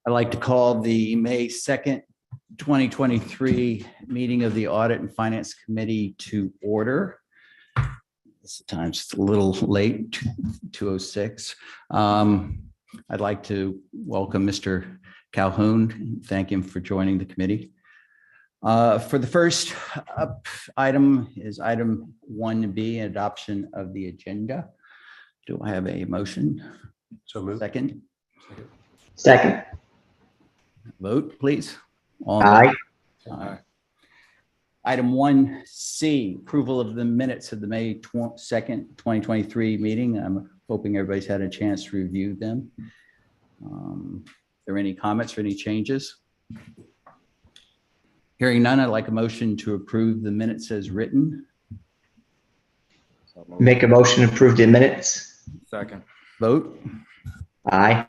I'd like to call the May 2nd, 2023 meeting of the Audit and Finance Committee to order. This time's a little late, 2:06. I'd like to welcome Mr. Calhoun. Thank him for joining the committee. For the first item is item 1B, adoption of the agenda. Do I have a motion? So moved. Second. Vote, please. Aye. Item 1C, approval of the minutes of the May 2nd, 2023 meeting. I'm hoping everybody's had a chance to review them. Are there any comments or any changes? Hearing none, I'd like a motion to approve the minutes as written. Make a motion to approve the minutes. Second. Vote. Aye.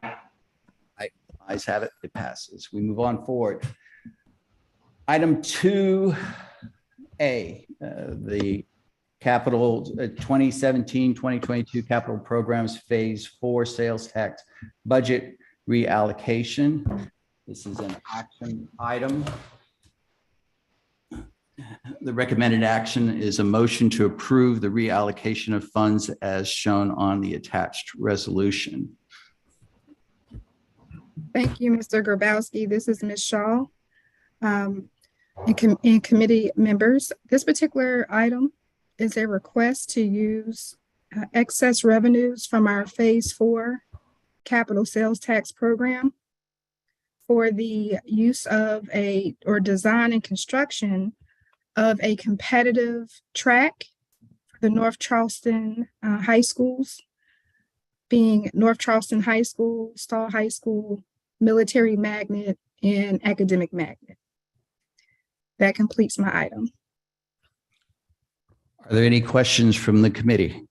Ayes have it, it passes. We move on forward. Item 2A, the capital 2017-2022 capital programs phase 4 sales tax budget reallocation. This is an action item. The recommended action is a motion to approve the reallocation of funds as shown on the attached resolution. Thank you, Mr. Grabowski. This is Ms. Shaw. And committee members, this particular item is a request to use excess revenues from our phase 4 capital sales tax program for the use of or design and construction of a competitive track for the North Charleston high schools, being North Charleston High School, Stall High School, Military Magnet, and Academic Magnet. That completes my item. Are there any questions from the committee?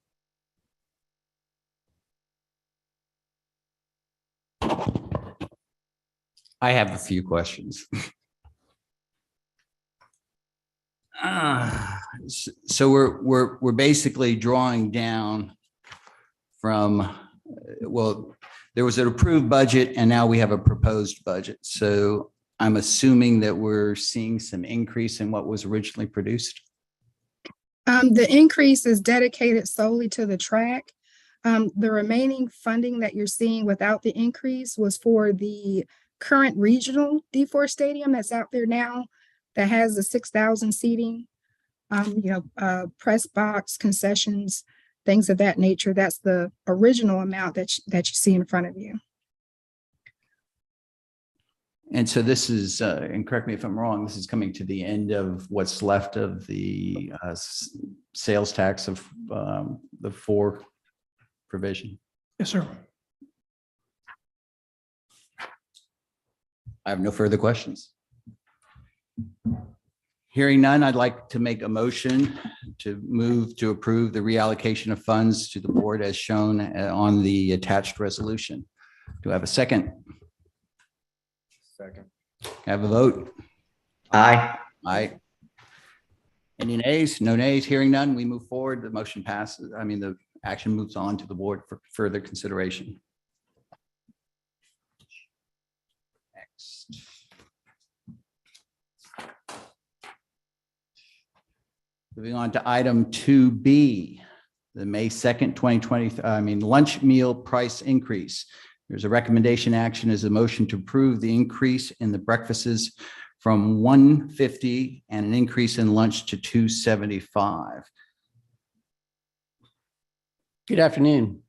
I have a few questions. So we're basically drawing down from, well, there was an approved budget and now we have a proposed budget. So I'm assuming that we're seeing some increase in what was originally produced. The increase is dedicated solely to the track. The remaining funding that you're seeing without the increase was for the current regional D4 stadium that's out there now that has the 6,000 seating, press box, concessions, things of that nature. That's the original amount that you see in front of you. And so this is, and correct me if I'm wrong, this is coming to the end of what's left of the sales tax of the 4 provision. Yes, sir. I have no further questions. Hearing none, I'd like to make a motion to move to approve the reallocation of funds to the board as shown on the attached resolution. Do I have a second? Second. Have a vote? Aye. Aye. Any nays? No nays. Hearing none, we move forward. The motion passes. The action moves on to the board for further consideration. Next. Moving on to item 2B, the May 2nd, 2020, lunch meal price increase. There's a recommendation action as a motion to approve the increase in the breakfasts from $1.50 and an increase in lunch to $2.75. Good afternoon.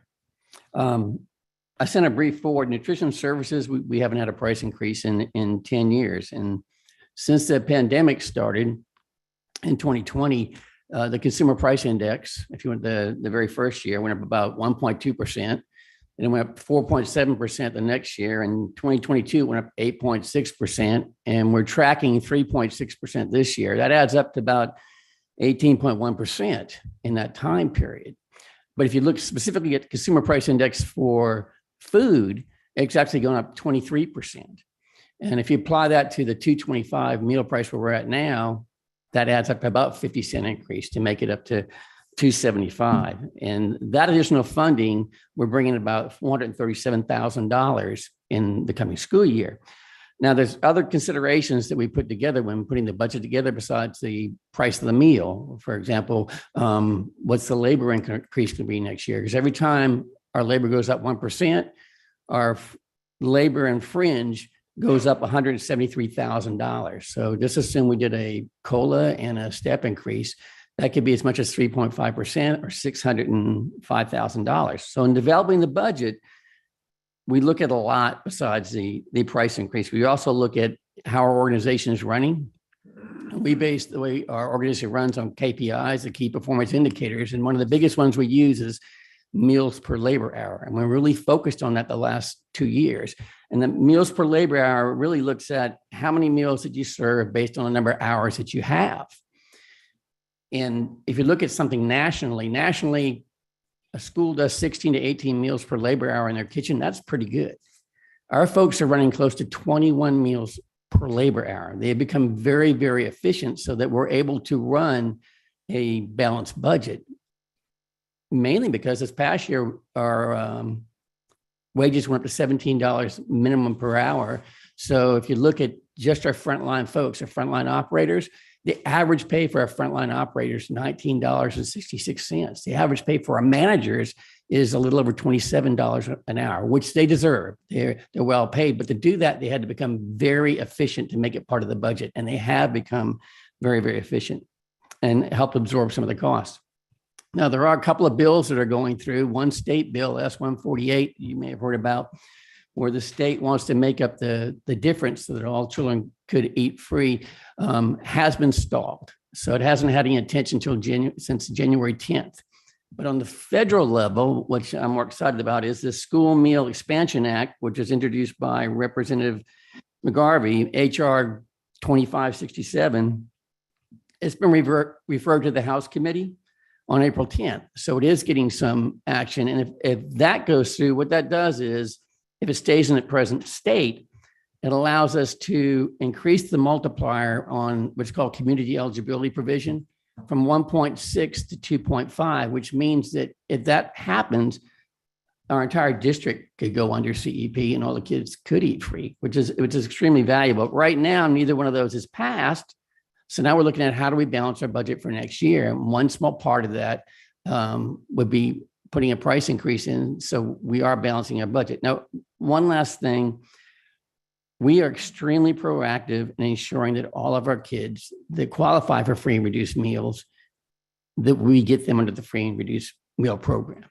I sent a brief forward. Nutrition services, we haven't had a price increase in 10 years. And since the pandemic started in 2020, the consumer price index, if you went the very first year, went up about 1.2%. And it went up 4.7% the next year. And 2022 went up 8.6%. And we're tracking 3.6% this year. That adds up to about 18.1% in that time period. But if you look specifically at the consumer price index for food, it's actually going up 23%. And if you apply that to the $2.25 meal price where we're at now, that adds up to about 50-cent increase to make it up to $2.75. And that additional funding, we're bringing about $437,000 in the coming school year. Now, there's other considerations that we put together when putting the budget together besides the price of the meal. For example, what's the labor increase going to be next year? Because every time our labor goes up 1%, our labor and fringe goes up $173,000. So just assume we did a COLA and a step increase. That could be as much as 3.5% or $605,000. So in developing the budget, we look at a lot besides the price increase. We also look at how our organization is running. We base the way our organization runs on KPIs, the key performance indicators. And one of the biggest ones we use is meals per labor hour. And we're really focused on that the last 2 years. And the meals per labor hour really looks at how many meals did you serve based on the number of hours that you have. And if you look at something nationally, a school does 16 to 18 meals per labor hour in their kitchen. That's pretty good. Our folks are running close to 21 meals per labor hour. They have become very, very efficient so that we're able to run a balanced budget, mainly because this past year, our wages went up to $17 minimum per hour. So if you look at just our frontline folks, our frontline operators, the average pay for our frontline operators is $19.66. The average pay for our managers is a little over $27 an hour, which they deserve. They're well paid, but to do that, they had to become very efficient to make it part of the budget. And they have become very, very efficient and helped absorb some of the costs. Now, there are a couple of bills that are going through. One state bill, S-148, you may have heard about, where the state wants to make up the difference so that all children could eat free, has been stalled. So it hasn't had any attention since January 10th. But on the federal level, which I'm more excited about, is the School Meal Expansion Act, which was introduced by Representative McGarvey, HR 2567. It's been referred to the House Committee on April 10th. So it is getting some action. And if that goes through, what that does is, if it stays in the present state, it allows us to increase the multiplier on what's called community eligibility provision from 1.6 to 2.5, which means that if that happens, our entire district could go under CEP and all the kids could eat free, which is extremely valuable. Right now, neither one of those is passed. So now we're looking at how do we balance our budget for next year. And one small part of that would be putting a price increase in. So we are balancing our budget. Now, one last thing, we are extremely proactive in ensuring that all of our kids that qualify for free and reduced meals, that we get them under the free and reduced meal program.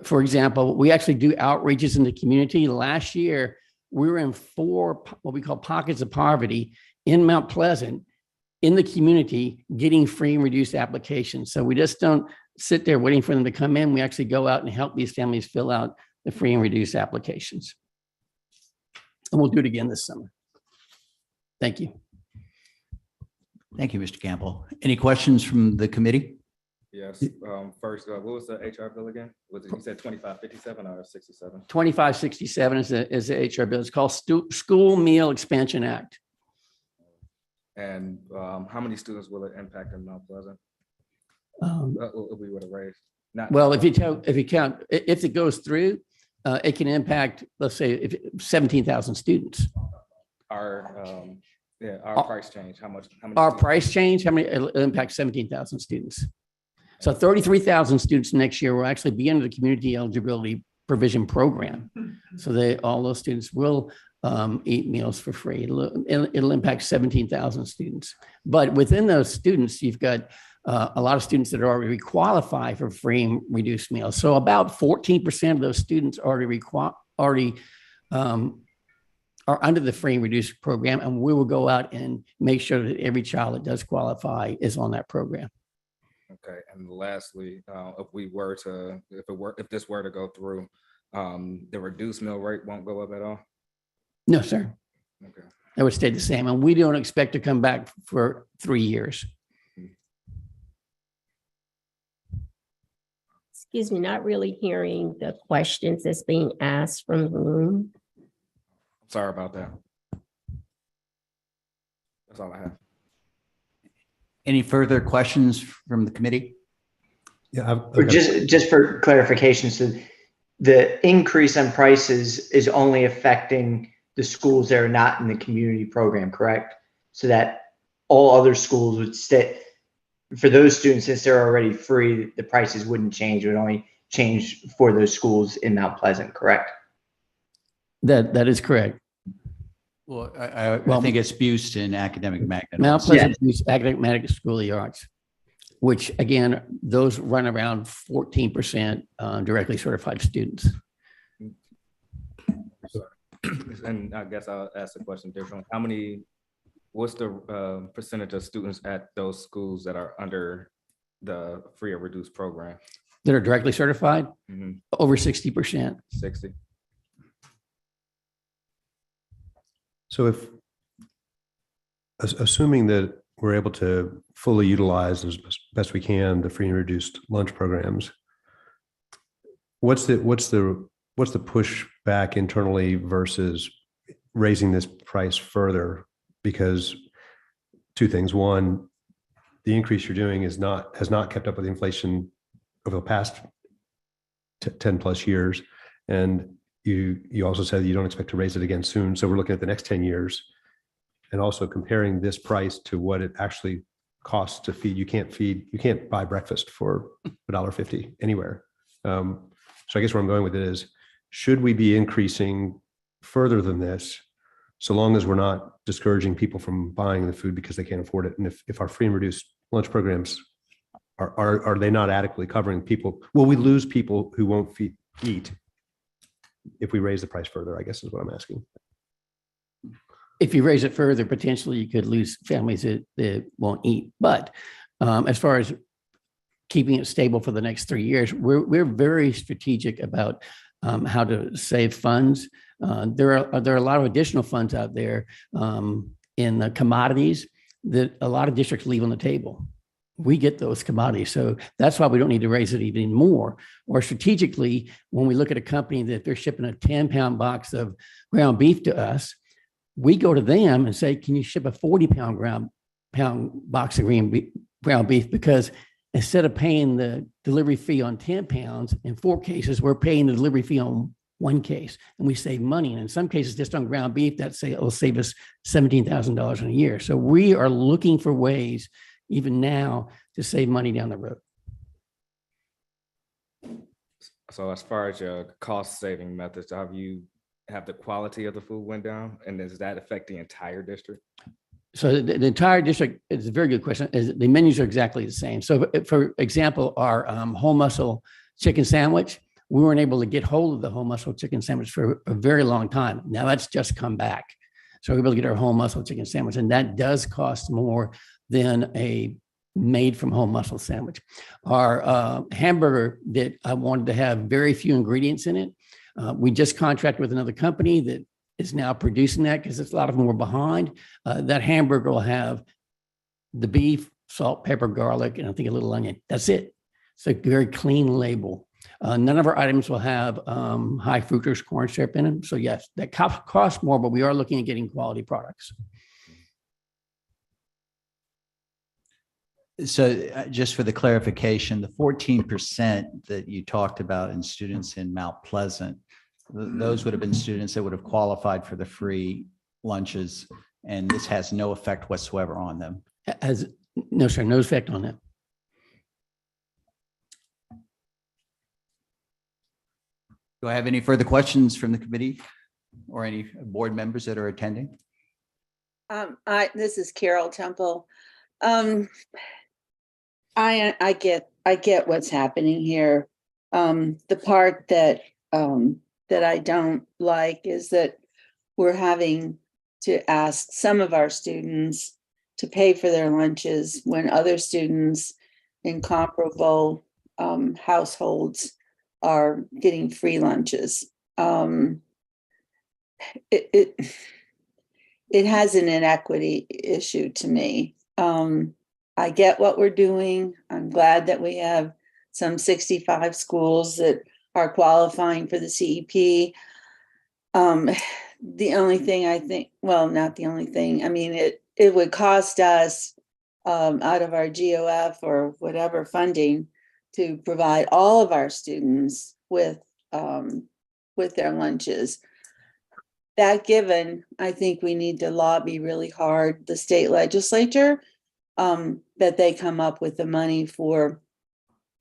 For example, we actually do outreaches in the community. Last year, we were in 4 what we call pockets of poverty in Mount Pleasant in the community getting free and reduced applications. So we just don't sit there waiting for them to come in. We actually go out and help these families fill out the free and reduced applications. And we'll do it again this summer. Thank you. Thank you, Mr. Campbell. Any questions from the committee? Yes. First, what was the HR bill again? Was it, you said 2557 or 67? 2567 is the HR bill. It's called School Meal Expansion Act. And how many students will it impact in Mount Pleasant? If we would have raised. Well, if you count, if it goes through, it can impact, let's say, 17,000 students. Our price change, how many Our students? price change, it'll impact 17,000 students. So 33,000 students next year will actually be under the community eligibility provision program. So all those students will eat meals for free. It'll impact 17,000 students. But within those students, you've got a lot of students that already qualify for free and reduced meals. So about 14% of those students already are under the free and reduced program, and we will go out and make sure that every child that does qualify is on that program. Okay, and lastly, if this were to go through, the reduced meal rate won't go up at all? No, sir. Okay. It would stay the same, and we don't expect to come back for 3 years. Excuse me, not really hearing the questions that's being asked from the room. Sorry about that. That's all I have. Any further questions from the committee? Yeah, Just for clarification, so the increase on prices is only affecting the schools that are not in the community program, correct? So that all other schools would stay, for those students, since they're already free, the prices wouldn't change. It would only change for those schools in Mount Pleasant, correct? That is correct. Well, I Well, think it's Butte and Academic Magnet. Mount also. Pleasant Butte Academic Magnet School of the Arts, which again, those run around 14% directly certified students. And I guess I'll ask the question differently. What's the percentage of students at those schools that are under the free or reduced program? That are directly certified, Mhm. over 60%. 60? So if, assuming that we're able to fully utilize as best we can the free and reduced lunch programs, what's the pushback internally versus raising this price further? Because two things: one, the increase you're doing has not kept up with inflation over the past 10 plus years, and you also said you don't expect to raise it again soon. So we're looking at the next 10 years, and also comparing this price to what it actually costs to feed. You can't buy breakfast for $1.50 anywhere. So I guess where I'm going with it is, should we be increasing further than this, so long as we're not discouraging people from buying the food because they can't afford it? And if our free and reduced lunch programs are they not adequately covering people? Will we lose people who won't eat if we raise the price further, I guess is what I'm asking. If you raise it further, potentially you could lose families that won't eat. But as far as keeping it stable for the next 3 years, we're very strategic about how to save funds. There are a lot of additional funds out there in the commodities that a lot of districts leave on the table. We get those commodities. So that's why we don't need to raise it even more. Or strategically, when we look at a company that they're shipping a 10-pound box of ground beef to us, we go to them and say, can you ship a 40-pound box of ground beef? Because instead of paying the delivery fee on 10 pounds in 4 cases, we're paying the delivery fee on 1 case, and we save money. And in some cases, just on ground beef, it'll save us $17,000 in a year. So we are looking for ways, even now, to save money down the road. So as far as your cost saving methods, have the quality of the food went down, and does that affect the entire district? So the entire district is a very good question. The menus are exactly the same. So for example, our whole muscle chicken sandwich, we weren't able to get hold of the whole muscle chicken sandwich for a very long time. Now that's just come back. So we're able to get our whole muscle chicken sandwich, and that does cost more than a made from whole muscle sandwich. Our hamburger that I wanted to have very few ingredients in it, we just contracted with another company that is now producing that because a lot of them were behind. That hamburger will have the beef, salt, pepper, garlic, and I think a little onion. That's it. It's a very clean label. None of our items will have high fructose corn syrup in them. So yes, that costs more, but we are looking at getting quality products. So just for the clarification, the 14% that you talked about in students in Mount Pleasant, those would have been students that would have qualified for the free lunches, and this has no effect whatsoever on them. No, sir, no effect on that. Do I have any further questions from the committee or any board members that are attending? This is Carol Temple. I get what's happening here. The part that I don't like is that we're having to ask some of our students to pay for their lunches when other students in comparable households are getting free lunches. It has an inequity issue to me. I get what we're doing. I'm glad that we have some 65 schools that are qualifying for the CEP. The only thing I think, well, not the only thing, I mean, it would cost us out of our GOF or whatever funding to provide all of our students with with their lunches. That given, I think we need to lobby really hard, the state legislature, that they come up with the money for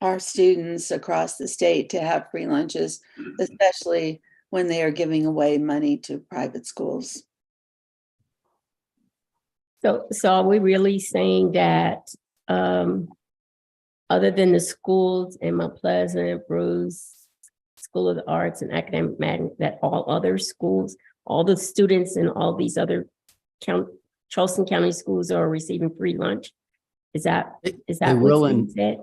our students across the state to have free lunches, especially when they are giving away money to private schools. So are we really saying that, other than the schools in Mount Pleasant, Bruce, School of the Arts and Academic Magnet, that all other schools, all the students in all these other Charleston County schools are receiving free lunch? Is that They what's will being in- said?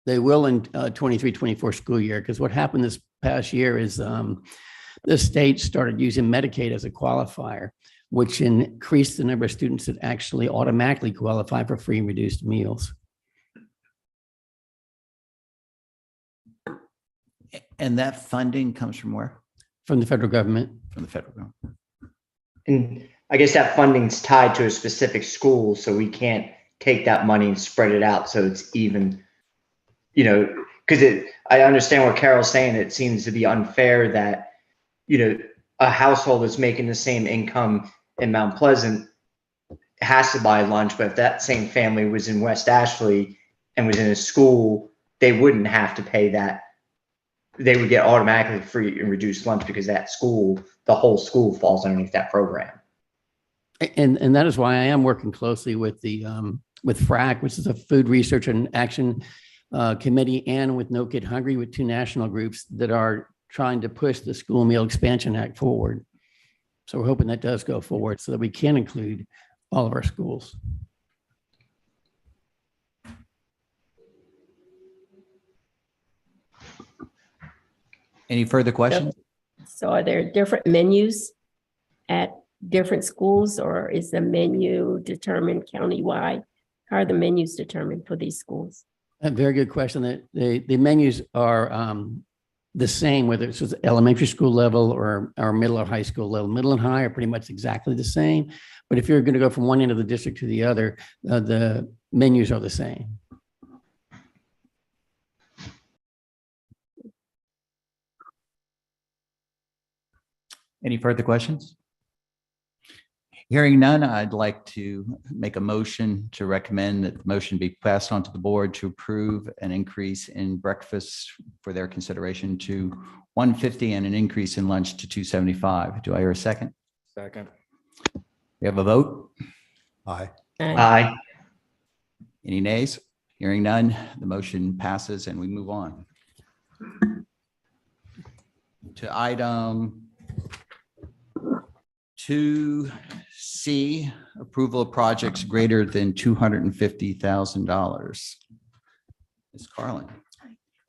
They will in 23-24 school year, because what happened this past year is the state started using Medicaid as a qualifier, which increased the number of students that actually automatically qualify for free and reduced meals. And that funding comes from where? From the federal government. From the federal government. And I guess that funding's tied to a specific school, so we can't take that money and spread it out so it's even, because I understand what Carol's saying. It seems to be unfair that, a household that's making the same income in Mount Pleasant has to buy lunch, but if that same family was in West Ashley and was in a school, they wouldn't have to pay that. They would get automatically free and reduced lunch because that school, the whole school falls underneath that program. And that is why I am working closely with the with FRAC, which is a Food Research and Action Committee, and with No Kid Hungry, with two national groups that are trying to push the School Meal Expansion Act forward. So we're hoping that does go forward so that we can include all of our schools. Any further questions? So are there different menus at different schools, or is the menu determined countywide? How are the menus determined for these schools? A very good question. The menus are the same, whether it's just elementary school level or middle or high school level. Middle and high are pretty much exactly the same. But if you're going to go from one end of the district to the other, the menus are the same. Any further questions? Hearing none, I'd like to make a motion to recommend that the motion be passed on to the board to approve an increase in breakfast for their consideration to $150 and an increase in lunch to $275. Do I hear a second? Second. We have a vote? Aye. Aye. Any nays? Hearing none, the motion passes and we move on to item 2C, approval of projects greater than $250,000. Ms. Carlin.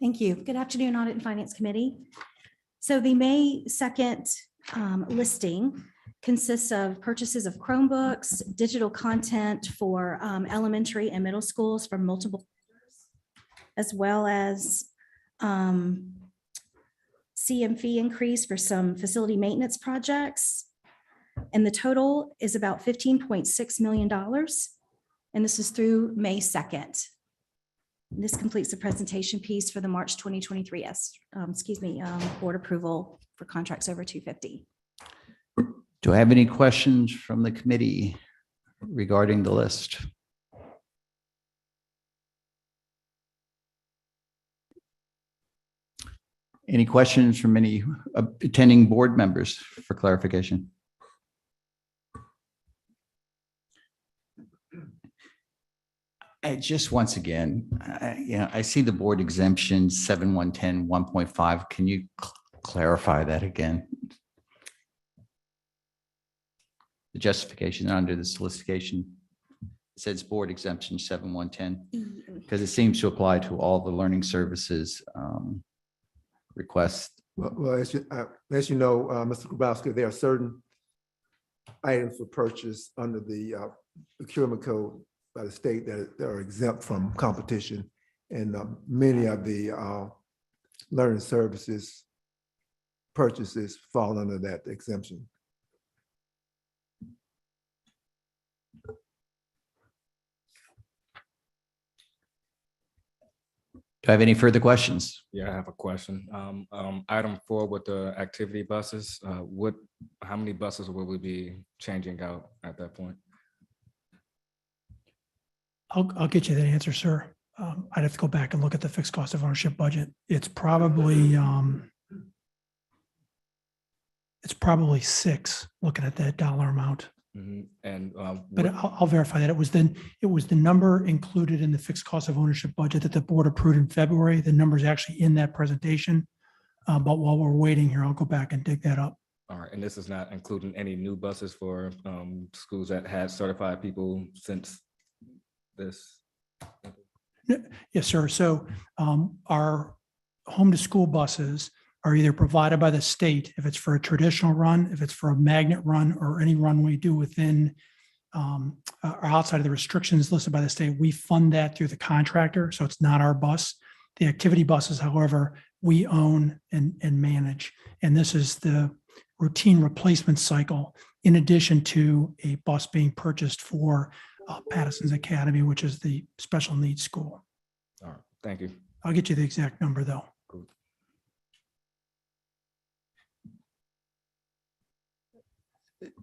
Thank you. Good afternoon, Audit and Finance Committee. So the May 2nd listing consists of purchases of Chromebooks, digital content for elementary and middle schools from multiple vendors, as well as CM increase for some facility maintenance projects. And the total is about $15.6 million. And this is through May 2nd. This completes the presentation piece for the March 2023 board approval for contracts over 250. Do I have any questions from the committee regarding the list? Any questions from any attending board members for clarification? Just once again, I see the board exemption 7110 1.5. Can you clarify that again? The justification under the solicitation, it says board exemption 7110, because it seems to apply to all the learning services requests. Well, as you know, Mr. Grabowski, there are certain items for purchase under the procurement code by the state that are exempt from competition, and many of the learning services purchases fall under that exemption. I have any further questions? Yeah, I have a question. Item 4 with the activity buses, how many buses will we be changing out at that point? I'll get you that answer, sir. I'd have to go back and look at the fixed cost of ownership budget. It's probably 6, looking at that dollar amount. And But I'll verify that. It was the number included in the fixed cost of ownership budget that the board approved in February. The number's actually in that presentation. But while we're waiting here, I'll go back and dig that up. all right, and this is not including any new buses for schools that had certified people since this? Yes, sir. So our home to school buses are either provided by the state if it's for a traditional run, if it's for a magnet run, or any run we do within or outside of the restrictions listed by the state. We fund that through the contractor, so it's not our bus. The activity buses, however, we own and manage. And this is the routine replacement cycle in addition to a bus being purchased for Patterson's Academy, which is the special needs school. All right, thank you. I'll get you the exact number though.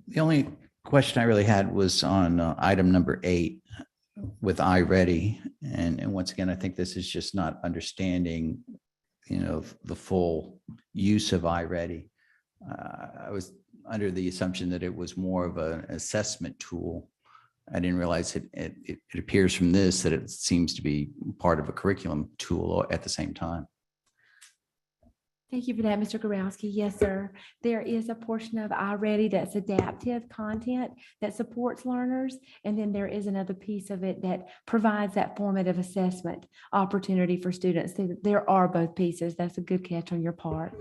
The only question I really had was on item number 8 with iReady. And once again, I think this is just not understanding, the full use of iReady. I was under the assumption that it was more of an assessment tool. I didn't realize it appears from this that it seems to be part of a curriculum tool at the same time. Thank you for that, Mr. Gorowski. Yes, sir. There is a portion of iReady that's adaptive content that supports learners. And then there is another piece of it that provides that formative assessment opportunity for students. There are both pieces. That's a good catch on your part.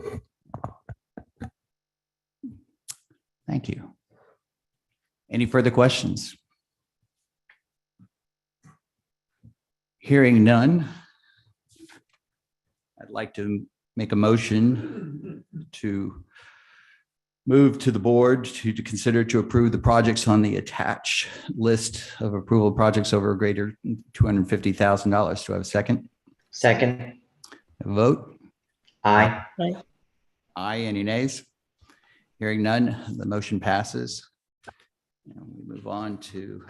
Thank you. Any further questions? Hearing none, I'd like to make a motion to move to the board to consider to approve the projects on the attached list of approval projects over a greater $250,000. Do I have a second? Second. A vote? Aye. Aye. Any nays? Hearing none, the motion passes. And we move on to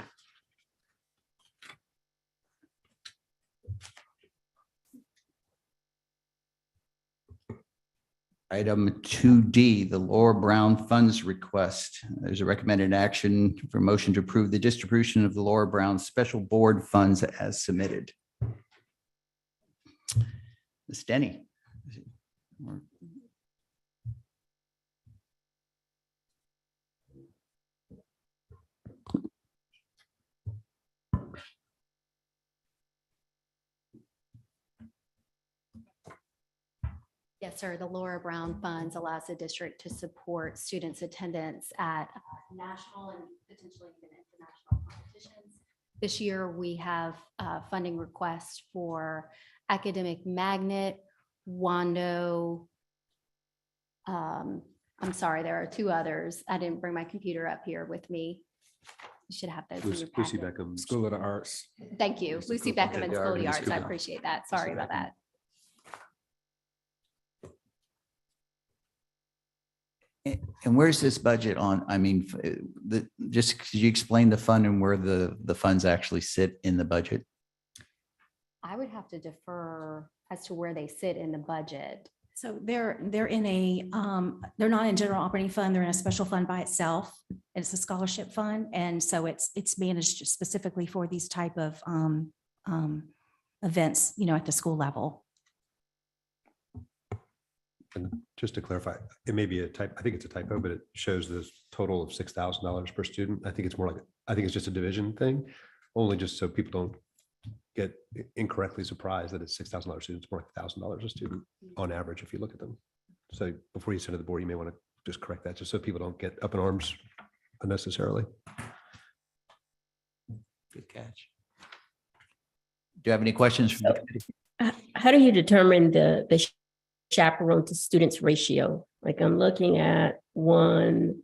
item 2D, the Laura Brown funds request. There's a recommended action for motion to approve the distribution of the Laura Brown special board funds as submitted. Ms. Denny. Yes, sir. The Laura Brown Funds allows the district to support students' attendance at national and potentially even international competitions. This year, we have funding requests for Academic Magnet, Wando. I'm sorry, there are 2 others. I didn't bring my computer up here with me. You should have those in your Lucy packet. Beckham. School of the Arts. Thank you. Lucy Beckham and School of the Arts. I School. appreciate that. Sorry about that. And where's this budget on? I mean, just could you explain the fund and where the funds actually sit in the budget? I would have to defer as to where they sit in the budget. So they're in a, they're not in general operating fund, they're in a special fund by itself. It's a scholarship fund. And so it's managed specifically for these type of events, at the school level. And just to clarify, it may be a type, I think it's a typo, but it shows this total of $6,000 per student. I think it's just a division thing, only just so people don't get incorrectly surprised that it's $6,000 students, more like $1,000 a student on average, if you look at them. So before you send to the board, you may want to just correct that, just so people don't get up in arms unnecessarily. Good catch. Do you have any questions from the committee? How do you determine the chaperone to students ratio? Like I'm looking at one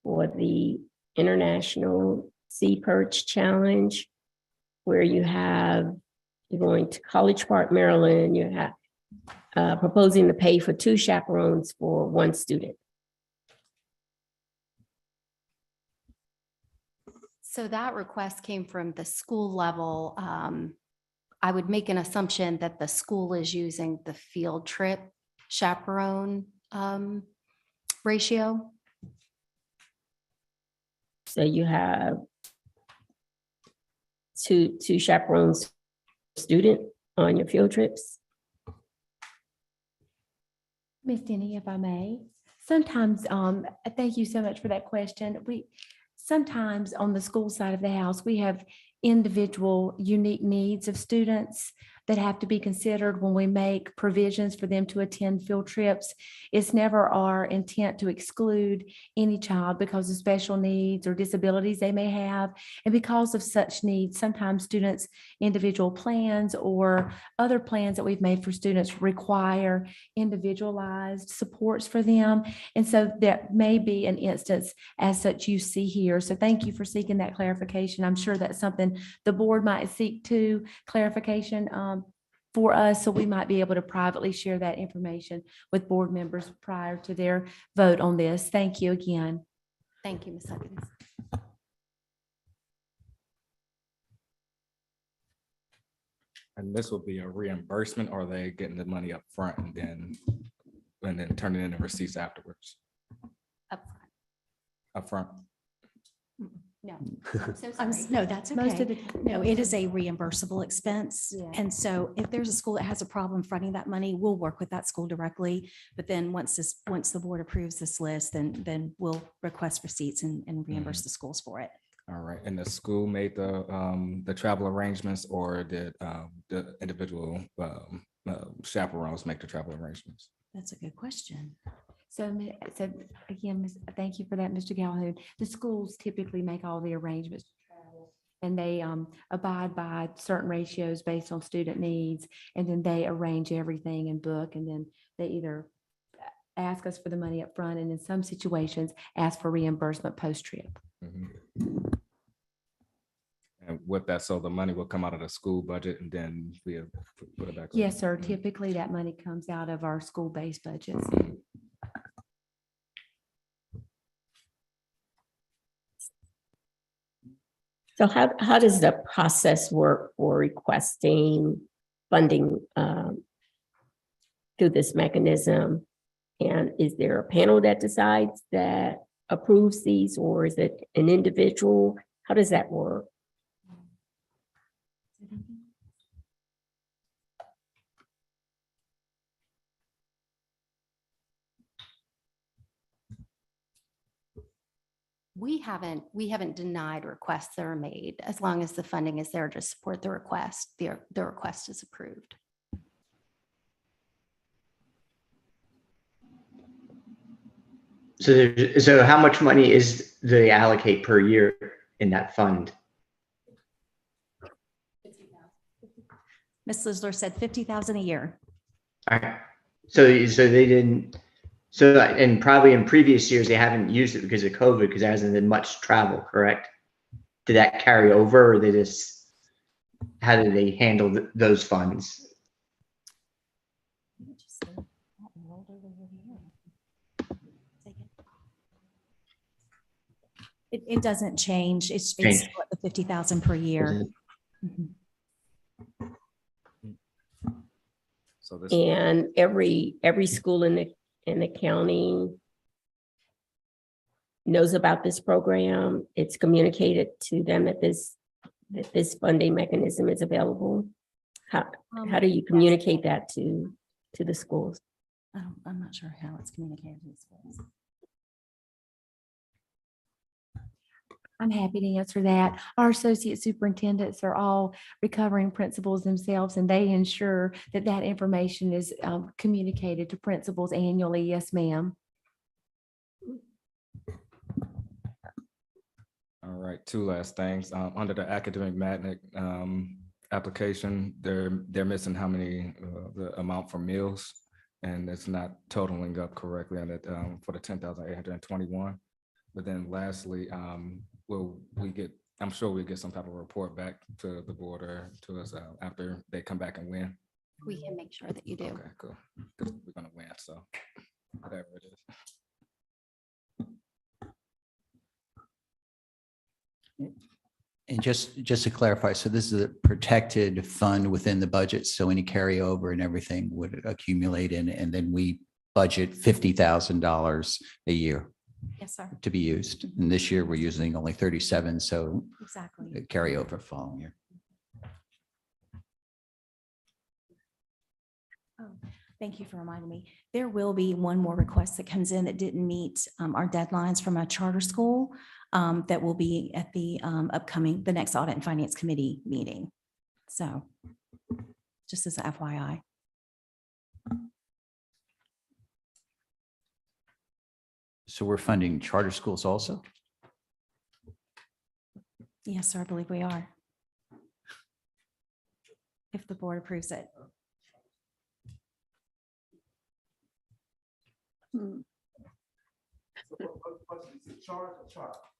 for the International Sea Perch Challenge, where you have You're going to College Park, Maryland. You have proposing to pay for 2 chaperones for 1 student. So that request came from the school level. I would make an assumption that the school is using the field trip chaperone ratio. So you have two chaperones student on your field trips. Miss Denny, if I may, sometimes, thank you so much for that question. Sometimes on the school side of the house, we have individual unique needs of students that have to be considered when we make provisions for them to attend field trips. It's never our intent to exclude any child because of special needs or disabilities they may have. And because of such needs, sometimes students' individual plans or other plans that we've made for students require individualized supports for them. And so there may be an instance as such you see here. So thank you for seeking that clarification. I'm sure that's something the board might seek to clarification for us, so we might be able to privately share that information with board members prior to their vote on this. Thank you again. Thank you, Ms. Huggins. And this will be a reimbursement, or are they getting the money up front and then turning in the receipts afterwards? Up front. No, I'm so sorry. No, that's Most of okay. the. No, it is a reimbursable expense. Yeah. And so if there's a school that has a problem fronting that money, we'll work with that school directly. But then once the board approves this list, then we'll request receipts and reimburse the schools for it. All right, and the school made the travel arrangements, or did the individual chaperones make the travel arrangements? That's a good question. So again, thank you for that, Mr. Calhoun. The schools typically make all the arrangements to travel, and they abide by certain ratios based on student needs, and then they arrange everything and book, and then they either ask us for the money up front, and in some situations ask for reimbursement post-trip. Mhm. And with that, so the money will come out of the school budget and then we put it back. on? Yes, sir. Typically that money comes out of our school-based budgets. So how does the process work for requesting funding through this mechanism? And is there a panel that decides, that approves these, or is it an individual? How does that work? We haven't denied requests that are made. As long as the funding is there to support the request, the request is approved. So how much money do they allocate per year in that fund? Ms. Lisler said 50,000 a year. All right. So they didn't. So and probably in previous years they haven't used it because of COVID, because there hasn't been much travel. Correct? Did that carry over, or how did they handle those funds? It doesn't change. It's Change. still at the 50,000 per year. Mhm. So this. And every school in the county knows about this program. It's communicated to them that this funding mechanism is available. How do you communicate that to the schools? I'm not sure how it's communicated to the schools. I'm happy to answer that. Our associate superintendents are all recovering principals themselves, and they ensure that that information is communicated to principals annually. Yes, ma'am. All right, two last things. Under the academic magnet application, they're missing how many, the amount for meals, and it's not totaling up correctly on it for the 10,821. But then lastly, will we get I'm sure we'll get some type of report back to the board or to us after they come back and win. We can make sure that you do. Okay, cool. 'Cause we're gonna win, so whatever it is. And just to clarify, so this is a protected fund within the budget, so any carryover and everything would accumulate in, and then we budget $50,000 a year Yes, sir. to be used. And this year, we're using only 37, so Exactly. carryover following year. Thank you for reminding me. There will be one more request that comes in that didn't meet our deadlines from a charter school that will be at the the next Audit and Finance Committee meeting. So just as a FYI. So we're funding charter schools also? Yes, sir, I believe we are. If the board approves it. Hmm.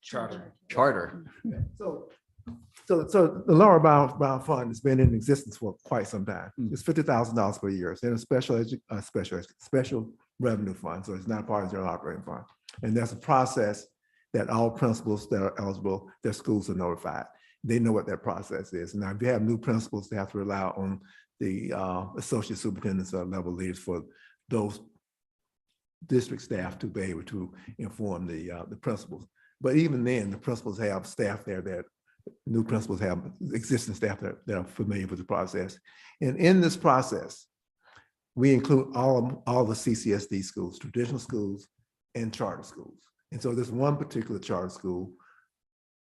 Charter. So the Laura Brown Fund has been in existence for quite some time. It's $50,000 per year. It's in a special revenue fund, so it's not part of the general operating fund. And there's a process that all principals that are eligible, their schools are notified. They know what that process is. Now, if you have new principals, they have to rely on the associate superintendents or level leaders for those district staff to be able to inform the principals. But even then, the principals have staff there that new principals have existing staff that are familiar with the process. And in this process, we include all the CCSD schools, traditional schools and charter schools. And so this one particular charter school,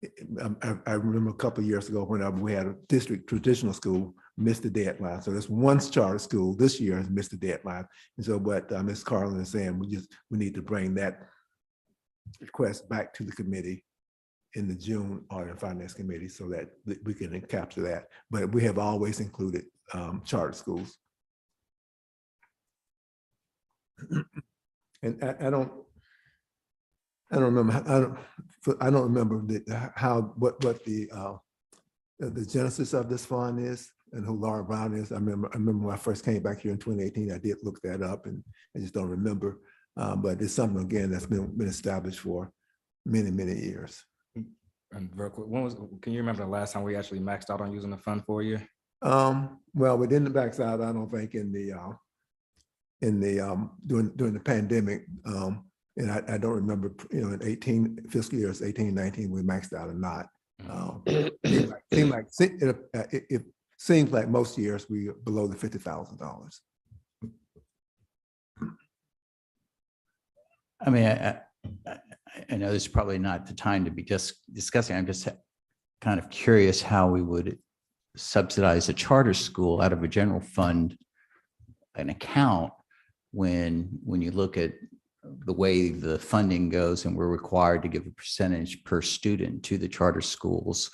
I remember a couple of years ago when we had a district traditional school missed the deadline. So this one charter school this year has missed the deadline. And so what Ms. Carlin is saying, we need to bring that request back to the committee in the June Audit and Finance Committee so that we can capture that. But we have always included charter schools. And I don't remember what the genesis of this fund is and who Laura Brown is. I remember when I first came back here in 2018, I did look that up and I just don't remember. But it's something again that's been established for many, many years. And real quick, can you remember the last time we actually maxed out on using the fund for a year? Well, we didn't max out, I don't think, during the pandemic. And I don't remember, in 18 fiscal years, 18, 19, we maxed out or not. It seems like most years we are below the $50,000. I mean, I know this is probably not the time to be just discussing. I'm just kind of curious how we would subsidize a charter school out of a general fund, an account, when you look at the way the funding goes and we're required to give a percentage per student to the charter schools.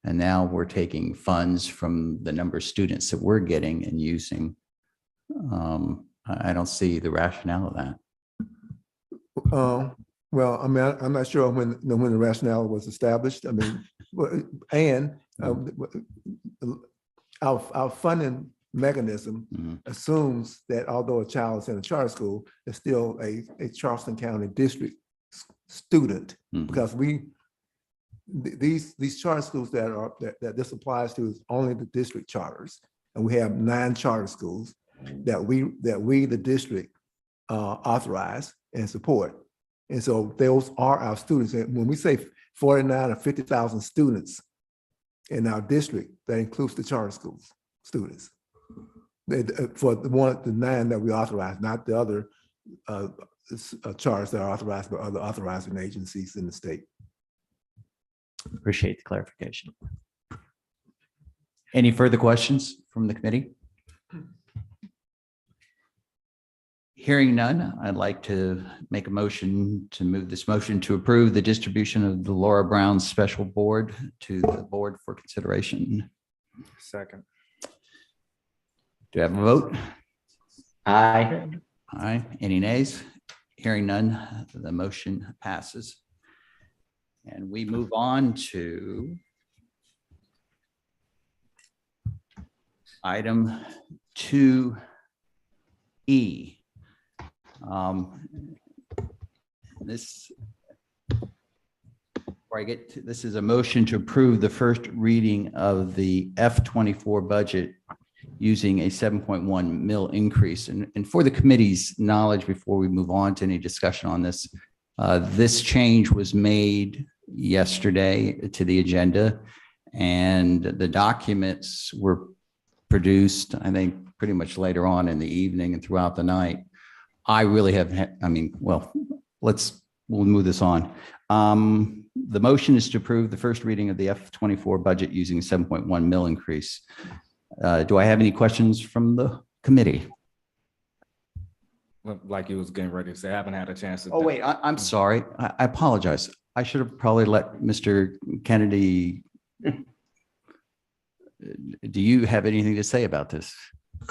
And now we're taking funds from the number of students that we're getting and using. I don't see the rationale of that. Well, I mean, I'm not sure when the rationale was established. I mean, our funding mechanism assumes that although a child is in a charter school, it's still a Charleston County district student, because these charter schools that this applies to is only the district charters, and we have 9 charter schools that we the district authorize and support, and so those are our students. And when we say 49 or 50,000 students in our district, that includes the charter schools students. For the 9 that we authorize, not the other charters that are authorized by other authorizing agencies in the state. Appreciate the clarification. Any further questions from the committee? Hearing none, I'd like to make a motion to move this motion to approve the distribution of the Laura Brown Special Board to the board for consideration. Second. Do I have a vote? Aye. Aye. Any nays? Hearing none, the motion passes. And we move on to Item 2E. This, before I get to, this is a motion to approve the first reading of the F-24 budget using a 7.1 mil increase. And for the committee's knowledge, before we move on to any discussion on this, this change was made yesterday to the agenda, and the documents were produced, I think, pretty much later on in the evening and throughout the night. I really have, well, we'll move this on. The motion is to approve the first reading of the F-24 budget using 7.1 mil increase. Do I have any questions from the committee? Well, like you was getting ready to say, I haven't had a chance to. Oh, wait, I'm sorry. I apologize. I should have probably let Mr. Kennedy. Do you have anything to say about this?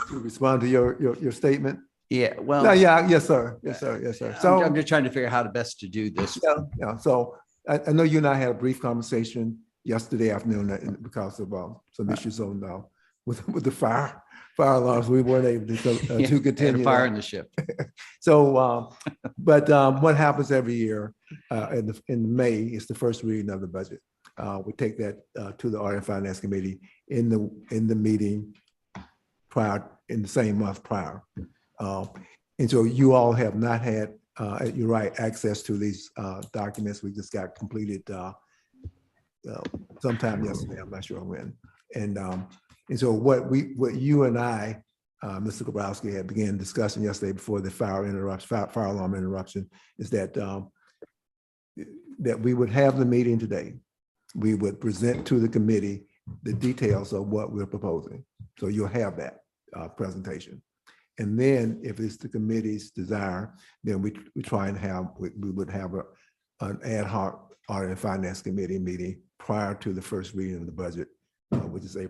To respond to your statement? Yeah, well. No, yeah, yes, sir. Yes, sir. Yes, sir. So I'm just trying to figure out how to best to do this. yeah. So I know you and I had a brief conversation yesterday afternoon because of some issues on with the fire alarms. We weren't able to continue. Fire in the ship. So, but what happens every year in May is the first reading of the budget. We take that to the Audit and Finance Committee in the meeting prior, in the same month prior. And so you all have not had, you're right, access to these documents. We just got completed sometime yesterday. I'm not sure when. And so what you and I, Mr. Grabowski, had began discussing yesterday before the fire alarm interruption, is that that we would have the meeting today. We would present to the committee the details of what we're proposing. So you'll have that presentation. And then if it's the committee's desire, then we try and we would have an ad hoc Audit and Finance Committee meeting prior to the first reading of the budget, which is May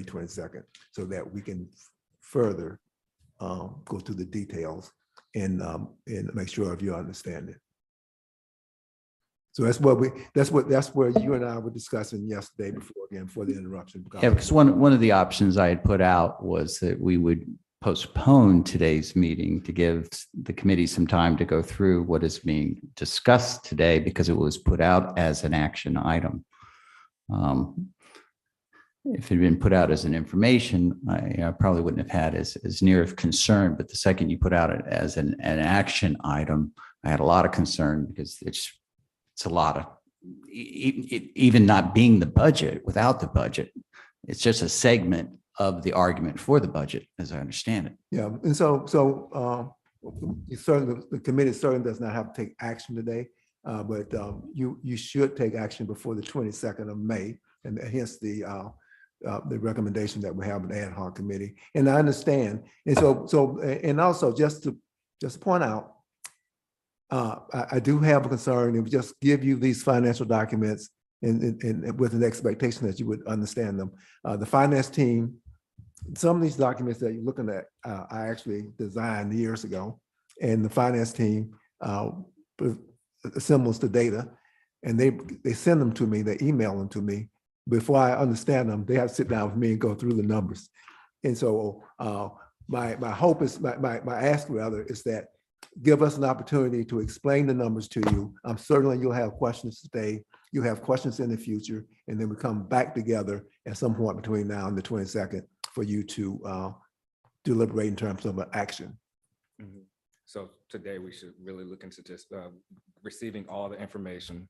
22nd, so that we can further go through the details and make sure of your understanding. So that's where you and I were discussing yesterday before the interruption. Yeah, because one of the options I had put out was that we would postpone today's meeting to give the committee some time to go through what is being discussed today, because it was put out as an action item. If it had been put out as an information, I probably wouldn't have had as near of concern, but the second you put out it as an action item, I had a lot of concern, because it's a lot of, even not being the budget, without the budget, it's just a segment of the argument for the budget, as I understand it. Yeah, and so the committee certainly does not have to take action today, but you should take action before the 22nd of May, and hence the recommendation that we have an ad hoc committee. And I understand, and and also just to point out, I do have a concern if we just give you these financial documents and with an expectation that you would understand them. The finance team, some of these documents that you're looking at, I actually designed years ago, and the finance team assembles the data, and they send them to me, they email them to me. Before I understand them, they have to sit down with me and go through the numbers. And so my hope is, my ask rather, is that give us an opportunity to explain the numbers to you. Certainly you'll have questions today, you'll have questions in the future, and then we come back together at some point between now and the 22nd for you to deliberate in terms of an action. Mm-hmm. So today we should really look into just receiving all the information,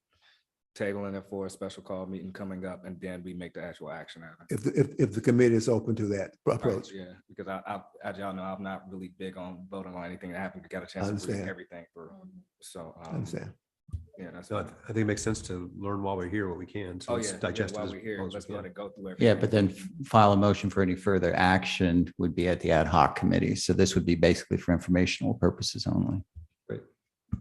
tabling it for a special call meeting coming up, and then we make the actual action out of it. If the committee is open to that approach. Right, yeah, because I, as y'all know, I'm not really big on voting on anything that happened. Got a chance to read everything through. So I understand. Yeah, that's. So I think it makes sense to learn while we're here what we can. So let's digest it while as we're here, well as let's we let can. it go through everything. Yeah, but then file a motion for any further action would be at the ad hoc committee. So this would be basically for informational purposes only.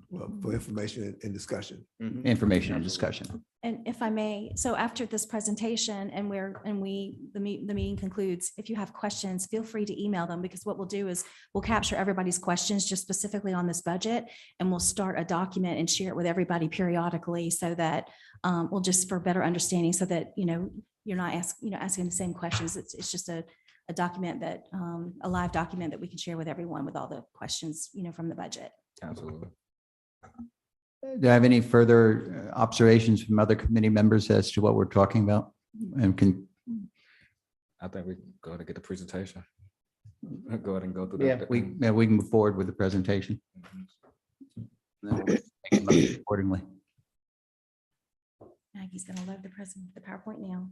Well, for information and discussion. Mhm. Information and discussion. And if I may, so after this presentation and the meeting concludes, if you have questions, feel free to email them, because what we'll do is we'll capture everybody's questions just specifically on this budget, and we'll start a document and share it with everybody periodically, so that we'll just for better understanding, so that, you're not asking the same questions. It's just a document that, a live document that we can share with everyone with all the questions, from the budget. Absolutely. Do I have any further observations from other committee members as to what we're talking about? And can, I think we go to get the presentation. Go ahead and go through. we can move forward with the presentation. Then we'll make a motion accordingly. Maggie's going to load the PowerPoint now.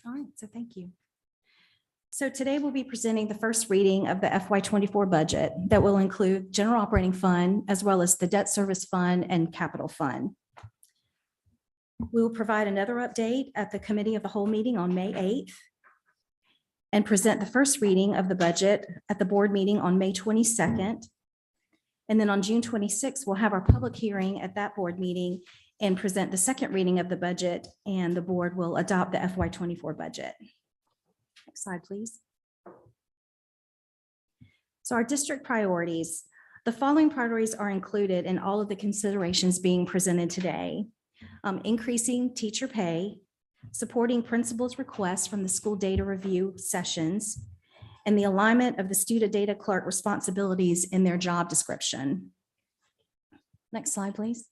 All right, so thank you. So today we'll be presenting the first reading of the FY24 budget that will include general operating fund, as well as the debt service fund and capital fund. We will provide another update at the committee of the whole meeting on May 8th and present the first reading of the budget at the board meeting on May 22nd. And then on June 26th, we'll have our public hearing at that board meeting and present the second reading of the budget, and the board will adopt the FY24 budget. Next slide, please. So our district priorities, the following priorities are included in all of the considerations being presented today. Increasing teacher pay, supporting principals' requests from the school data review sessions, and the alignment of the student data clerk responsibilities in their job description. Next slide, please.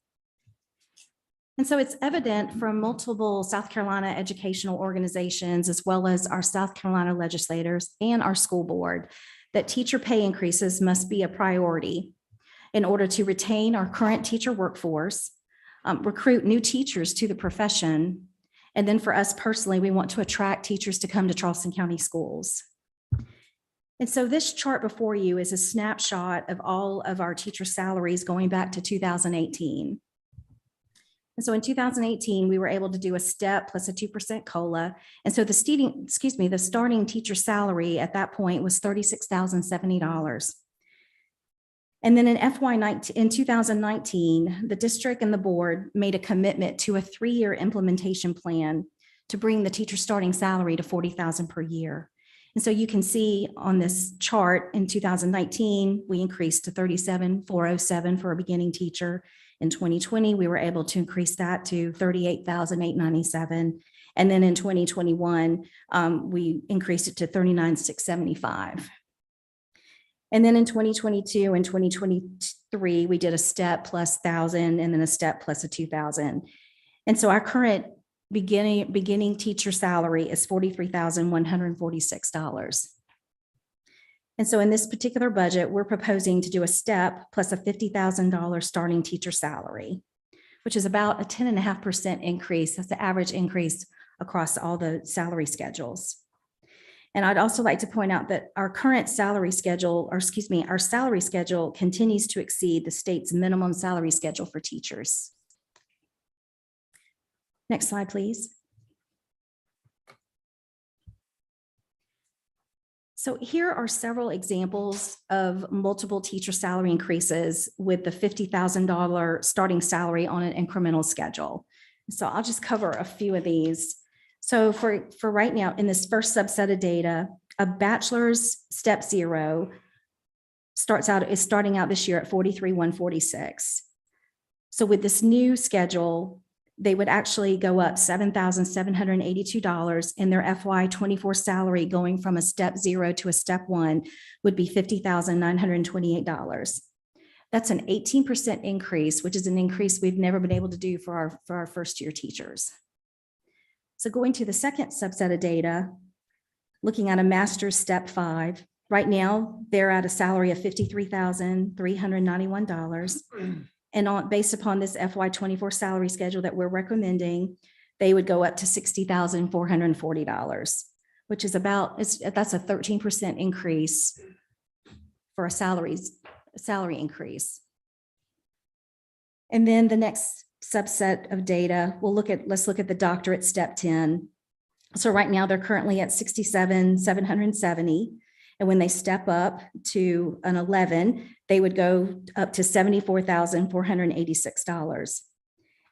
And so it's evident from multiple South Carolina educational organizations, as well as our South Carolina legislators and our school board, that teacher pay increases must be a priority in order to retain our current teacher workforce, recruit new teachers to the profession, and then for us personally, we want to attract teachers to come to Charleston County schools. And so this chart before you is a snapshot of all of our teacher salaries going back to 2018. And so in 2018, we were able to do a step plus a 2% COLA. And so the starting teacher salary at that point was $36,070. And then in 2019, the district and the board made a commitment to a 3-year implementation plan to bring the teacher starting salary to $40,000 per year. And so you can see on this chart in 2019, we increased to $37,407 for a beginning teacher. In 2020, we were able to increase that to $38,897. And then in 2021, we increased it to $39,675. And then in 2022 and 2023, we did a step plus 1,000 and then a step plus a 2,000. And so our current beginning teacher salary is $43,146. And so in this particular budget, we're proposing to do a step plus a $50,000 starting teacher salary, which is about a 10.5% increase. That's the average increase across all the salary schedules. And I'd also like to point out that our current salary schedule, our salary schedule continues to exceed the state's minimum salary schedule for teachers. Next slide, please. So here are several examples of multiple teacher salary increases with the $50,000 starting salary on an incremental schedule. So I'll just cover a few of these. So for right now, in this first subset of data, a bachelor's step 0 is starting out this year at $43,146. So with this new schedule, they would actually go up $7,782 in their FY24 salary. Going from a step 0 to a step 1 would be $50,928. That's an 18% increase, which is an increase we've never been able to do for our first year teachers. So going to the second subset of data, looking at a master's step 5, right now they're at a salary of $53,391. And based upon this FY24 salary schedule that we're recommending, they would go up to $60,440, which is that's a 13% increase for a salary increase. And then the next subset of data, let's look at the doctorate step 10. So right now they're currently at $67,770. And when they step up to an 11, they would go up to $74,486.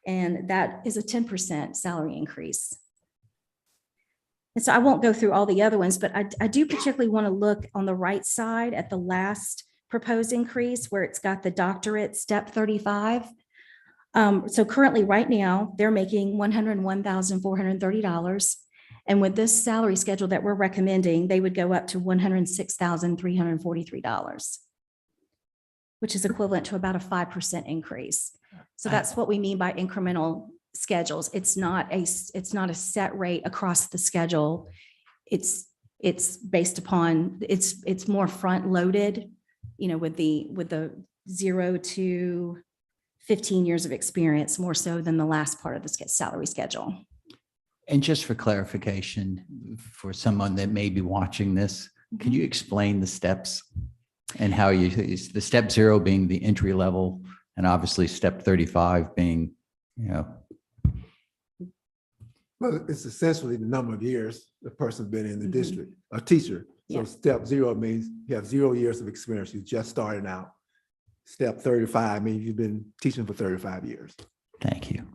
And that is a 10% salary increase. And so I won't go through all the other ones, but I do particularly want to look on the right side at the last proposed increase where it's got the doctorate step 35. So currently, right now, they're making $101,430. And with this salary schedule that we're recommending, they would go up to $106,343, which is equivalent to about a 5% increase. So that's what we mean by incremental schedules. It's not a set rate across the schedule. It's based upon, it's more front loaded, with the 0 to 15 years of experience, more so than the last part of the salary schedule. And just for clarification, for someone that may be watching this, could you explain the steps and how is the step 0 being the entry level and obviously step 35 being, Well, it's essentially the number of years the person's been in the district, a teacher. So Yeah. step 0 means you have 0 years of experience. You just started out. Step 35 means you've been teaching for 35 years. Thank you.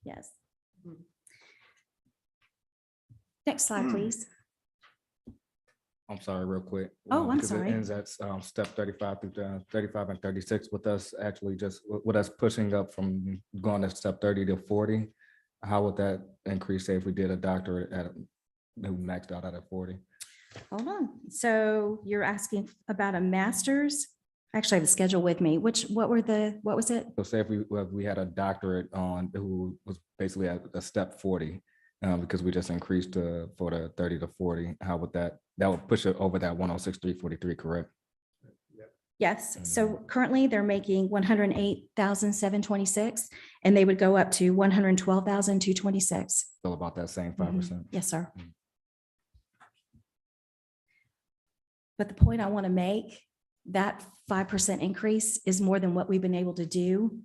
Yes. Next slide, please. I'm sorry, real quick. Oh, I'm because sorry. It ends at step 35 through 35 and 36 with us pushing up from going to step 30 to 40. How would that increase, say, if we did a doctorate who maxed out at 40? Hold on. So you're asking about a master's? Actually, I have the schedule with me. What was it? So say if we had a doctorate who was basically at a step 40, because we just increased for the 30 to 40, how would that would push it over that 106,343, correct? Yes. So currently they're making 108,726, and they would go up to 112,226. Still about that same 5%. Yes, sir. But the point I want to make, that 5% increase is more than what we've been able to do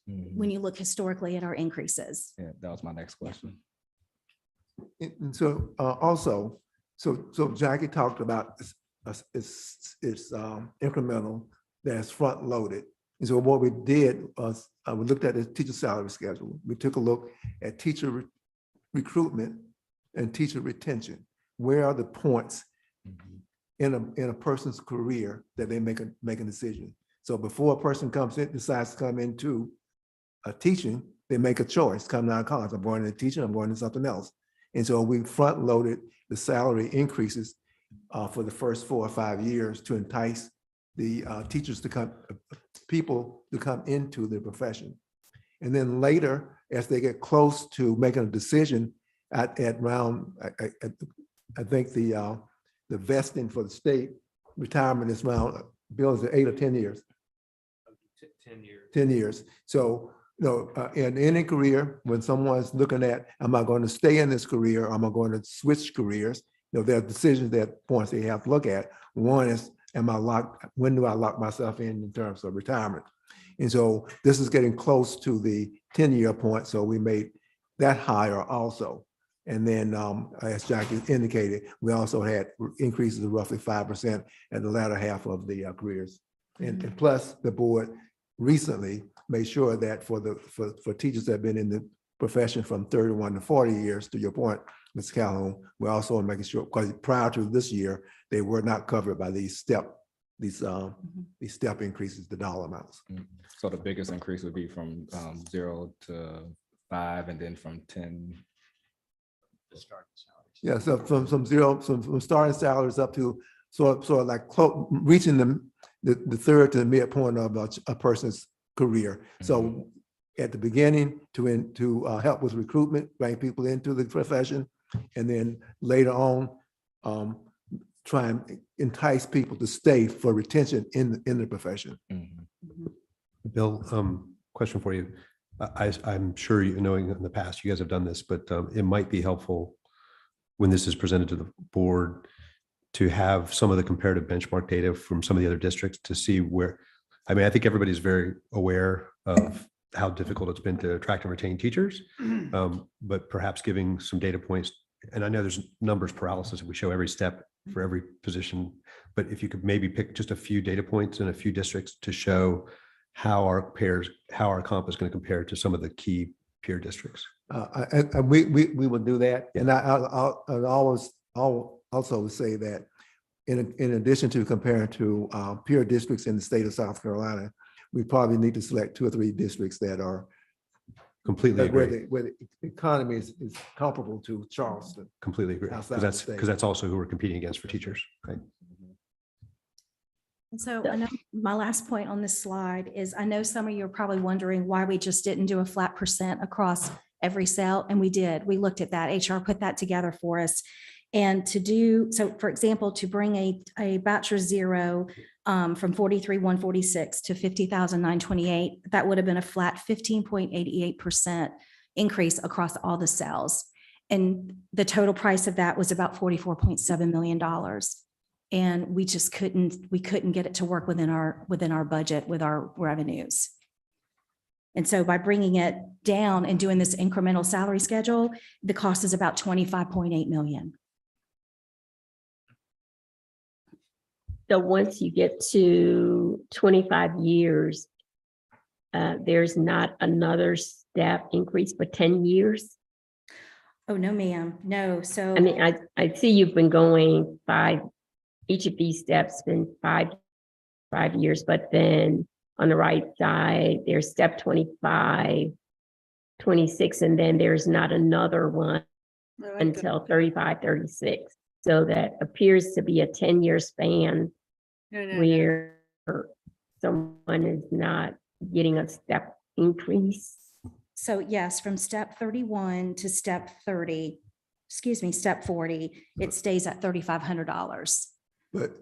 when you look historically at our increases. Yeah, that was my next question. And so also, so Jackie talked about it's incremental, that's front loaded. And so what we did was we looked at the teacher salary schedule. We took a look at teacher recruitment and teacher retention. Where are the points in a person's career that they make a decision? So before a person decides to come into teaching, they make a choice, come out of college. I'm going into teaching, I'm going into something else. And so we front loaded the salary increases for the first 4 or 5 years to entice the people to come into the profession. And then later, as they get close to making a decision at around, I think the vesting for the state retirement is around, bills are 8 or 10 years. 10 years. 10 years. So, in any career, when someone's looking at, am I going to stay in this career? Or am I going to switch careers? There are decisions points they have to look at. One is, when do I lock myself in terms of retirement? And so this is getting close to the 10-year point. So we made that higher also. And then as Jackie indicated, we also had increases of roughly 5% at the latter half of the careers. And plus the board recently made sure that for teachers that have been in the profession from 31 to 40 years, to your point, Ms. Calhoun, we're also making sure, because prior to this year, they were not covered by these step increases, the dollar amounts. So the biggest increase would be from 0 to 5, and then from 10. Yeah, so from starting salaries up to sort of like reaching the third to the midpoint of a person's career. So at the beginning to help with recruitment, bring people into the profession, and then later on try and entice people to stay for retention in the profession. Bill, question for you. I'm sure knowing in the past you guys have done this, but it might be helpful when this is presented to the board to have some of the comparative benchmark data from some of the other districts to see where, I think everybody's very aware of how difficult it's been to attract and retain teachers, but perhaps giving some data points. And I know there's numbers paralysis. We show every step for every position, but if you could maybe pick just a few data points in a few districts to show how our comp is going to compare to some of the key peer districts. We will do that. And I'll always also say that in addition to comparing to peer districts in the state of South Carolina, we probably need to select 2 or 3 districts that are Completely where agree. where the economy is comparable to Charleston. Completely agree. Outside Because the that's, state. because that's also who we're competing against for teachers, right? And so I know my last point on this slide is, I know some of you are probably wondering why we just didn't do a flat percent across every cell, and we did. We looked at that. HR put that together for us. And to do, so for example, to bring a bachelor zero from 43,146 to 50,928, that would have been a flat 15.88% increase across all the cells. And the total price of that was about $44.7 million. And we just couldn't get it to work within our budget with our revenues. And so by bringing it down and doing this incremental salary schedule, the cost is about 25.8 million. So once you get to 25 years, there's not another step increase for 10 years? Oh, no, ma'am. No. So I mean, I see you've been going 5, each of these steps been 5 years, but then on the right side, there's step 25, 26, and then there's not another one until 35, 36. So that appears to be a 10-year span where someone is not getting a step increase. So yes, from step 31 to step 30, step 40, it stays at $3,500. But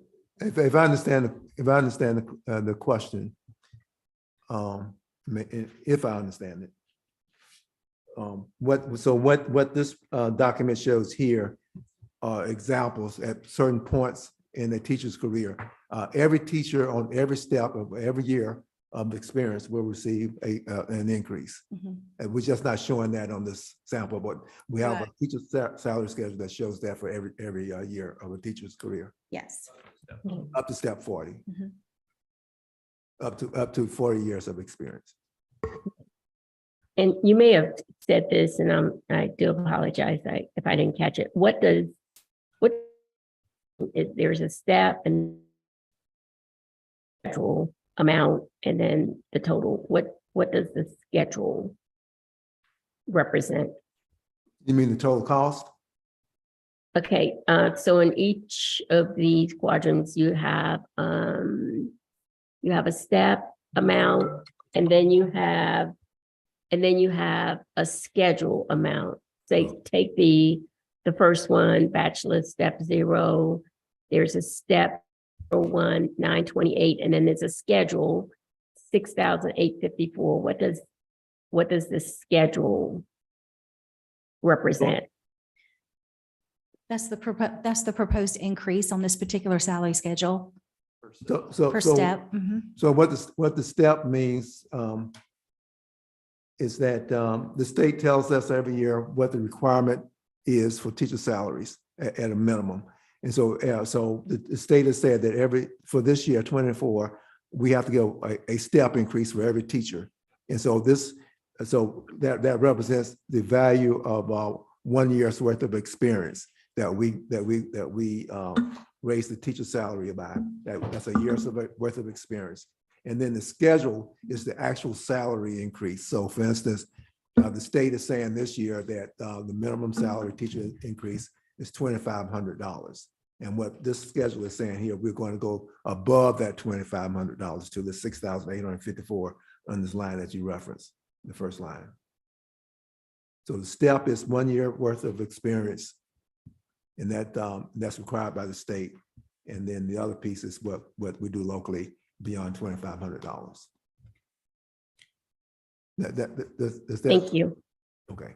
if I understand the question, if I understand it, what this document shows here are examples at certain points in a teacher's career. Every teacher on every step of every year of experience will receive an increase. And we're just not showing that on this sample, but we have a teacher salary schedule that shows that for every year of a teacher's career. Yes. Up to step 40. Up to 40 years of experience. And you may have said this, and I do apologize if I didn't catch it. There's a step and schedule amount, and then the total. What does the schedule represent? You mean the total cost? Okay, so in each of these quadrants, you have a step amount, and then you have a schedule amount. Say, take the first one, bachelor step 0. There's a step 1, 928, and then there's a schedule 6,854. What does this schedule represent? That's the proposed increase on this particular salary schedule per So step. So what the step means is that the state tells us every year what the requirement is for teacher salaries at a minimum. And so, so the state has said that for this year, 24, we have to go a step increase for every teacher. And so that represents the value of 1 year's worth of experience that we raise the teacher salary by. That's a year's worth of experience. And then the schedule is the actual salary increase. So for instance, the state is saying this year that the minimum salary teacher increase is $2,500. And what this schedule is saying here, we're going to go above that $2,500 to the $6,854 on this line that you referenced, the first line. So the step is 1 year worth of experience, and that's required by the state. And then the other piece is what we do locally beyond $2,500. Thank you. Okay.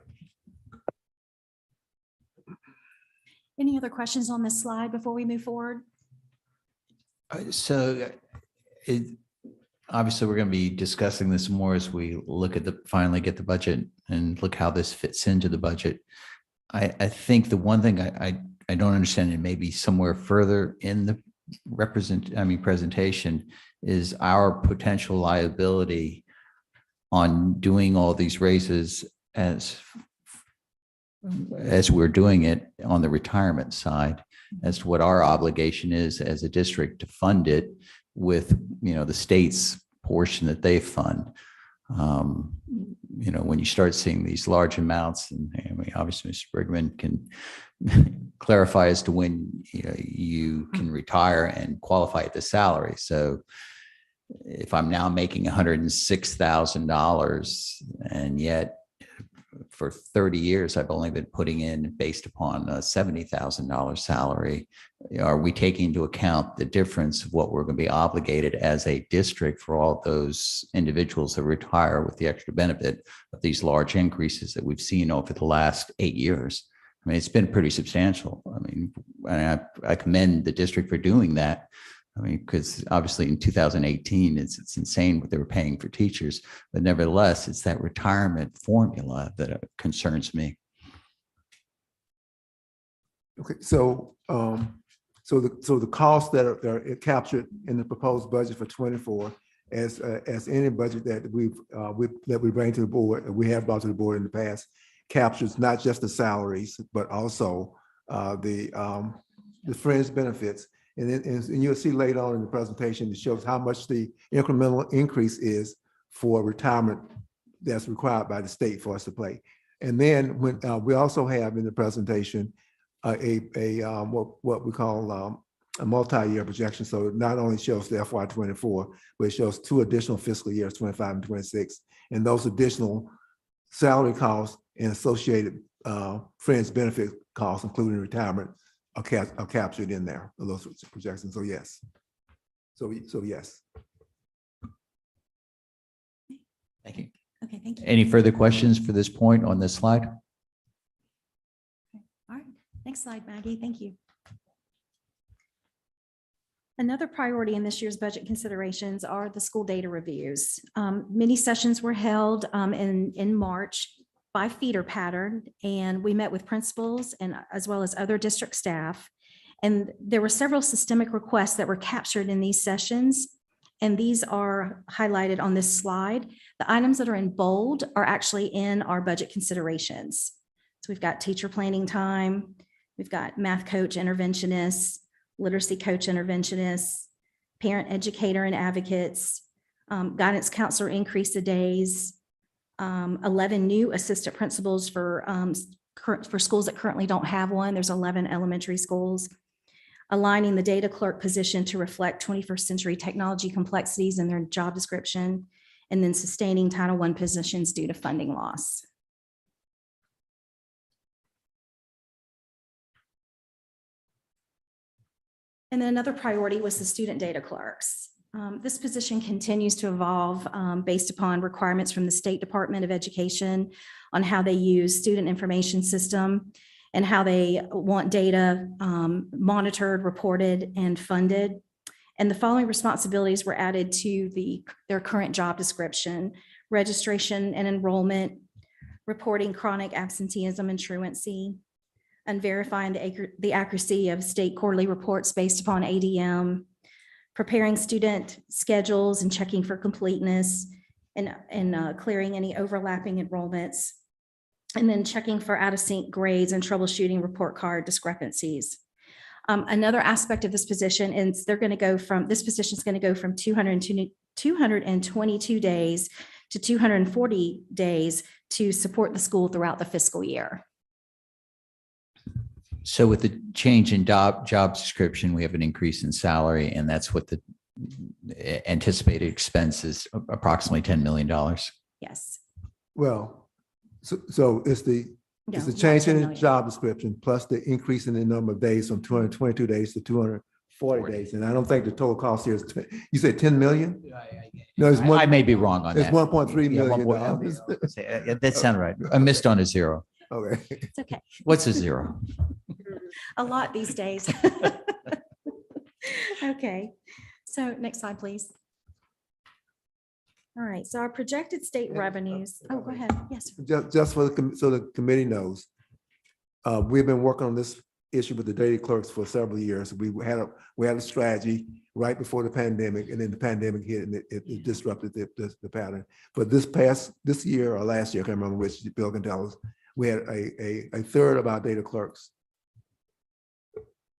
Any other questions on this slide before we move forward? So obviously, we're going to be discussing this more as we look at finally get the budget and look how this fits into the budget. I think the one thing I don't understand, and maybe somewhere further in the presentation, is our potential liability on doing all these raises as we're doing it on the retirement side, as to what our obligation is as a district to fund it with, the state's portion that they fund. When you start seeing these large amounts, and I mean, obviously Mr. Brigman can clarify as to when you can retire and qualify at the salary. So if I'm now making $106,000 and yet for 30 years, I've only been putting in based upon a $70,000 salary. Are we taking into account the difference of what we're going to be obligated as a district for all those individuals that retire with the extra benefit of these large increases that we've seen over the last 8 years? I mean, it's been pretty substantial. I mean, and I commend the district for doing that. I mean, because obviously in 2018, it's insane what they were paying for teachers, but nevertheless, it's that retirement formula that concerns me. Okay, so the costs that are captured in the proposed budget for 24, as any budget that we bring to the board, we have brought to the board in the past, captures not just the salaries but also the fringe benefits. And you'll see later on in the presentation, it shows how much the incremental increase is for retirement that's required by the state for us to pay. And then when we also have in the presentation what we call a multi-year projection. So it not only shows the FY24, but it shows 2 additional fiscal years, 25 and 26. And those additional salary costs and associated fringe benefit costs, including retirement, are captured in there, those projections. So yes. So yes. Thank you. Okay, thank you. Any further questions for this point on this slide? Okay. All right, next slide, Maggie. Thank you. Another priority in this year's budget considerations are the school data reviews. Many sessions were held in March by feeder pattern, and we met with principals and as well as other district staff. And there were several systemic requests that were captured in these sessions, and these are highlighted on this slide. The items that are in bold are actually in our budget considerations. So we've got teacher planning time, we've got math coach interventionists, literacy coach interventionists, parent educator and advocates, guidance counselor increase the days, 11 new assistant principals for schools that currently don't have one. There's 11 elementary schools. Aligning the data clerk position to reflect 21st century technology complexities in their job description, and then sustaining Title I positions due to funding loss. And then another priority was the student data clerks. This position continues to evolve based upon requirements from the State Department of Education on how they use student information system and how they want data monitored, reported, and funded. And the following responsibilities were added to their current job description: registration and enrollment, reporting chronic absenteeism and truancy, and verifying the accuracy of state quarterly reports based upon ADM, preparing student schedules and checking for completeness, and clearing any overlapping enrollments, and then checking for out-of-sync grades and troubleshooting report card discrepancies. Another aspect of this position is this position is going to go from 222 days to 240 days to support the school throughout the fiscal year. So with the change in job description, we have an increase in salary, and that's what the anticipated expense is, approximately $10 million. Yes. Well, so it's the change in the job description plus the increase in the number of days from 222 days to 240 days. And I don't think the total cost here is, you said 10 million? No, it's I may be wrong on it's that. 1.3 million. That sounded right. I missed on a zero. Okay. It's okay. What's a zero? A lot these days. Okay, so next slide, please. All right, so our projected state revenues. Oh, go ahead. Yes. Just so the committee knows, we've been working on this issue with the data clerks for several years. We had a strategy right before the pandemic, and then the pandemic hit and it disrupted the pattern. But this year or last year, I can't remember which, Bill can tell us, we had a third of our data clerks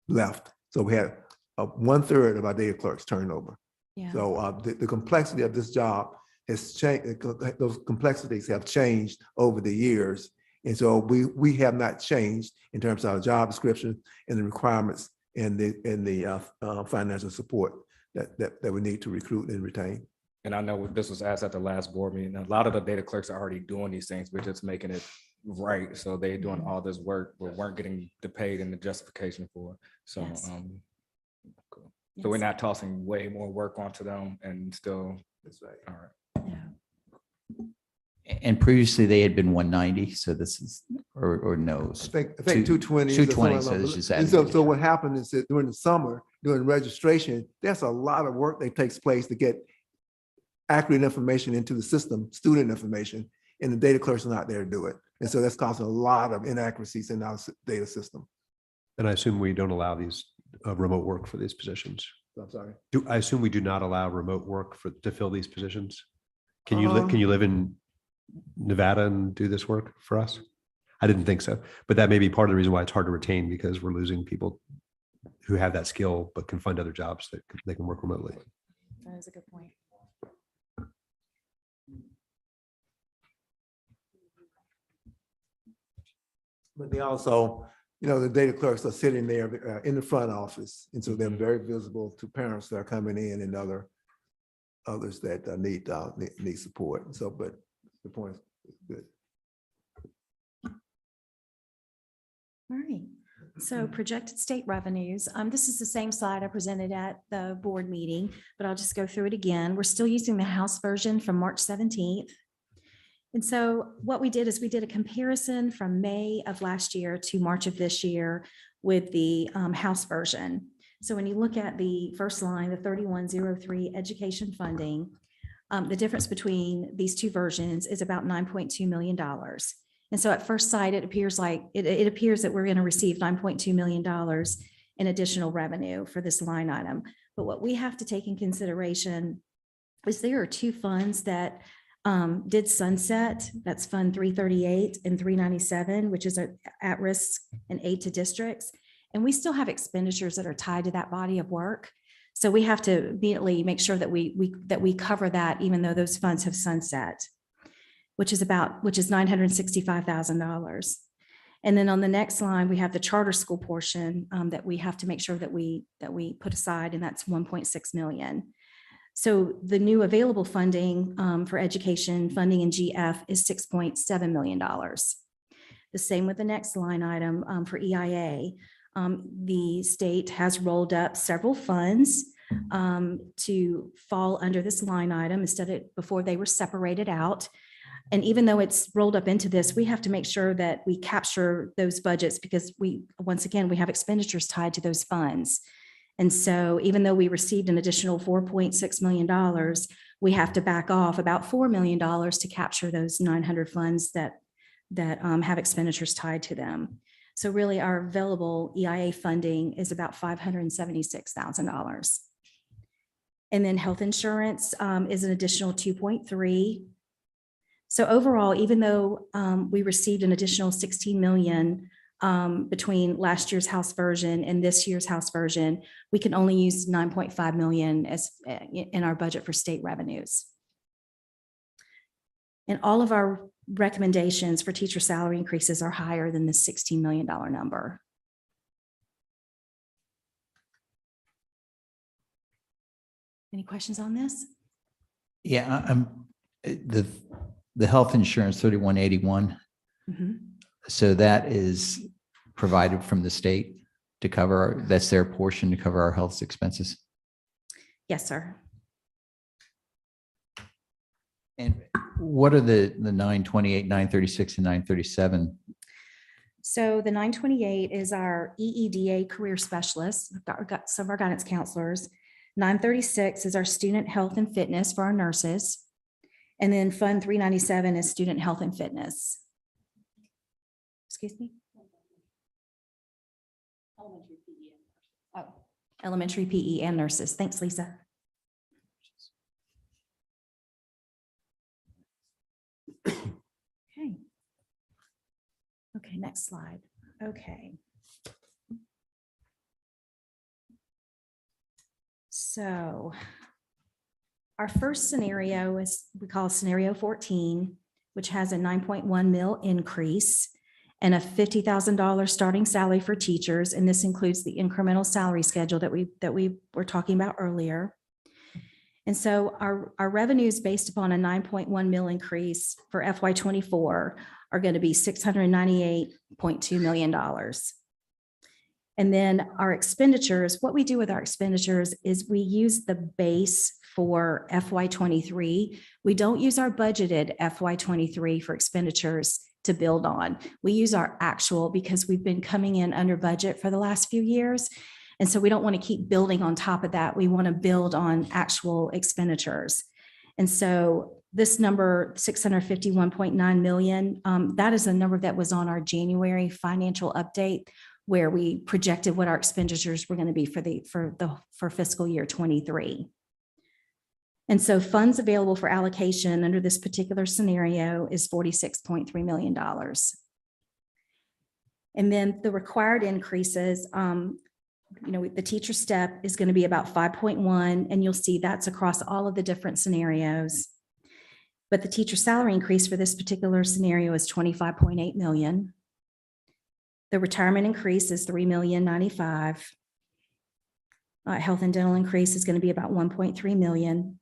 left. So we had 1/3 of our data clerks turned over. Yeah. So the complexity of this job has changed. Those complexities have changed over the years. And so we have not changed in terms of our job description and the requirements and the financial support that we need to recruit and retain. And I know this was asked at the last board meeting. A lot of the data clerks are already doing these things. We're just making it right. So they're doing all this work, but weren't getting the paid and the justification for. So, Yes. cool. So we're not tossing way more work onto them and still, That's right. all right. Yeah. And previously they had been 190, so this is, or no. I think 220. 220, so it's just added. So what happened is that during the summer, during registration, there's a lot of work that takes place to get accurate information into the system, student information, and the data clerks are not there to do it. And so that's causing a lot of inaccuracies in our data system. And I assume we don't allow these remote work for these positions. I'm sorry. I assume we do not allow remote work to fill these positions? Can you live in Nevada and do this work for us? I didn't think so, but that may be part of the reason why it's hard to retain, because we're losing people who have that skill but can find other jobs that they can work remotely. That is a good point. But they also, the data clerks are sitting there in the front office. And so they're very visible to parents that are coming in and others that need support. And so, but the point is good. All right. So projected state revenues. This is the same slide I presented at the board meeting, but I'll just go through it again. We're still using the House version from March 17th. And so what we did is we did a comparison from May of last year to March of this year with the House version. So when you look at the first line, the 3103 education funding, the difference between these two versions is about $9.2 million. And so at first sight, it appears like it appears that we're going to receive $9.2 million in additional revenue for this line item. But what we have to take in consideration is there are two funds that did sunset. That's Fund 338 and 397, which is at risk and aid to districts. And we still have expenditures that are tied to that body of work. So we have to immediately make sure that we cover that, even though those funds have sunset, which is $965,000. And then on the next line, we have the charter school portion that we have to make sure that we put aside, and that's 1.6 million. So the new available funding for education funding in GF is $6.7 million. The same with the next line item for EIA. The state has rolled up several funds to fall under this line item before they were separated out. And even though it's rolled up into this, we have to make sure that we capture those budgets because once again, we have expenditures tied to those funds. And so even though we received an additional $4.6 million, we have to back off about $4 million to capture those 900 funds that have expenditures tied to them. So really our available EIA funding is about $576,000. And then health insurance is an additional 2.3. So overall, even though we received an additional 16 million between last year's House version and this year's House version, we can only use 9.5 million as in our budget for state revenues. And all of our recommendations for teacher salary increases are higher than the $16 million number. Any questions on this? Yeah, the health insurance 3181. Mm-hmm. So that is provided from the state to cover, that's their portion to cover our health expenses. Yes, sir. And what are the 928, 936, and 937? So the 928 is our EEDA career specialist. We've got some of our guidance counselors. 936 is our student health and fitness for our nurses. And then Fund 397 is student health and fitness. Excuse me? Elementary PE and nurses. Thanks, Lisa. Okay. Okay, next slide. Okay. So Our first scenario is, we call scenario 14, which has a 9.1 mil increase and a $50,000 starting salary for teachers. And this includes the incremental salary schedule that we were talking about earlier. And so our revenues based upon a 9.1 mil increase for FY24 are going to be $698.2 million. And then our expenditures, what we do with our expenditures is we use the base for FY23. We don't use our budgeted FY23 for expenditures to build on. We use our actual because we've been coming in under budget for the last few years. And so we don't want to keep building on top of that. We want to build on actual expenditures. And so this number, 651.9 million, that is a number that was on our January financial update, where we projected what our expenditures were going to be for fiscal year 23. And so funds available for allocation under this particular scenario is $46.3 million. And then the required increases, the teacher step is going to be about 5.1, and you'll see that's across all of the different scenarios. But the teacher salary increase for this particular scenario is 25.8 million. The retirement increase is 3,095,000. Health and dental increase is going to be about 1.3 million.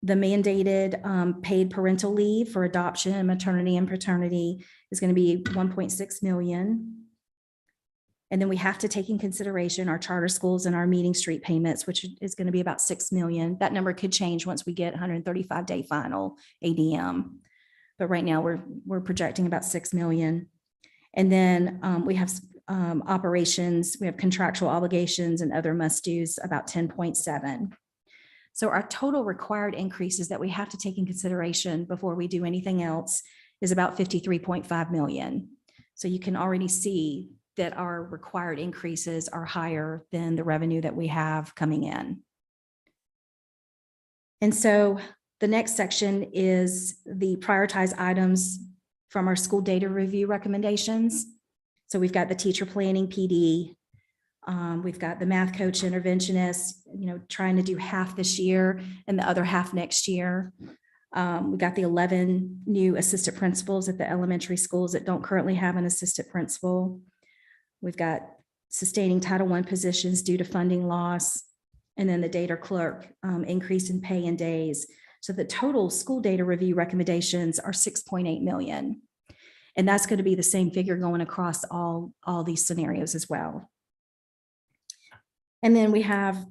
The mandated paid parental leave for adoption, maternity, and paternity is going to be 1.6 million. And then we have to take in consideration our charter schools and our meeting street payments, which is going to be about 6 million. That number could change once we get 135-day final ADM. But right now we're projecting about 6 million. And then we have operations, we have contractual obligations and other must-dos, about 10.7. So our total required increases that we have to take in consideration before we do anything else is about 53.5 million. So you can already see that our required increases are higher than the revenue that we have coming in. And so the next section is the prioritized items from our school data review recommendations. So we've got the teacher planning PD. We've got the math coach interventionist, trying to do half this year and the other half next year. We've got the 11 new assistant principals at the elementary schools that don't currently have an assistant principal. We've got sustaining Title I positions due to funding loss, and then the data clerk increase in pay and days. So the total school data review recommendations are 6.8 million. And that's going to be the same figure going across all these scenarios as well. And then we have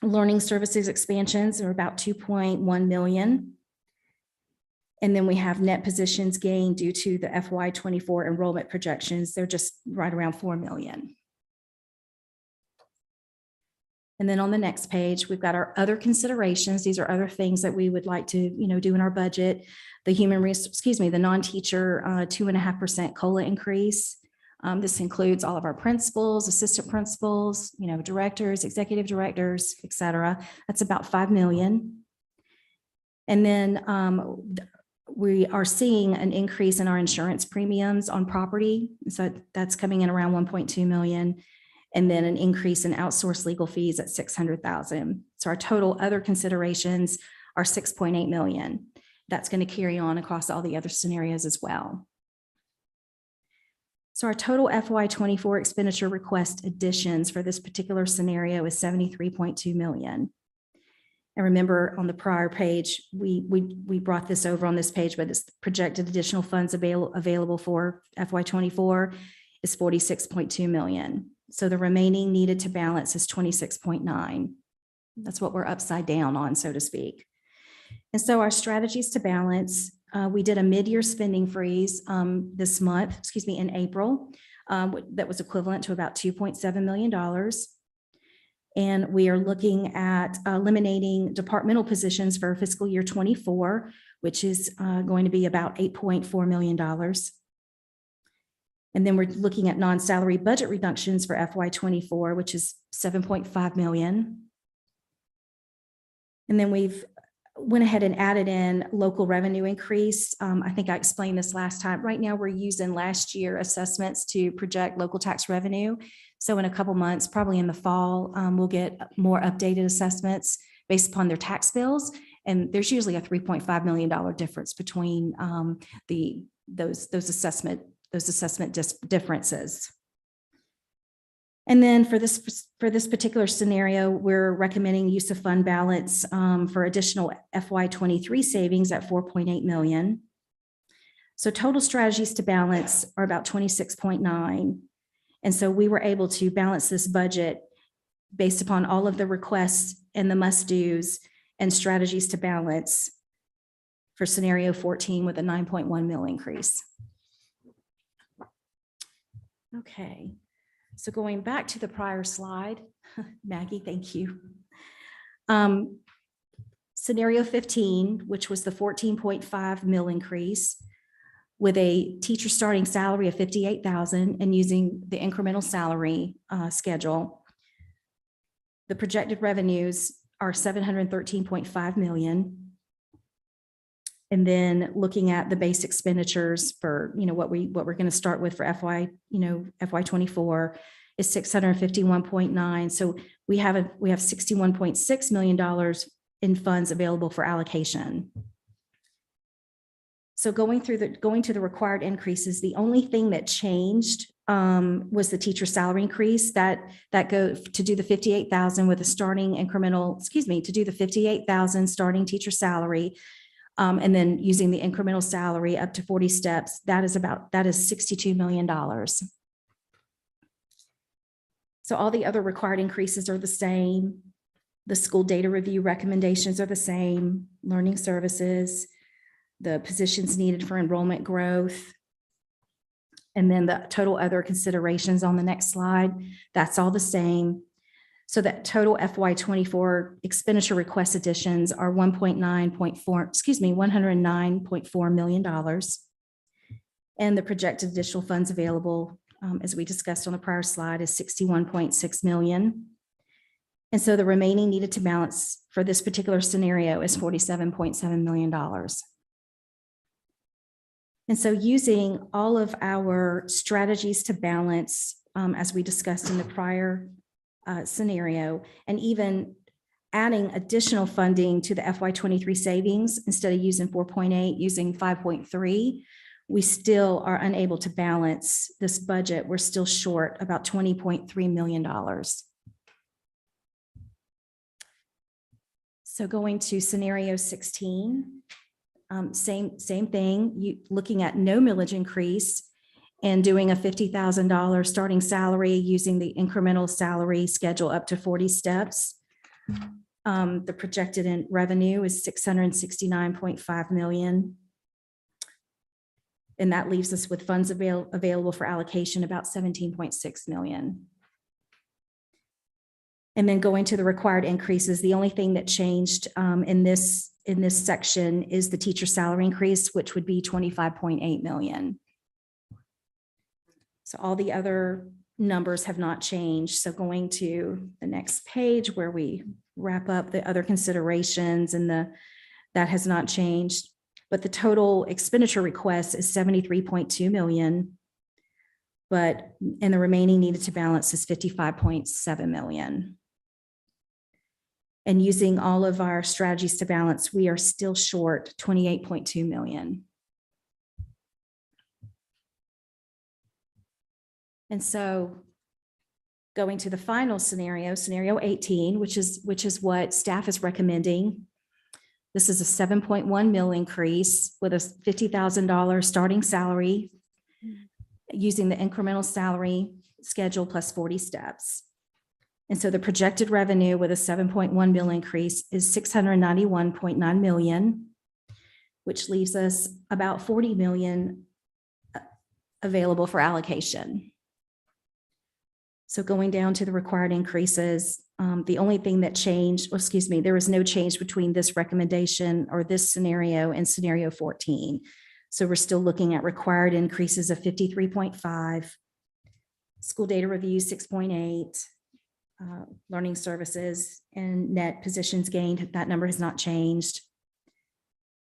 learning services expansions are about 2.1 million. And then we have net positions gained due to the FY24 enrollment projections. They're just right around 4 million. And then on the next page, we've got our other considerations. These are other things that we would like to, do in our budget. The the non-teacher 2.5% COLA increase. This includes all of our principals, assistant principals, directors, executive directors, et cetera. That's about 5 million. And then we are seeing an increase in our insurance premiums on property. So that's coming in around 1.2 million. And then an increase in outsourced legal fees at 600,000. So our total other considerations are 6.8 million. That's going to carry on across all the other scenarios as well. So our total FY24 expenditure request additions for this particular scenario is 73.2 million. And remember on the prior page, we brought this over on this page, but it's projected additional funds available for FY24 is 46.2 million. So the remaining needed to balance is 26.9. That's what we're upside down on, so to speak. And so our strategies to balance, we did a mid-year spending freeze this month, in April, that was equivalent to about $2.7 million. And we are looking at eliminating departmental positions for fiscal year 24, which is going to be about $8.4 million. And then we're looking at non-salary budget reductions for FY24, which is 7.5 million. And then we've went ahead and added in local revenue increase. I think I explained this last time. Right now, we're using last year assessments to project local tax revenue. So in a couple months, probably in the fall, we'll get more updated assessments based upon their tax bills. And there's usually a $3.5 million difference between those assessment differences. And then for this particular scenario, we're recommending use of fund balance for additional FY23 savings at 4.8 million. So total strategies to balance are about 26.9. And so we were able to balance this budget based upon all of the requests and the must-dos and strategies to balance for scenario 14 with a 9.1 mil increase. Okay. So going back to the prior slide, Maggie, thank you. Scenario 15, which was the 14.5 mil increase with a teacher starting salary of 58,000 and using the incremental salary schedule. The projected revenues are 713.5 million. And then looking at the base expenditures for, what we're going to start with for FY24 is 651.9. So we have $61.6 million in funds available for allocation. So going to the required increases, the only thing that changed was the teacher salary increase that go to do the 58,000 with a starting incremental, to do the 58,000 starting teacher salary. And then using the incremental salary up to 40 steps, that is $62 million. So all the other required increases are the same. The school data review recommendations are the same, learning services, the positions needed for enrollment growth. And then the total other considerations on the next slide, that's all the same. So that total FY24 expenditure request additions are $109.4 million. And the projected additional funds available, as we discussed on the prior slide, is 61.6 million. And so the remaining needed to balance for this particular scenario is $47.7 million. And so using all of our strategies to balance, as we discussed in the prior scenario, and even adding additional funding to the FY23 savings, instead of using 4.8, using 5.3, we still are unable to balance this budget. We're still short about $20.3 million. So going to scenario 16, same thing, looking at no millage increase and doing a $50,000 starting salary using the incremental salary schedule up to 40 steps. The projected in revenue is 669.5 million. And that leaves us with funds available for allocation about 17.6 million. And then going to the required increases, the only thing that changed in this section is the teacher salary increase, which would be 25.8 million. So all the other numbers have not changed. So going to the next page where we wrap up the other considerations, and that has not changed. But the total expenditure request is 73.2 million. And the remaining needed to balance is 55.7 million. And using all of our strategies to balance, we are still short 28.2 million. And so going to the final scenario, scenario 18, which is what staff is recommending. This is a 7.1 mil increase with a $50,000 starting salary using the incremental salary schedule plus 40 steps. And so the projected revenue with a 7.1 mil increase is 691.9 million, which leaves us about 40 million available for allocation. So going down to the required increases, the only thing that changed, there was no change between this recommendation or this scenario and scenario 14. So we're still looking at required increases of 53.5, school data review 6.8, learning services and net positions gained, that number has not changed.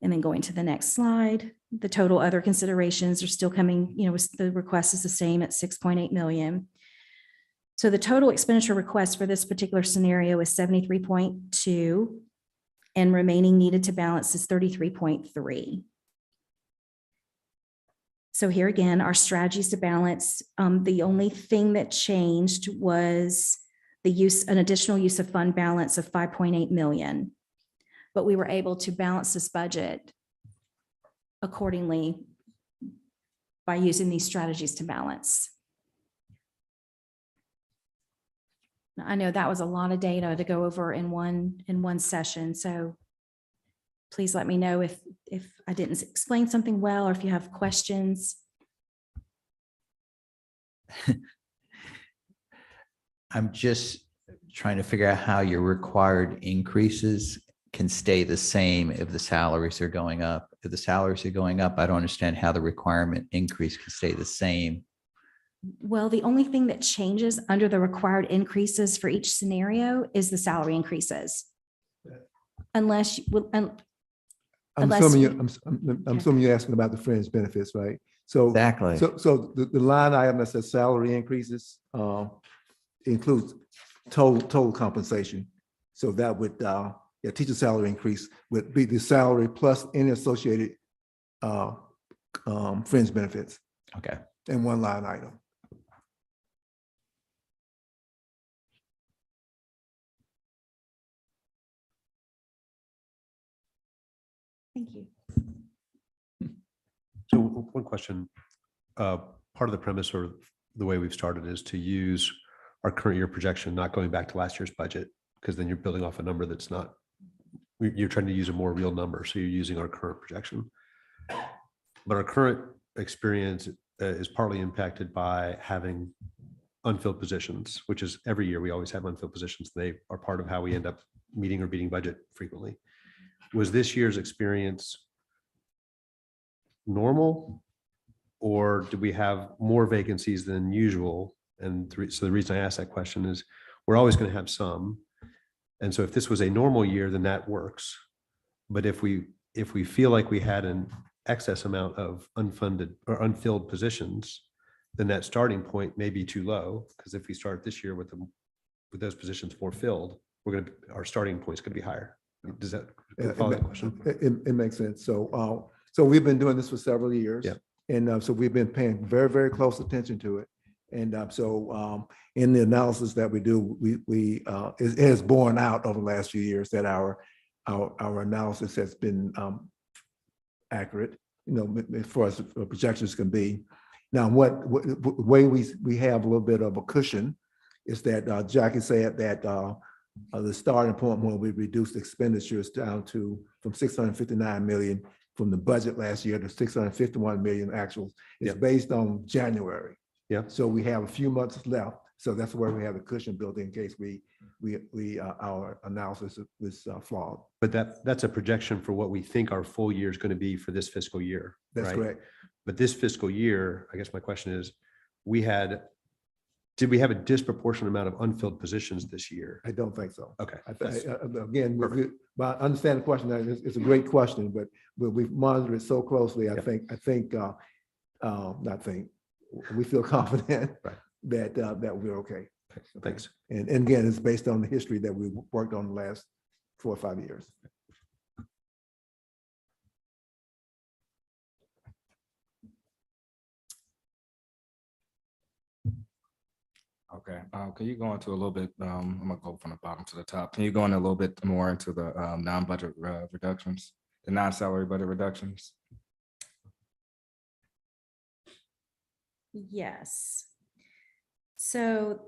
And then going to the next slide, the total other considerations are still coming, the request is the same at 6.8 million. So the total expenditure request for this particular scenario is 73.2. and remaining needed to balance is 33.3. So here again, our strategies to balance, the only thing that changed was an additional use of fund balance of 5.8 million. But we were able to balance this budget accordingly by using these strategies to balance. Now, I know that was a lot of data to go over in one session, so please let me know if I didn't explain something well, or if you have questions. I'm just trying to figure out how your required increases can stay the same if the salaries are going up. If the salaries are going up, I don't understand how the requirement increase can stay the same. Well, the only thing that changes under the required increases for each scenario is the salary increases. Unless, I'm Unless assuming you- I'm assuming you're asking about the fringe benefits, right? So, Exactly. so the line item that says salary increases includes total compensation. So that would, teacher salary increase would be the salary plus any associated fringe benefits Okay. in one line item. Thank you. So one question, part of the premise or the way we've started is to use our current year projection, not going back to last year's budget, because then you're building off a number that's not, you're trying to use a more real number. So you're using our current projection. But our current experience is partly impacted by having unfilled positions, which is every year we always have unfilled positions. They are part of how we end up meeting or beating budget frequently. Was this year's experience normal, or do we have more vacancies than usual? And so the reason I ask that question is we're always going to have some. And so if this was a normal year, then that works. But if we feel like we had an excess amount of unfunded or unfilled positions, then that starting point may be too low, because if we start this year with those positions more filled, our starting point is going to be higher. Does that follow that question? It makes sense. So, so we've been doing this for several years. Yeah. And so we've been paying very, very close attention to it. And so in the analysis that we do, it has borne out over the last few years that our analysis has been accurate, as far as projections can be. Now, what way we have a little bit of a cushion is that Jackie said that the starting point when we reduced expenditures down from 659 million from the budget last year to 651 million actuals is based on January. Yeah. So we have a few months left. So that's where we have the cushion built in case our analysis was flawed. But that's a projection for what we think our full year is going to be for this fiscal year. That's right? correct. But this fiscal year, I guess my question is, did we have a disproportionate amount of unfilled positions this year? I don't think so. Okay. Again, but I understand the question. It's a great question, but we've monitored it so closely. We feel confident that we're okay. Thanks. And again, it's based on the history that we worked on the last 4 or 5 years. Okay, can you go into a little bit, I'm gonna go from the bottom to the top. Can you go in a little bit more into the non-budget reductions, the non-salary budget reductions? Yes. So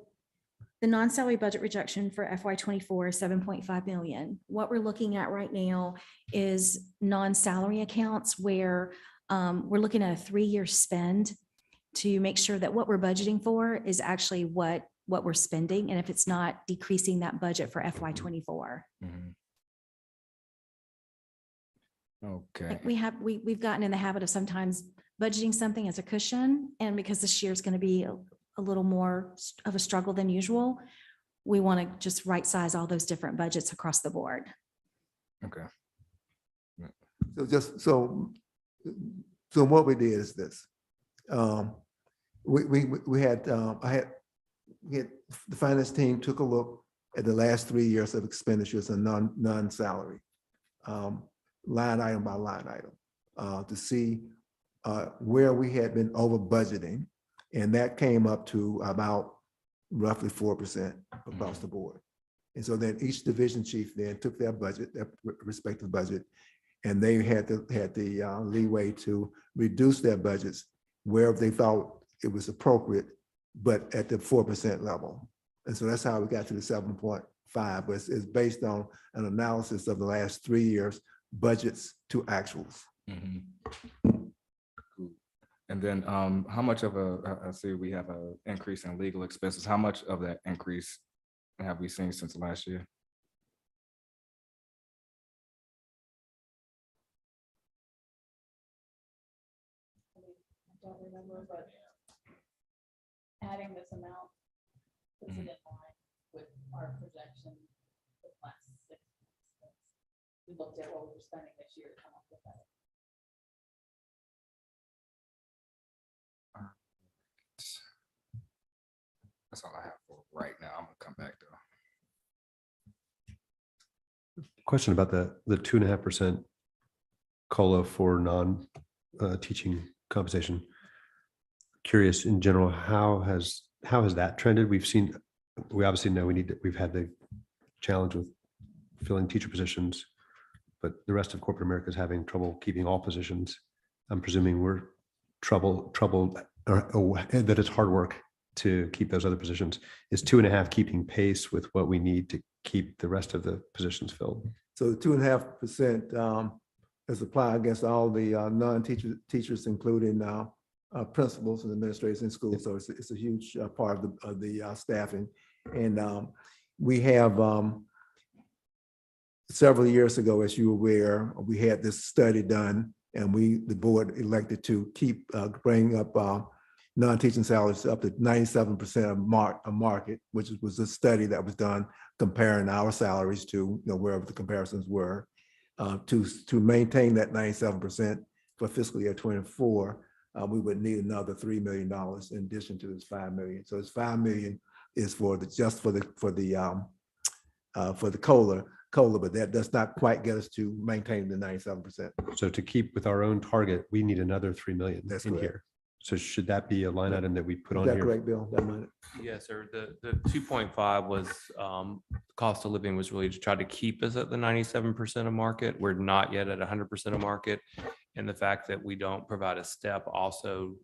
the non-salary budget reduction for FY24 is 7.5 million. What we're looking at right now is non-salary accounts where we're looking at a 3-year spend to make sure that what we're budgeting for is actually what we're spending, and if it's not, decreasing that budget for FY24. Okay. We've gotten in the habit of sometimes budgeting something as a cushion, and because this year is going to be a little more of a struggle than usual, we want to just right size all those different budgets across the board. Okay. So what we did is this. We had the finance team took a look at the last 3 years of expenditures and non-salary. line item by line item to see where we had been over budgeting. And that came up to about roughly 4% across the board. And so then each division chief then took their budget, their respective budget, and they had the leeway to reduce their budgets wherever they thought it was appropriate, but at the 4% level. And so that's how we got to the 7.5, but it's based on an analysis of the last 3 years budgets to actuals. And then how much of I see we have an increase in legal expenses. How much of that increase have we seen since last year? I don't remember, but adding this amount puts it in line with our projection for the last 6 months. We looked at what we were spending this year to come up with that. That's all I have for right now. I'm gonna come back to. Question about the 2.5% COLA for non-teaching compensation. Curious in general, how has that trended? We obviously know we've had the challenge with filling teacher positions, but the rest of corporate America is having trouble keeping all positions. I'm presuming we're troubled that it's hard work to keep those other positions. Is 2.5 keeping pace with what we need to keep the rest of the positions filled? So the 2.5% is applied against all the non-teachers, including principals and administrators in schools. So it's a huge part of the staffing. And we have several years ago, as you're aware, we had this study done, and the board elected to bring up non-teaching salaries up to 97% of market, which was a study that was done comparing our salaries to wherever the comparisons were. To maintain that 97% for fiscal year 24, we would need another $3 million in addition to this $5 million. So it's $5 million is for the COLA, but that does not quite get us to maintain the 97%. So to keep with our own target, we need another 3 million That's in correct. here. So should that be a line item that we put on Is that here? correct, Bill? That money? Yes, sir. The 2.5 was cost of living was really to try to keep us at the 97% of market. We're not yet at 100% of market. And the fact that we don't provide a step also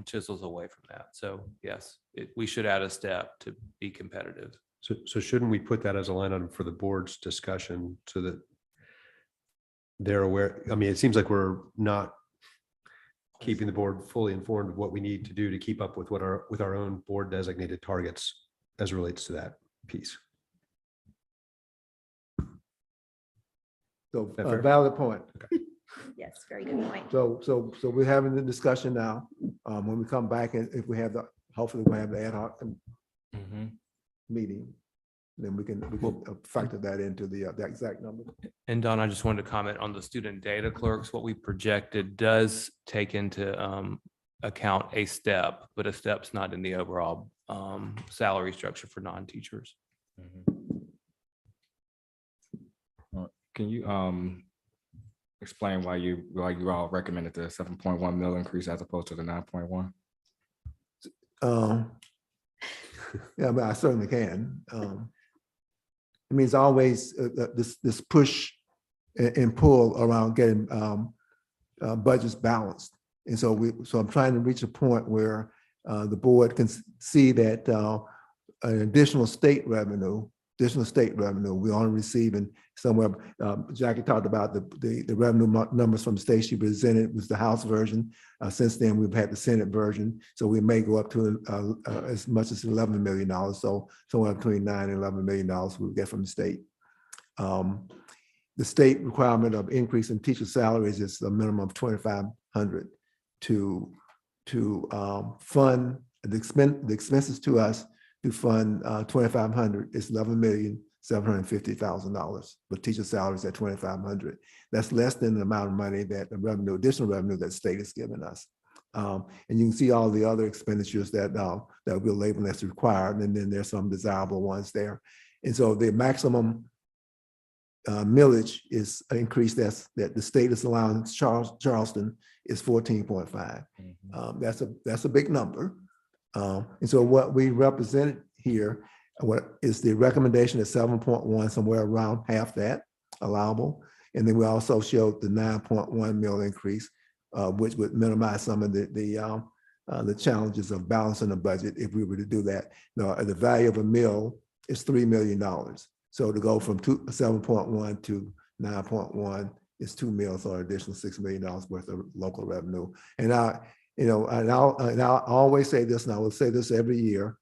chisels away from that. So yes, we should add a step to be competitive. So shouldn't we put that as a line item for the board's discussion so that they're aware? I mean, it seems like we're not keeping the board fully informed of what we need to do to keep up with with our own board designated targets as it relates to that piece. So That fair? valid point. Okay. Yes, very good point. So we're having the discussion now. When we come back, and if we have hopefully we'll have the ad hoc meeting, then we can factor that into the exact number. And Don, I just wanted to comment on the student data clerks. What we projected does take into account a step, but a step's not in the overall salary structure for non-teachers. Can you explain why you all recommended the 7.1 mil increase as opposed to the 9.1? Yeah, but I certainly can. It means always this push and pull around getting budgets balanced. And so I'm trying to reach a point where the board can see that an additional state revenue, we're only receiving somewhere, Jackie talked about the revenue numbers from the state she presented was the House version. Since then, we've had the Senate version. So we may go up to as much as $11 million. So somewhere between $9 and $11 million we'll get from the state. The state requirement of increase in teacher salaries is a minimum of $2,500 to fund the expenses to us to fund 2,500 is $11,750,000, but teacher salaries at 2,500. That's less than the amount of money that additional revenue that state is giving us. And you can see all the other expenditures that we're labeling as required, and then there's some desirable ones there. And so the maximum millage is an increase that the state is allowing Charleston is 14.5. That's a big number. And so what we represented here, what is the recommendation is 7.1, somewhere around half that allowable. And then we also showed the 9.1 mil increase, which would minimize some of the challenges of balancing the budget if we were to do that. Now, the value of a mill is $3 million. So to go from 7.1 to 9.1 is 2 mills or additional $6 million worth of local revenue. And I'll always say this, and I will say this every year.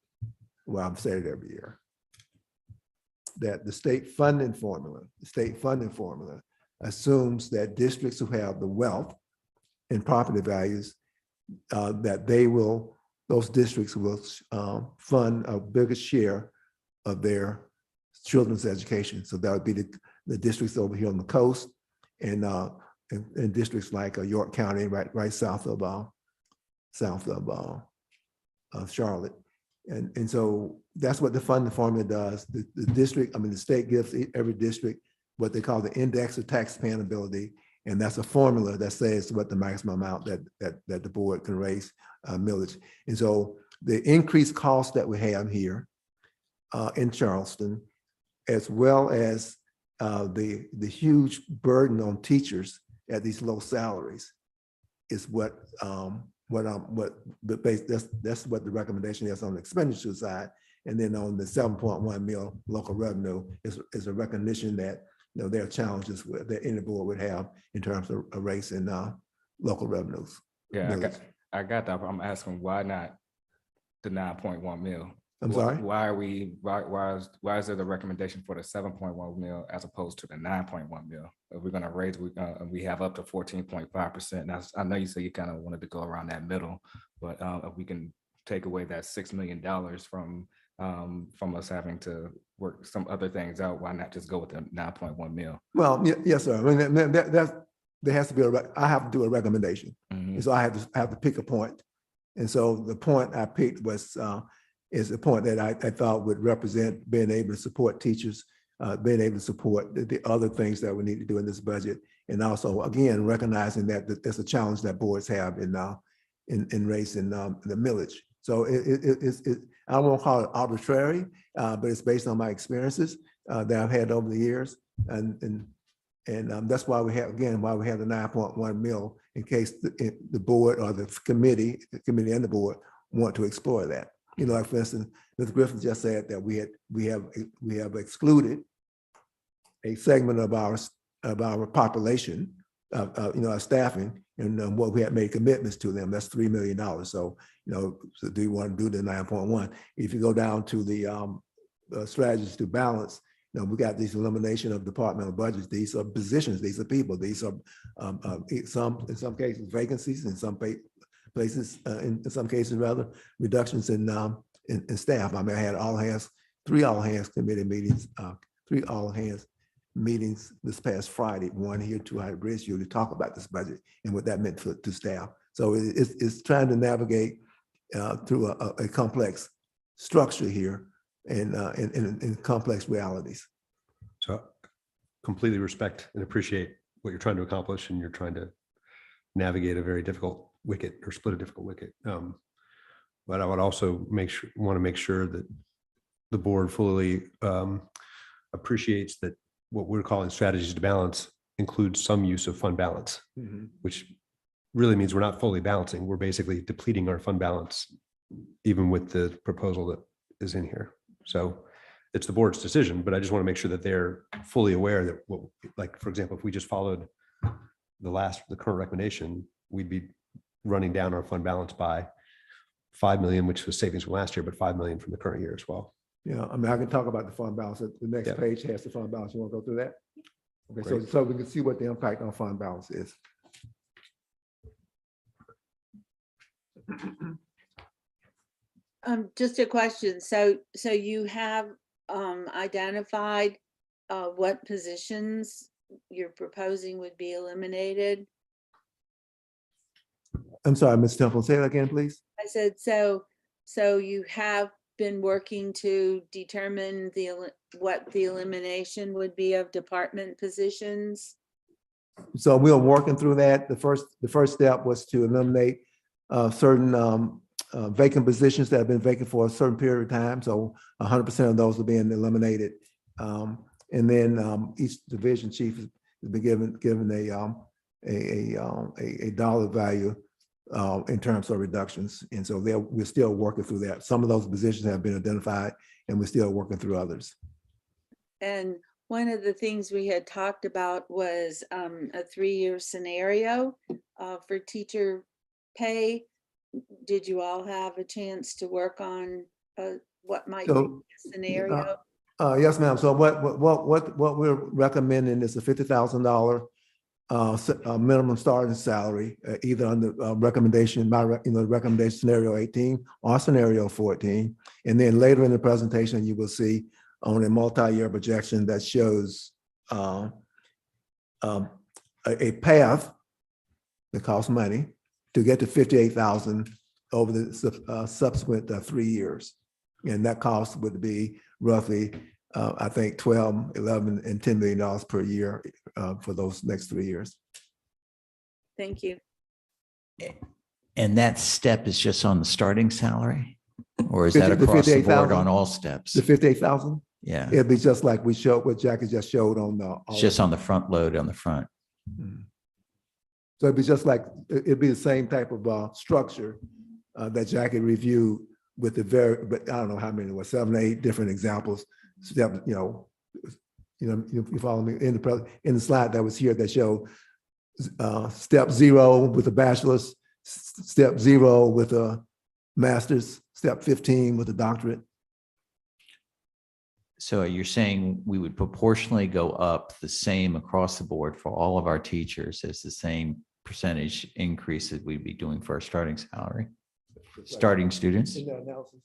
Well, I've said it every year, that the state funding formula assumes that districts who have the wealth and property values, that those districts will fund a bigger share of their children's education. So that would be the districts over here on the coast and districts like York County, right south of Charlotte. And so that's what the funding formula does. The state gives every district what they call the index of tax paying ability. And that's a formula that says what the maximum amount that the board can raise millage. And so the increased cost that we have here in Charleston, as well as the huge burden on teachers at these low salaries, is that's what the recommendation is on the expenditure side. And then on the 7.1 mil local revenue is a recognition that there are challenges that any board would have in terms of raising local revenues. Yeah, I got that. I'm asking why not the 9.1 mil? I'm sorry? Why is there the recommendation for the 7.1 mil as opposed to the 9.1 mil? If we're gonna raise, we have up to 14.5%. Now, I know you say you kind of wanted to go around that middle, but if we can take away that $6 million from us having to work some other things out, why not just go with the 9.1 mil? Well, yes, sir. I mean, there has to be I have to do a recommendation. And so I have to pick a point. And so the point I picked is a point that I thought would represent being able to support teachers, being able to support the other things that we need to do in this budget. And also, again, recognizing that there's a challenge that boards have in raising the millage. So I won't call it arbitrary, but it's based on my experiences that I've had over the years. And that's why we have the 9.1 mil in case the board or the committee and the board want to explore that. Like for instance, Ms. Griffin just said that we have excluded a segment of our population, our staffing, and what we have made commitments to them. That's $3 million. So so do you want to do the 9.1? If you go down to the strategies to balance, we got this elimination of departmental budgets. These are positions. These are people. These are in some cases vacancies. In some places, in some cases rather, reductions in staff. I mean, I had three all hands committee meetings, three all hands meetings this past Friday. One here, 2 out of Bridgeview to talk about this budget and what that meant to staff. So it's trying to navigate through a complex structure here and complex realities. So completely respect and appreciate what you're trying to accomplish, and you're trying to navigate a very difficult wicket or split a difficult wicket. But I would also want to make sure that the board fully appreciates that what we're calling strategies to balance includes some use of fund balance, which really means we're not fully balancing. We're basically depleting our fund balance, even with the proposal that is in here. So it's the board's decision, but I just want to make sure that they're fully aware that, like, for example, if we just followed the current recommendation, we'd be running down our fund balance by 5 million, which was savings from last year, but 5 million from the current year as well. Yeah, I mean, I can talk about the fund balance. The next page has the fund balance. You want to go through that? Okay, so we can see what the impact on fund balance is. Just a question. So you have identified what positions you're proposing would be eliminated? I'm sorry, Ms. Temple, say that again, please. I said, so you have been working to determine what the elimination would be of department positions? So we are working through that. The first step was to eliminate certain vacant positions that have been vacant for a certain period of time. So 100% of those are being eliminated. And then each division chief has been given a dollar value in terms of reductions. And so we're still working through that. Some of those positions have been identified and we're still working through others. And one of the things we had talked about was a 3-year scenario for teacher pay. Did you all have a chance to work on what might be the scenario? Yes, ma'am. So what we're recommending is a $50,000 minimum starting salary, either under recommendation, recommendation scenario 18 or scenario 14. And then later in the presentation, you will see on a multi-year projection that shows a path that costs money to get to 58,000 over the subsequent 3 years. And that cost would be roughly, I think, $12, $11, and $10 million per year for those next 3 years. Thank you. And that step is just on the starting salary? Or is that 50 across the board 58,000? on all steps? The 58,000? Yeah, It'd be just like we showed, what Jackie just showed on the. it's just on the front load on the front. Mhm. So it'd be just like, it'd be the same type of structure that Jackie reviewed with but I don't know how many, 7 or 8 different examples. Step, you follow me in the slide that was here that showed step 0 with a bachelor's, step 0 with a master's, step 15 with a doctorate. So you're saying we would proportionally go up the same across the board for all of our teachers as the same percentage increase that we'd be doing for our starting salary, starting students? In the analysis.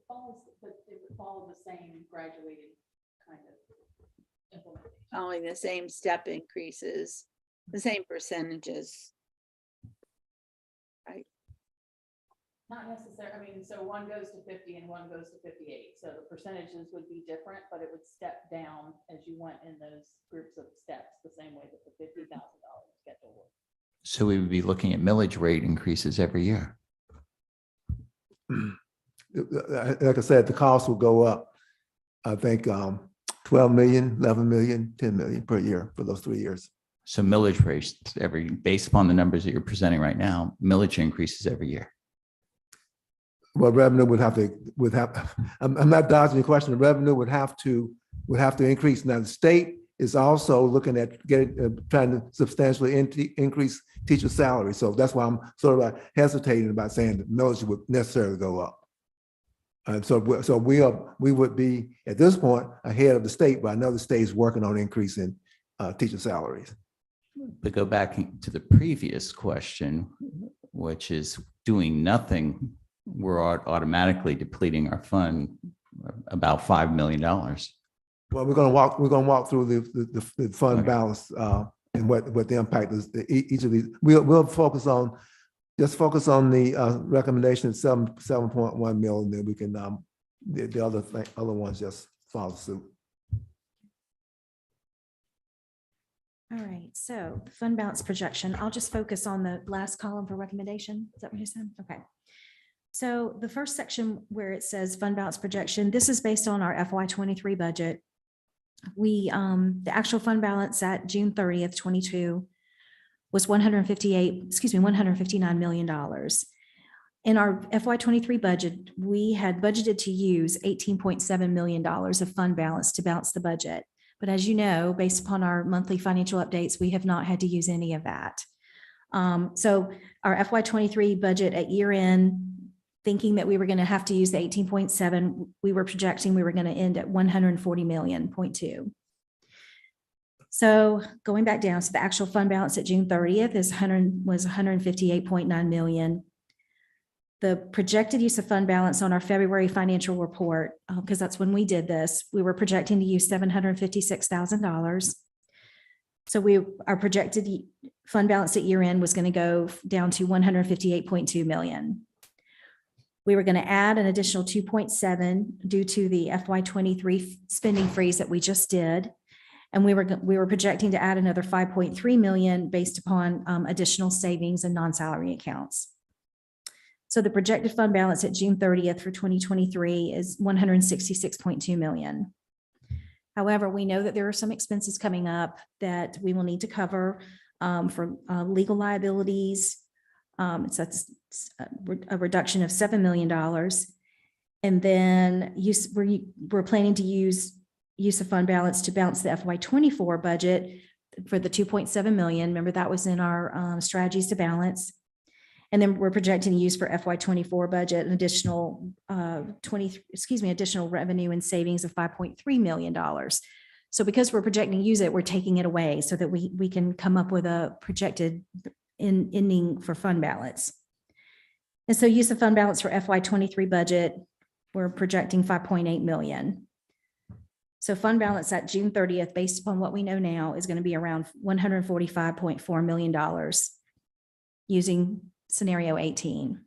But it would follow the same graduated kind of implementation. Only the same step increases, the same percentages. Right. Not necessarily, I mean, so one goes to 50 and one goes to 58. So the percentages would be different, but it would step down as you went in those groups of steps, the same way that the $50,000 schedule would. So we would be looking at millage rate increases every year. Like I said, the cost will go up, I think, 12 million, 11 million, 10 million per year for those 3 years. So millage rates based upon the numbers that you're presenting right now, millage increases every year. Well, revenue would have, I'm not dodging your question. The revenue would have to increase. Now, the state is also looking at trying to substantially increase teacher salary. So that's why I'm sort of hesitating about saying that millage would necessarily go up. And so we would be at this point ahead of the state, but I know the state is working on increasing teacher salaries. But go back to the previous question, which is doing nothing, we're automatically depleting our fund about $5 million. Well, we're going to walk through the fund balance and what the impact is. Each of these, we'll focus on the recommendation of 7.1 million. Then we can the other ones just follow suit. All right, so the fund balance projection, I'll just focus on the last column for recommendation. Is that what you said? Okay. So the first section where it says fund balance projection, this is based on our FY23 budget. The actual fund balance at June 30th, 22 was $159 million. In our FY23 budget, we had budgeted to use $18.7 million of fund balance to balance the budget. But as you know, based upon our monthly financial updates, we have not had to use any of that. So our FY23 budget at year end, thinking that we were going to have to use the 18.7, we were projecting we were going to end at 140 million.2. So going back down, so the actual fund balance at June 30th was 158.9 million. The projected use of fund balance on our February financial report, because that's when we did this, we were projecting to use $756,000. So our projected fund balance at year end was going to go down to 158.2 million. We were going to add an additional 2.7 due to the FY23 spending freeze that we just did. And we were projecting to add another 5.3 million based upon additional savings and non-salary accounts. So the projected fund balance at June 30th for 2023 is 166.2 million. However, we know that there are some expenses coming up that we will need to cover for legal liabilities. That's a reduction of $7 million. And then we're planning to use of fund balance to balance the FY24 budget for the 2.7 million. Remember, that was in our strategies to balance. And then we're projecting to use for FY24 budget an additional additional revenue and savings of $5.3 million. So because we're projecting to use it, we're taking it away so that we can come up with a projected ending for fund balance. And so use of fund balance for FY23 budget, we're projecting 5.8 million. So fund balance at June 30th, based upon what we know now, is going to be around $145.4 million using scenario 18.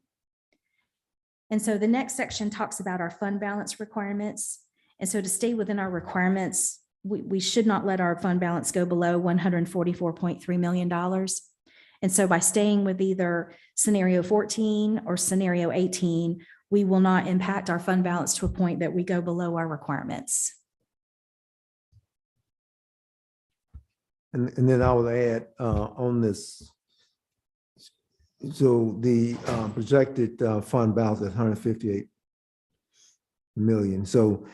And so the next section talks about our fund balance requirements. And so to stay within our requirements, we should not let our fund balance go below $144.3 million. And so by staying with either scenario 14 or scenario 18, we will not impact our fund balance to a point that we go below our requirements. And then I will add on this. So the projected fund balance is 158 million. So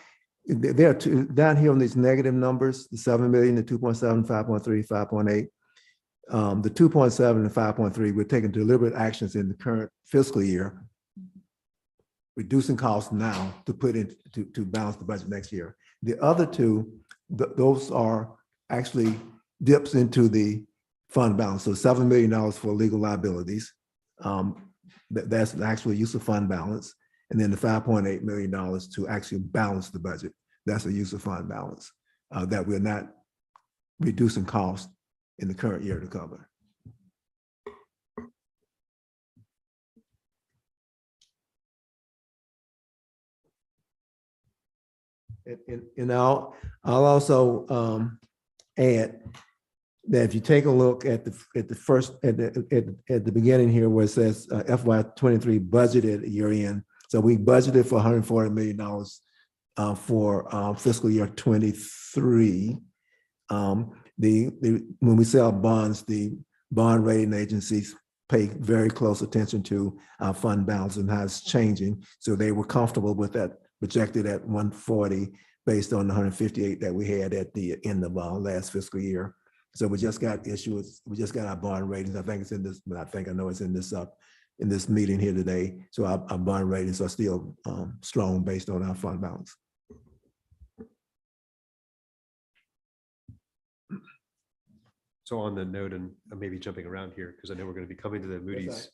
there are two down here on these negative numbers, the 7 million, the 2.7, 5.3, 5.8. The 2.7 and 5.3, we're taking deliberate actions in the current fiscal year, reducing costs now to put in to balance the budget next year. The other two, those are actually dips into the fund balance. So $7 million for legal liabilities. That's an actual use of fund balance. And then the $5.8 million to actually balance the budget. That's a use of fund balance that we're not reducing costs in the current year to cover. And I'll also add that if you take a look at the beginning here where it says FY23 budgeted year end, so we budgeted for $140 million for fiscal year 23. When we sell bonds, the bond rating agencies pay very close attention to our fund balance and how it's changing. So they were comfortable with that projected at 140 based on the 158 that we had at the end of our last fiscal year. So we just got issues. We just got our bond ratings. I think it's in this, but I know it's in this meeting here today. So our bond ratings are still strong based on our fund balance. So on the note, and I'm maybe jumping around here because I know we're going to be coming to the Moody's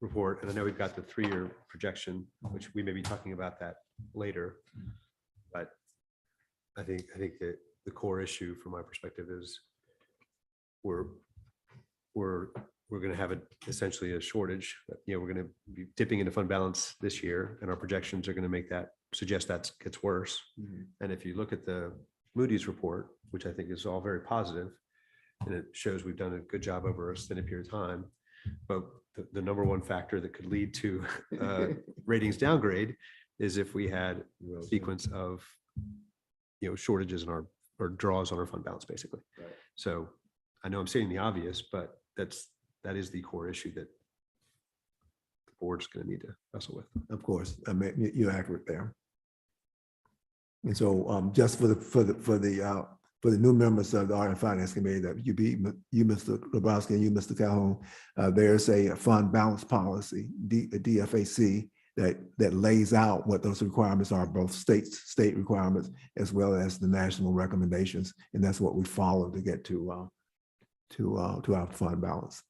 report, and I know we've got the 3-year projection, which we may be talking about that later. But I think that the core issue from my perspective is we're going to have essentially a shortage. We're going to be dipping into fund balance this year, and our projections are going to make that suggest that gets worse. Mm-hmm. And if you look at the Moody's report, which I think is all very positive, and it shows we've done a good job over a extended period of time, but the number one factor that could lead to ratings downgrade is if we had a sequence of shortages in our or draws on our fund balance, basically. Right. So I know I'm saying the obvious, but that is the core issue that the board's going to need to wrestle with. Of course, I mean, you're accurate there. And so just for the new members of the Audit and Finance Committee, that you, Mr. Grabowski, and you, Mr. Calhoun, there's a fund balance policy, a DFAC, that lays out what those requirements are, both state requirements as well as the national recommendations, and that's what we follow to get to our fund balance.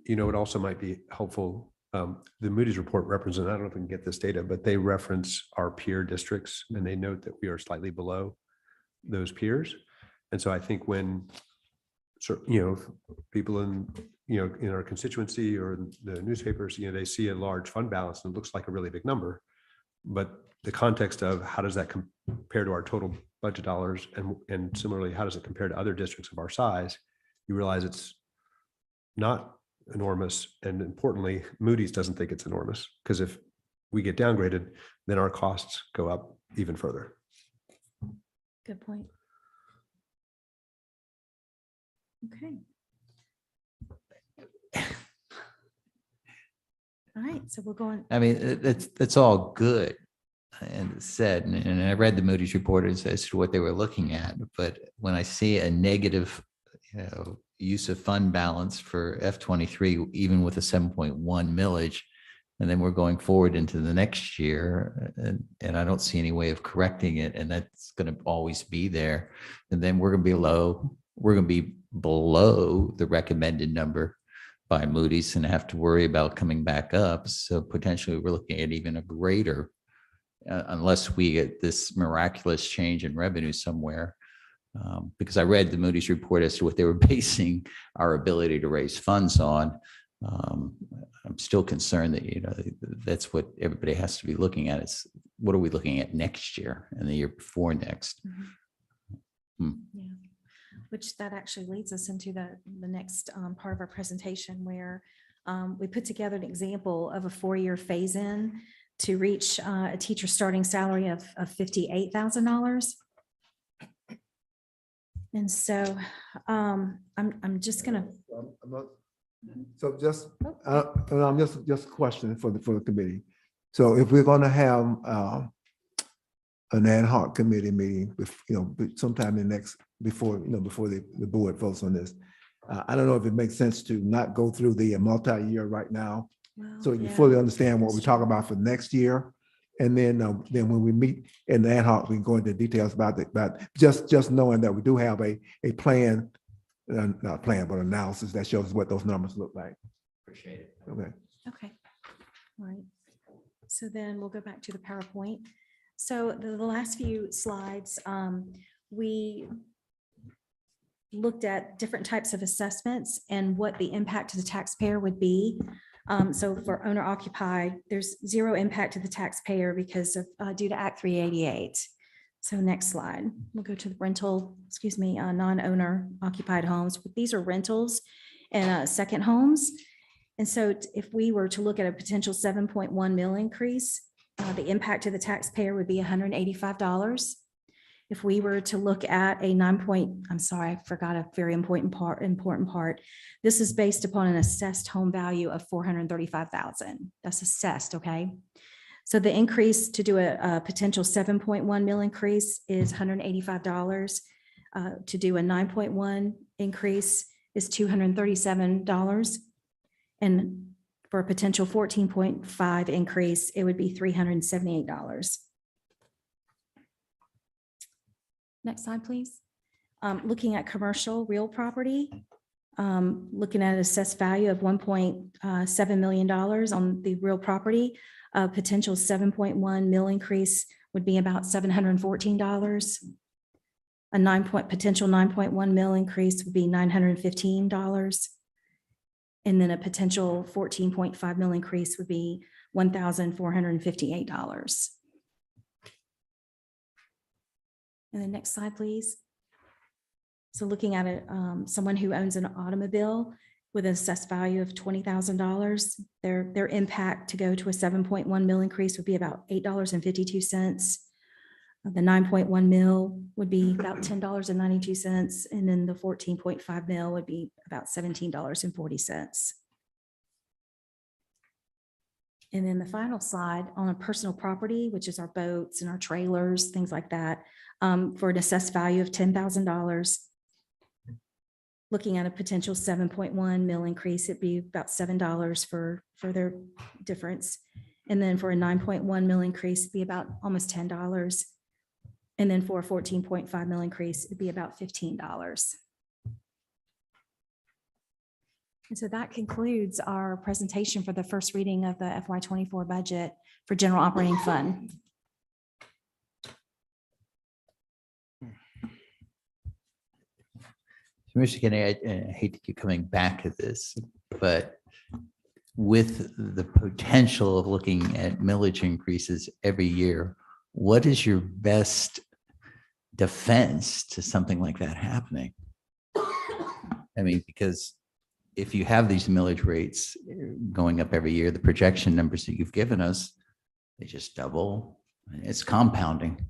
It also might be helpful. The Moody's report represents, I don't know if we can get this data, but they reference our peer districts, and they note that we are slightly below those peers. And so I think when people in our constituency or the newspapers, they see a large fund balance and it looks like a really big number. But the context of how does that compare to our total budget dollars, and similarly, how does it compare to other districts of our size? You realize it's not enormous. And importantly, Moody's doesn't think it's enormous, because if we get downgraded, then our costs go up even further. Good point. Okay. All right, so we'll go on. I mean, that's all good and said, and I read the Moody's report as to what they were looking at, but when I see a negative, use of fund balance for F23, even with a 7.1 millage, and then we're going forward into the next year, and I don't see any way of correcting it, and that's going to always be there, and then we're going to be low. We're going to be below the recommended number by Moody's and have to worry about coming back up. So potentially we're looking at even a greater, unless we get this miraculous change in revenue somewhere. Because I read the Moody's report as to what they were basing our ability to raise funds on. I'm still concerned that, that's what everybody has to be looking at. It's what are we looking at next year and the year before next? Yeah, which that actually leads us into the next part of our presentation, where we put together an example of a 4-year phase-in to reach a teacher starting salary of $58,000. And so I'm just gonna. So just, I'm just a question for the committee. So if we're gonna have an ad hoc committee meeting, sometime in the next, before the board votes on this, I don't know if it makes sense to not go through the multi-year right now, so you fully understand what we talk about for next year. And then when we meet in the ad hoc, we can go into details about it, but just knowing that we do have a plan, not plan, but analysis that shows what those numbers look like. Appreciate it. Okay. All right. So then we'll go back to the PowerPoint. So the last few slides, we looked at different types of assessments and what the impact to the taxpayer would be. So for owner occupied, there's zero impact to the taxpayer because of due to Act 388. So next slide, we'll go to the rental, non-owner occupied homes. These are rentals and second homes. And so if we were to look at a potential 7.1 mil increase, the impact to the taxpayer would be $185. If we were to look at a I forgot a very important part. This is based upon an assessed home value of $435,000. That's assessed, okay? So the increase to do a potential 7.1 mil increase is $185. To do a 9.1 increase is $237. And for a potential 14.5 increase, it would be $378. Next slide, please. Looking at commercial real property, looking at an assessed value of $1.7 million on the real property, a potential 7.1 mil increase would be about $714. A potential 9.1 mil increase would be $915. And then a potential 14.5 mil increase would be $1,458. And the next slide, please. So looking at it, someone who owns an automobile with an assessed value of $20,000, their impact to go to a 7.1 mil increase would be about $8.52. The 9.1 mil would be about $10.92. And then the 14.5 mil would be about $17.40. And then the final slide on a personal property, which is our boats and our trailers, things like that, for an assessed value of $10,000. Looking at a potential 7.1 mil increase, it'd be about $7 for their difference. And then for a 9.1 mil increase, it'd be about almost $10. And then for a 14.5 mil increase, it'd be about $15. And so that concludes our presentation for the first reading of the FY24 budget for general operating fund. Mr. Kenny, I hate to keep coming back to this, but with the potential of looking at millage increases every year, what is your best defense to something like that happening? I mean, because if you have these millage rates going up every year, the projection numbers that you've given us, they just double. It's compounding.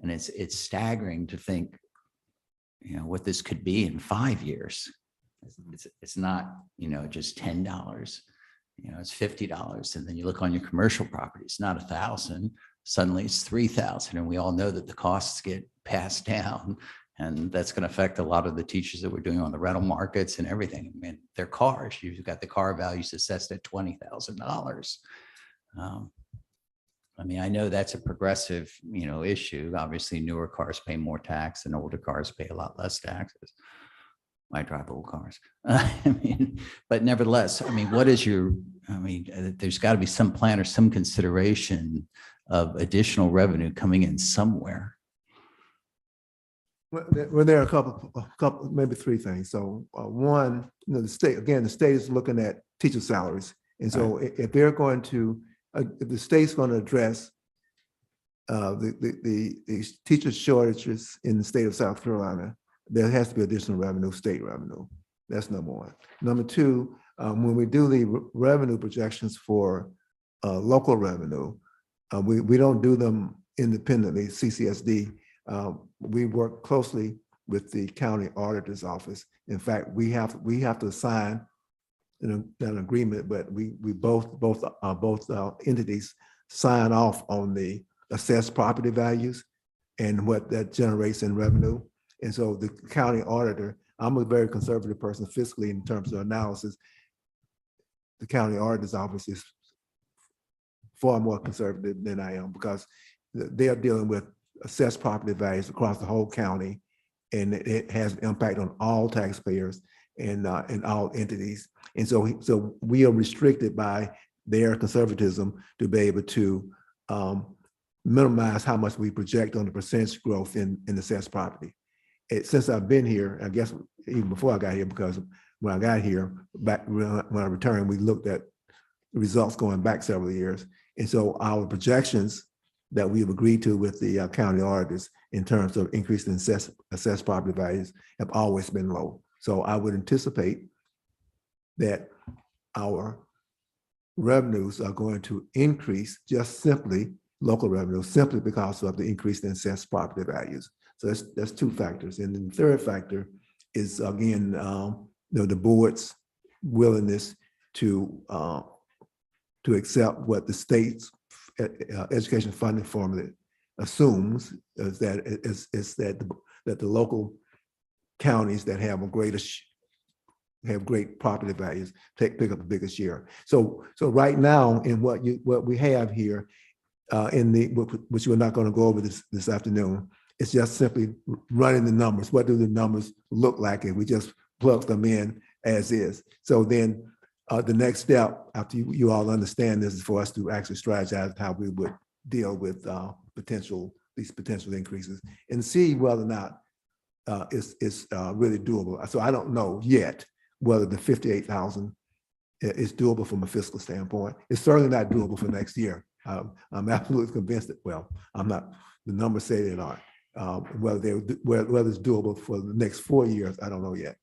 And it's staggering to think, you know, what this could be in 5 years. It's not, you know, just $10, you know, it's $50. And then you look on your commercial property, it's not 1,000, suddenly it's 3,000. And we all know that the costs get passed down. And that's going to affect a lot of the teachers that we're doing on the rental markets and everything. I mean, their cars, you've got the car values assessed at $20,000. I mean, I know that's a progressive, you know, issue. Obviously, newer cars pay more tax and older cars pay a lot less taxes. I drive old cars. I mean, but nevertheless, I mean, what is your, I mean, there's got to be some plan or some consideration of additional revenue coming in somewhere. Well, there are a couple, maybe three things. So one, you know, the state is looking at teacher salaries. And so if they're going to, if the state's going to address the teacher shortages in the state of South Carolina, there has to be additional revenue, state revenue. That's number one. Number two, when we do the revenue projections for local revenue, we don't do them independently, CCSD. We work closely with the county auditor's office. In fact, we have to sign an agreement, but we both entities sign off on the assessed property values and what that generates in revenue. And so the county auditor, I'm a very conservative person fiscally in terms of analysis. The county auditor's office is far more conservative than I am because they are dealing with assessed property values across the whole county, and it has an impact on all taxpayers and all entities. And so we are restricted by their conservatism to be able to minimize how much we project on the percentage growth in assessed property. Since I've been here, I guess even before I got here, because when I got here, back when I returned, we looked at the results going back several years. And so our projections that we've agreed to with the county auditors in terms of increasing assessed property values have always been low. So I would anticipate that our revenues are going to increase, just simply local revenue, simply because of the increase in assessed property values. So that's two factors. And then the third factor is, again, the board's willingness to accept what the state's education funding formula assumes is that the local counties that have great property values pick up the biggest share. So right now, in what we have here, which we're not going to go over this afternoon, it's just simply running the numbers. What do the numbers look like? And we just plug them in as is. So then the next step, after you all understand this, is for us to actually strategize how we would deal with these potential increases and see whether or not it's really doable. So I don't know yet whether the 58,000 is doable from a fiscal standpoint. It's certainly not doable for next year. I'm absolutely convinced that, well, I'm not, the numbers say they aren't. Whether it's doable for the next 4 years, I don't know yet.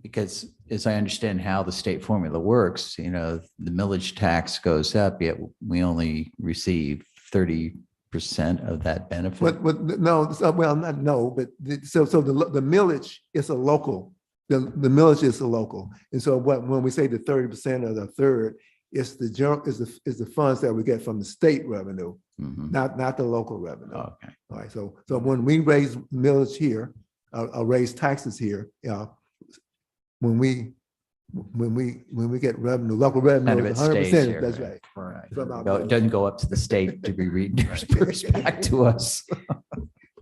Because as I understand how the state formula works, you know, the millage tax goes up, yet we only receive 30% of that benefit. But no, well, not no, but the millage is a local. The millage is a local, and so when we say the 30% or the third, it's the general is the funds that we get from the state revenue, not the local revenue. Okay. All right. So when we raise millage here, raise taxes here, when we get revenue, local revenue, 100%. That's right. Right. It doesn't go up to the state to be reimbursed back to us.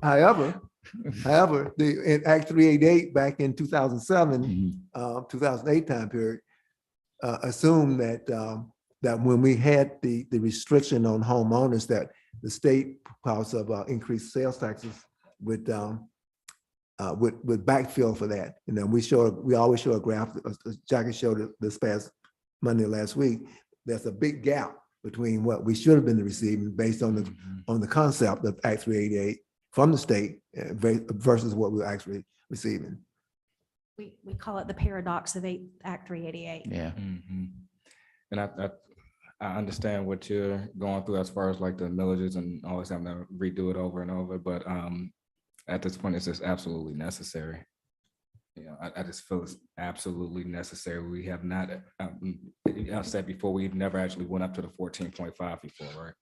However, in Act 388 back in 2007, 2008 time period, assumed that when we had the restriction on homeowners, that the state, because of increased sales taxes, would with backfill for that. You know, we always show a graph, Jackie showed it this past Monday last week. There's a big gap between what we should have been receiving based on the concept of Act 388 from the state versus what we're actually receiving. We call it the paradox of Act 388. Yeah. And I understand what you're going through as far as like the millages and always having to redo it over and over, but at this point, it's just absolutely necessary. You know, I just feel it's absolutely necessary. We have not, I said before, we've never actually went up to the 14.5 before, right?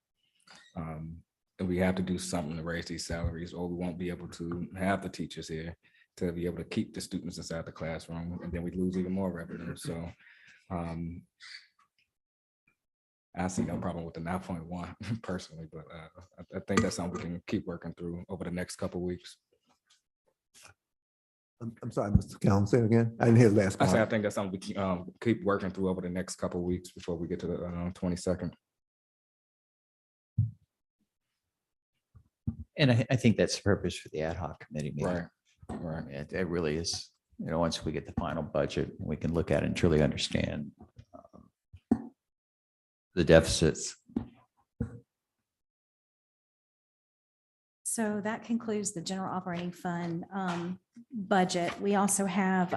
And we have to do something to raise these salaries, or we won't be able to have the teachers here to be able to keep the students inside the classroom, and then we lose even more revenue. So I see no problem with the 9.1 personally, but I think that's something we can keep working through over the next couple of weeks. I'm sorry, Mr. Calhoun, say it again. I didn't hear the last I part. say I think that's something we keep working through over the next couple of weeks before we get to the 22nd. And I think that's the purpose for the ad hoc committee meeting. Right, right. It really is, you know, once we get the final budget, we can look at it and truly understand the deficits. So that concludes the general operating fund budget. We also have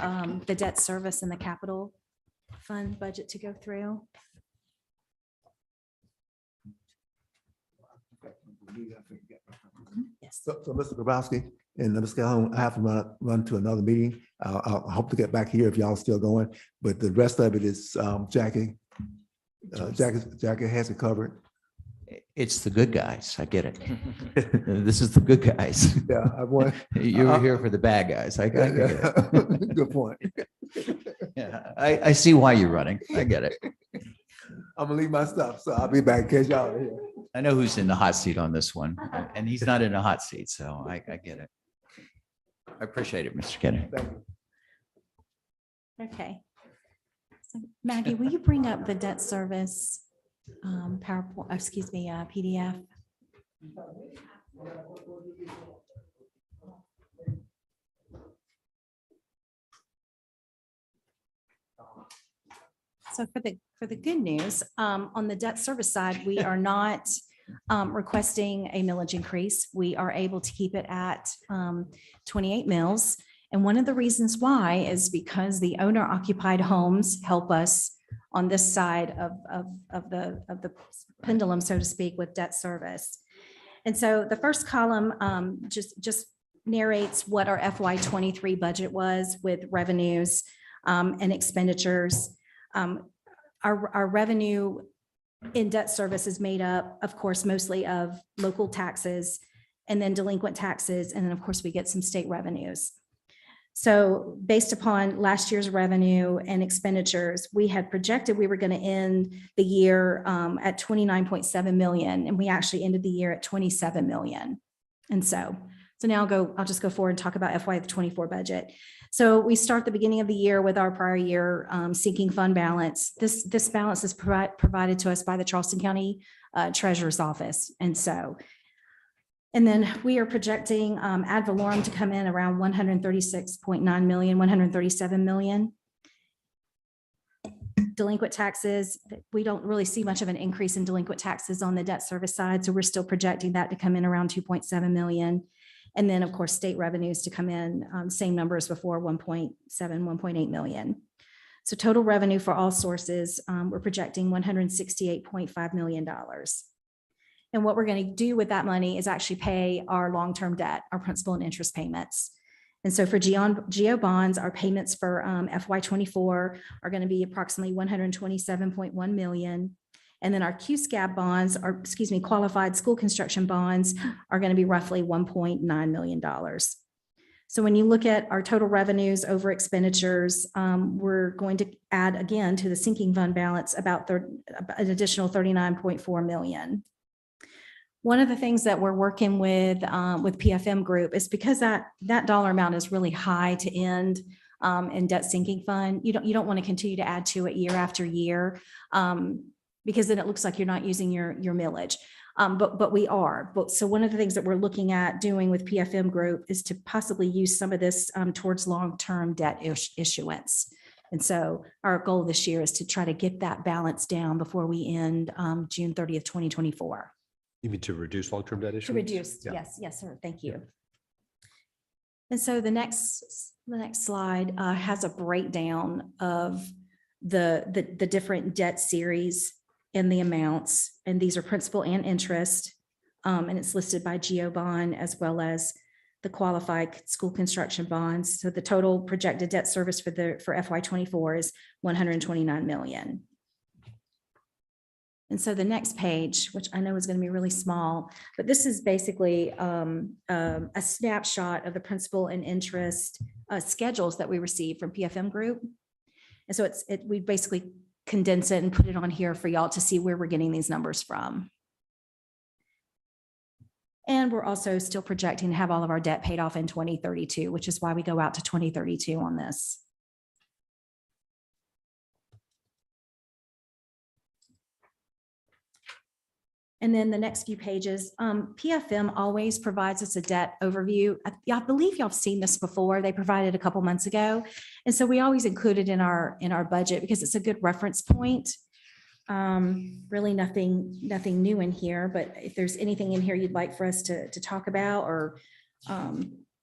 the debt service and the capital fund budget to go through. Yes. So Mr. Grabowski and Ms. Calhoun, I have to run to another meeting. I hope to get back here if y'all still going, but the rest of it is Jackie. Jackie has it covered. It's the good guys. I get it. This is the good guys. Yeah, I want. You were here for the bad guys. I get it. Good point. Yeah, I see why you're running. I get it. I'm gonna leave my stuff, so I'll be back in case y'all are here. I know who's in the hot seat on this one, and he's not in a hot seat, so I get it. I appreciate it, Mr. Kennedy. Thank you. Okay. So Maggie, will you bring up the debt service PowerPoint, excuse me, PDF? So for the good news, on the debt service side, we are not requesting a millage increase. We are able to keep it at 28 mills. And one of the reasons why is because the owner occupied homes help us on this side of the pendulum, so to speak, with debt service. And so the first column just narrates what our FY23 budget was with revenues and expenditures. Our revenue in debt service is made up, of course, mostly of local taxes and then delinquent taxes. And then, of course, we get some state revenues. So based upon last year's revenue and expenditures, we had projected we were going to end the year at 29.7 million, and we actually ended the year at 27 million. And so now I'll just go forward and talk about FY24 budget. So we start the beginning of the year with our prior year sinking fund balance. This balance is provided to us by the Charleston County Treasurer's Office. And then we are projecting ad valorem to come in around 136.9 million, 137 million. Delinquent taxes, we don't really see much of an increase in delinquent taxes on the debt service side. So we're still projecting that to come in around 2.7 million. And then, of course, state revenues to come in, same numbers before, 1.7, 1.8 million. So total revenue for all sources, we're projecting $168.5 million. And what we're going to do with that money is actually pay our long-term debt, our principal and interest payments. And so for GO bonds, our payments for FY24 are going to be approximately 127.1 million. And then our QSCAB bonds, or excuse me, qualified school construction bonds, are going to be roughly $1.9 million. So when you look at our total revenues over expenditures, we're going to add again to the sinking fund balance about an additional 39.4 million. One of the things that we're working with PFM Group is because that dollar amount is really high to end in debt sinking fund. You don't want to continue to add to it year after year. Because then it looks like you're not using your millage. But we are. But so one of the things that we're looking at doing with PFM Group is to possibly use some of this towards long-term debt issuance. And so our goal this year is to try to get that balance down before we end June 30th, 2024. You mean to reduce long-term debt issues? To reduce, Yeah. yes, sir. Thank you. And so the next slide has a breakdown of the different debt series and the amounts, and these are principal and interest. And it's listed by GO bond as well as the qualified school construction bonds. So the total projected debt service for FY24 is 129 million. And so the next page, which I know is going to be really small, but this is basically a snapshot of the principal and interest schedules that we receive from PFM Group. And so we basically condense it and put it on here for y'all to see where we're getting these numbers from. And we're also still projecting to have all of our debt paid off in 2032, which is why we go out to 2032 on this. And then the next few pages, PFM always provides us a debt overview. I believe y'all have seen this before. They provided a couple months ago. And so we always include it in our budget because it's a good reference point. Really nothing new in here, but if there's anything in here you'd like for us to talk about or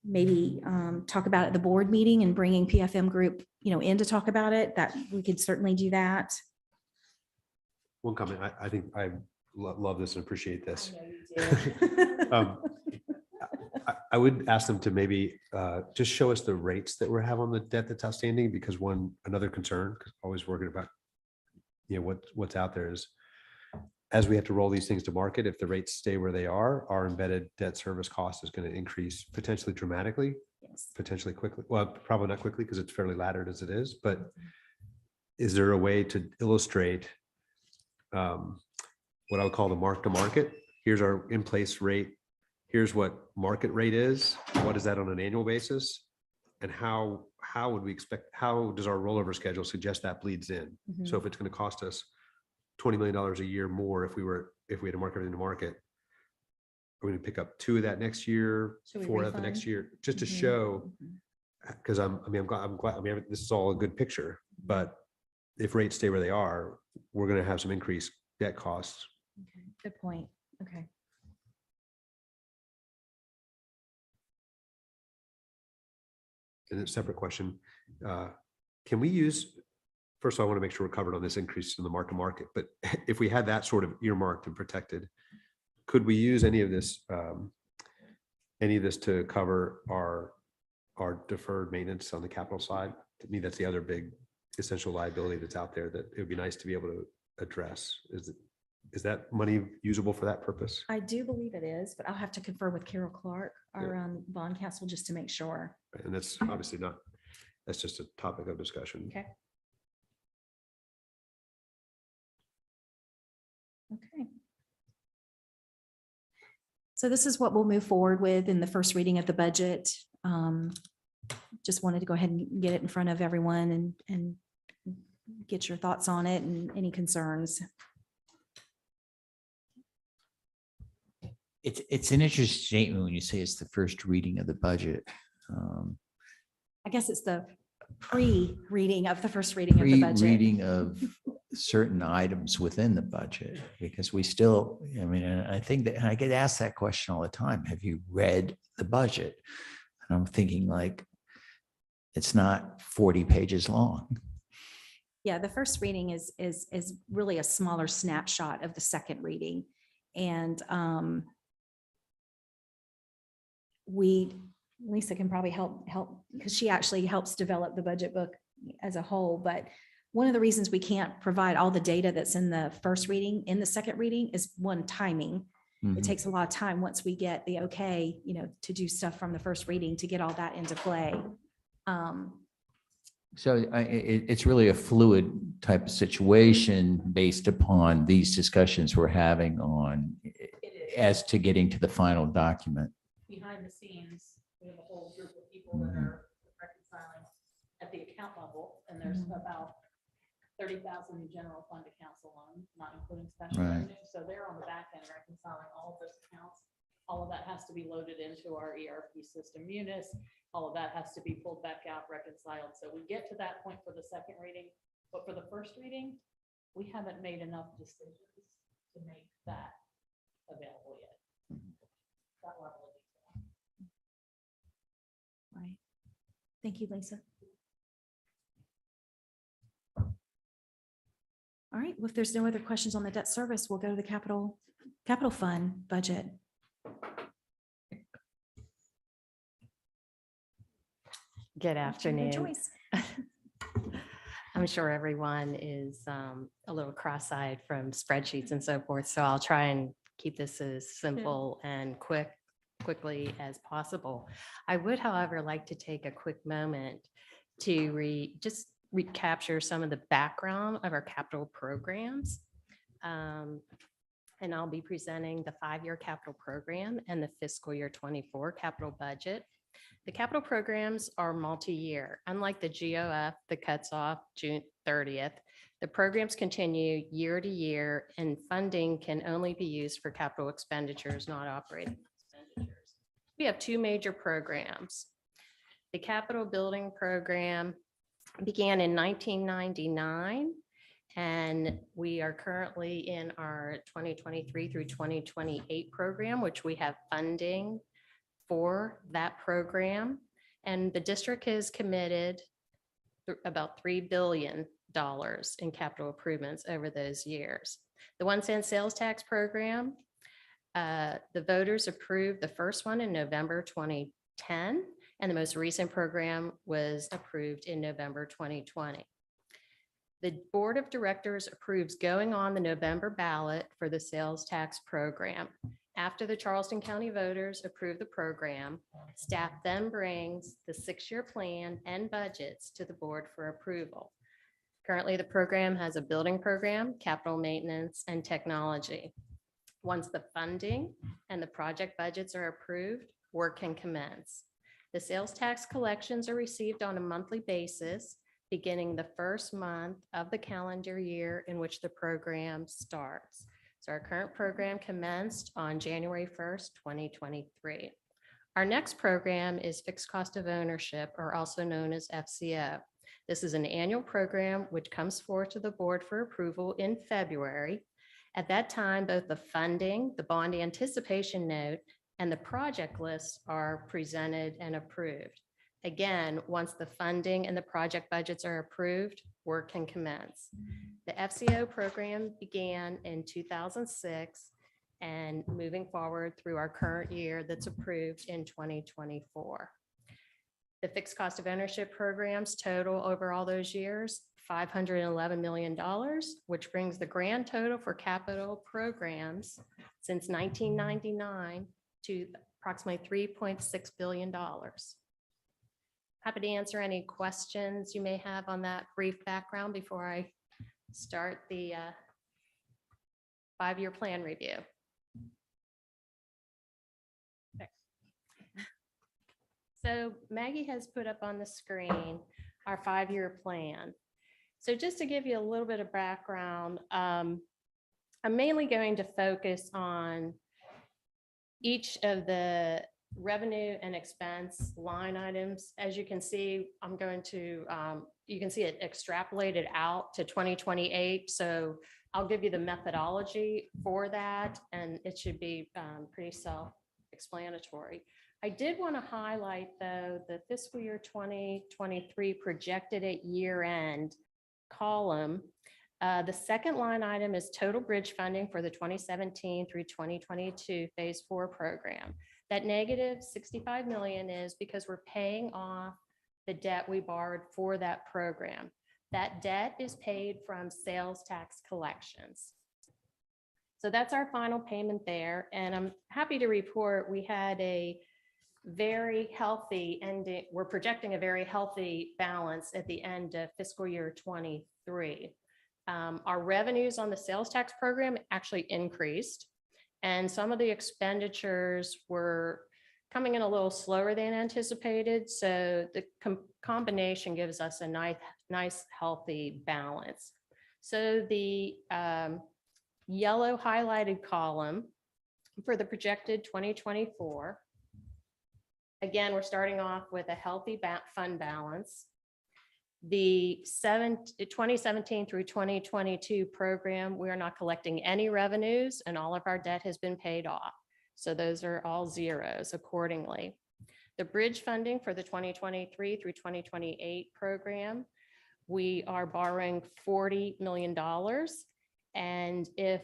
maybe talk about at the board meeting and bringing PFM Group, in to talk about it, that we could certainly do that. One comment, I think I love this and appreciate this. I would ask them to maybe just show us the rates that we have on the debt that's outstanding, because another concern, because always working about what's out there is, as we have to roll these things to market, if the rates stay where they are, our embedded debt service cost is going to increase potentially dramatically, potentially quickly. Well, probably not quickly because it's fairly laddered as it is, but is there a way to illustrate what I would call the mark to market? Here's our in-place rate. Here's what market rate is. What is that on an annual basis? And how would we expect, how does our rollover schedule suggest that bleeds in? Mm-hmm. So if it's going to cost us $20 million a year more if we had to mark everything to market, are we going to pick up 2 of that next year, 4 of the next year, just to show? Because I'm glad. This is all a good picture, but if rates stay where they are, we're going to have some increased debt costs. Okay, good point. Okay. And a separate question, can we use, first of all, I want to make sure we're covered on this increase in the mark to market, but if we had that sort of earmarked and protected, could we use any of this to cover our deferred maintenance on the capital side? To me, that's the other big essential liability that's out there that it would be nice to be able to address. Is that money usable for that purpose? I do believe it is, but I'll have to confer with Carol Clark, our bond counsel, just to make sure. And that's obviously not, that's just a topic of discussion. Okay. Okay. So this is what we'll move forward with in the first reading of the budget. Just wanted to go ahead and get it in front of everyone and get your thoughts on it and any concerns. It's an interesting statement when you say it's the first reading of the budget. I guess it's the pre-reading of the first reading of the budget. Pre-reading of certain items within the budget, because we still, and I think that I get asked that question all the time. Have you read the budget? And I'm thinking like, it's not 40 pages long. Yeah, the first reading is really a smaller snapshot of the second reading. And Lisa can probably help because she actually helps develop the budget book as a whole. But one of the reasons we can't provide all the data that's in the first reading in the second reading is one, timing. Mhm. It takes a lot of time once we get the okay, to do stuff from the first reading to get all that into play. So it's really a fluid type of situation based upon these discussions we're having on as to getting to the final document. Behind the scenes, we have a whole group of people that are reconciling at the account level, and there's about 30,000 in general fund to council loan, not including special Right. revenue. So they're on the back end reconciling all of those accounts. All of that has to be loaded into our ERP system Munis. All of that has to be pulled back out, reconciled. So we get to that point for the second reading, but for the first reading, we haven't made enough decisions to make that available yet. That level of detail. Right. Thank you, Lisa. All right, well, if there's no other questions on the debt service, we'll go to the capital fund budget. Good Your afternoon. choice. I'm sure everyone is a little cross-eyed from spreadsheets and so forth, so I'll try and keep this as simple and quickly as possible. I would, however, like to take a quick moment to just recapture some of the background of our capital programs. And I'll be presenting the 5-year capital program and the fiscal year 24 capital budget. The capital programs are multi-year. Unlike the GOF that cuts off June 30th, the programs continue year to year and funding can only be used for capital expenditures, not operating expenditures. We have 2 major programs. The capital building program began in 1999, and we are currently in our 2023 through 2028 program, which we have funding for that program. And the district has committed about $3 billion in capital improvements over those years. The 1 cent sales tax program, the voters approved the first one in November 2010, and the most recent program was approved in November 2020. The Board of Directors approves going on the November ballot for the sales tax program. After the Charleston County voters approve the program, staff then brings the 6-year plan and budgets to the board for approval. Currently, the program has a building program, capital maintenance, and technology. Once the funding and the project budgets are approved, work can commence. The sales tax collections are received on a monthly basis, beginning the first month of the calendar year in which the program starts. So our current program commenced on January 1st, 2023. Our next program is fixed cost of ownership, or also known as FCO. This is an annual program which comes forward to the board for approval in February. At that time, both the funding, the bond anticipation note, and the project lists are presented and approved. Again, once the funding and the project budgets are approved, work can commence. The FCO program began in 2006 and moving forward through our current year that's approved in 2024. The fixed cost of ownership programs total over all those years, $511 million, which brings the grand total for capital programs since 1999 to approximately $3.6 billion. Happy to answer any questions you may have on that brief background before I start the 5-year plan review. Okay. So Maggie has put up on the screen our 5-year plan. So just to give you a little bit of background, I'm mainly going to focus on each of the revenue and expense line items. As you can see, I'm going to, you can see it extrapolated out to 2028. So I'll give you the methodology for that, and it should be pretty self-explanatory. I did want to highlight, though, the fiscal year 2023 projected at year end column. The second line item is total bridge funding for the 2017 through 2022 phase 4 program. That negative 65 million is because we're paying off the debt we borrowed for that program. That debt is paid from sales tax collections. So that's our final payment there. And I'm happy to report we had a very healthy ending. We're projecting a very healthy balance at the end of fiscal year 23. Our revenues on the sales tax program actually increased, and some of the expenditures were coming in a little slower than anticipated. So the combination gives us a nice, healthy balance. So the yellow highlighted column for the projected 2024. Again, we're starting off with a healthy fund balance. The 2017 through 2022 program, we are not collecting any revenues and all of our debt has been paid off. So those are all zeros accordingly. The bridge funding for the 2023 through 2028 program, we are borrowing $40 million. And if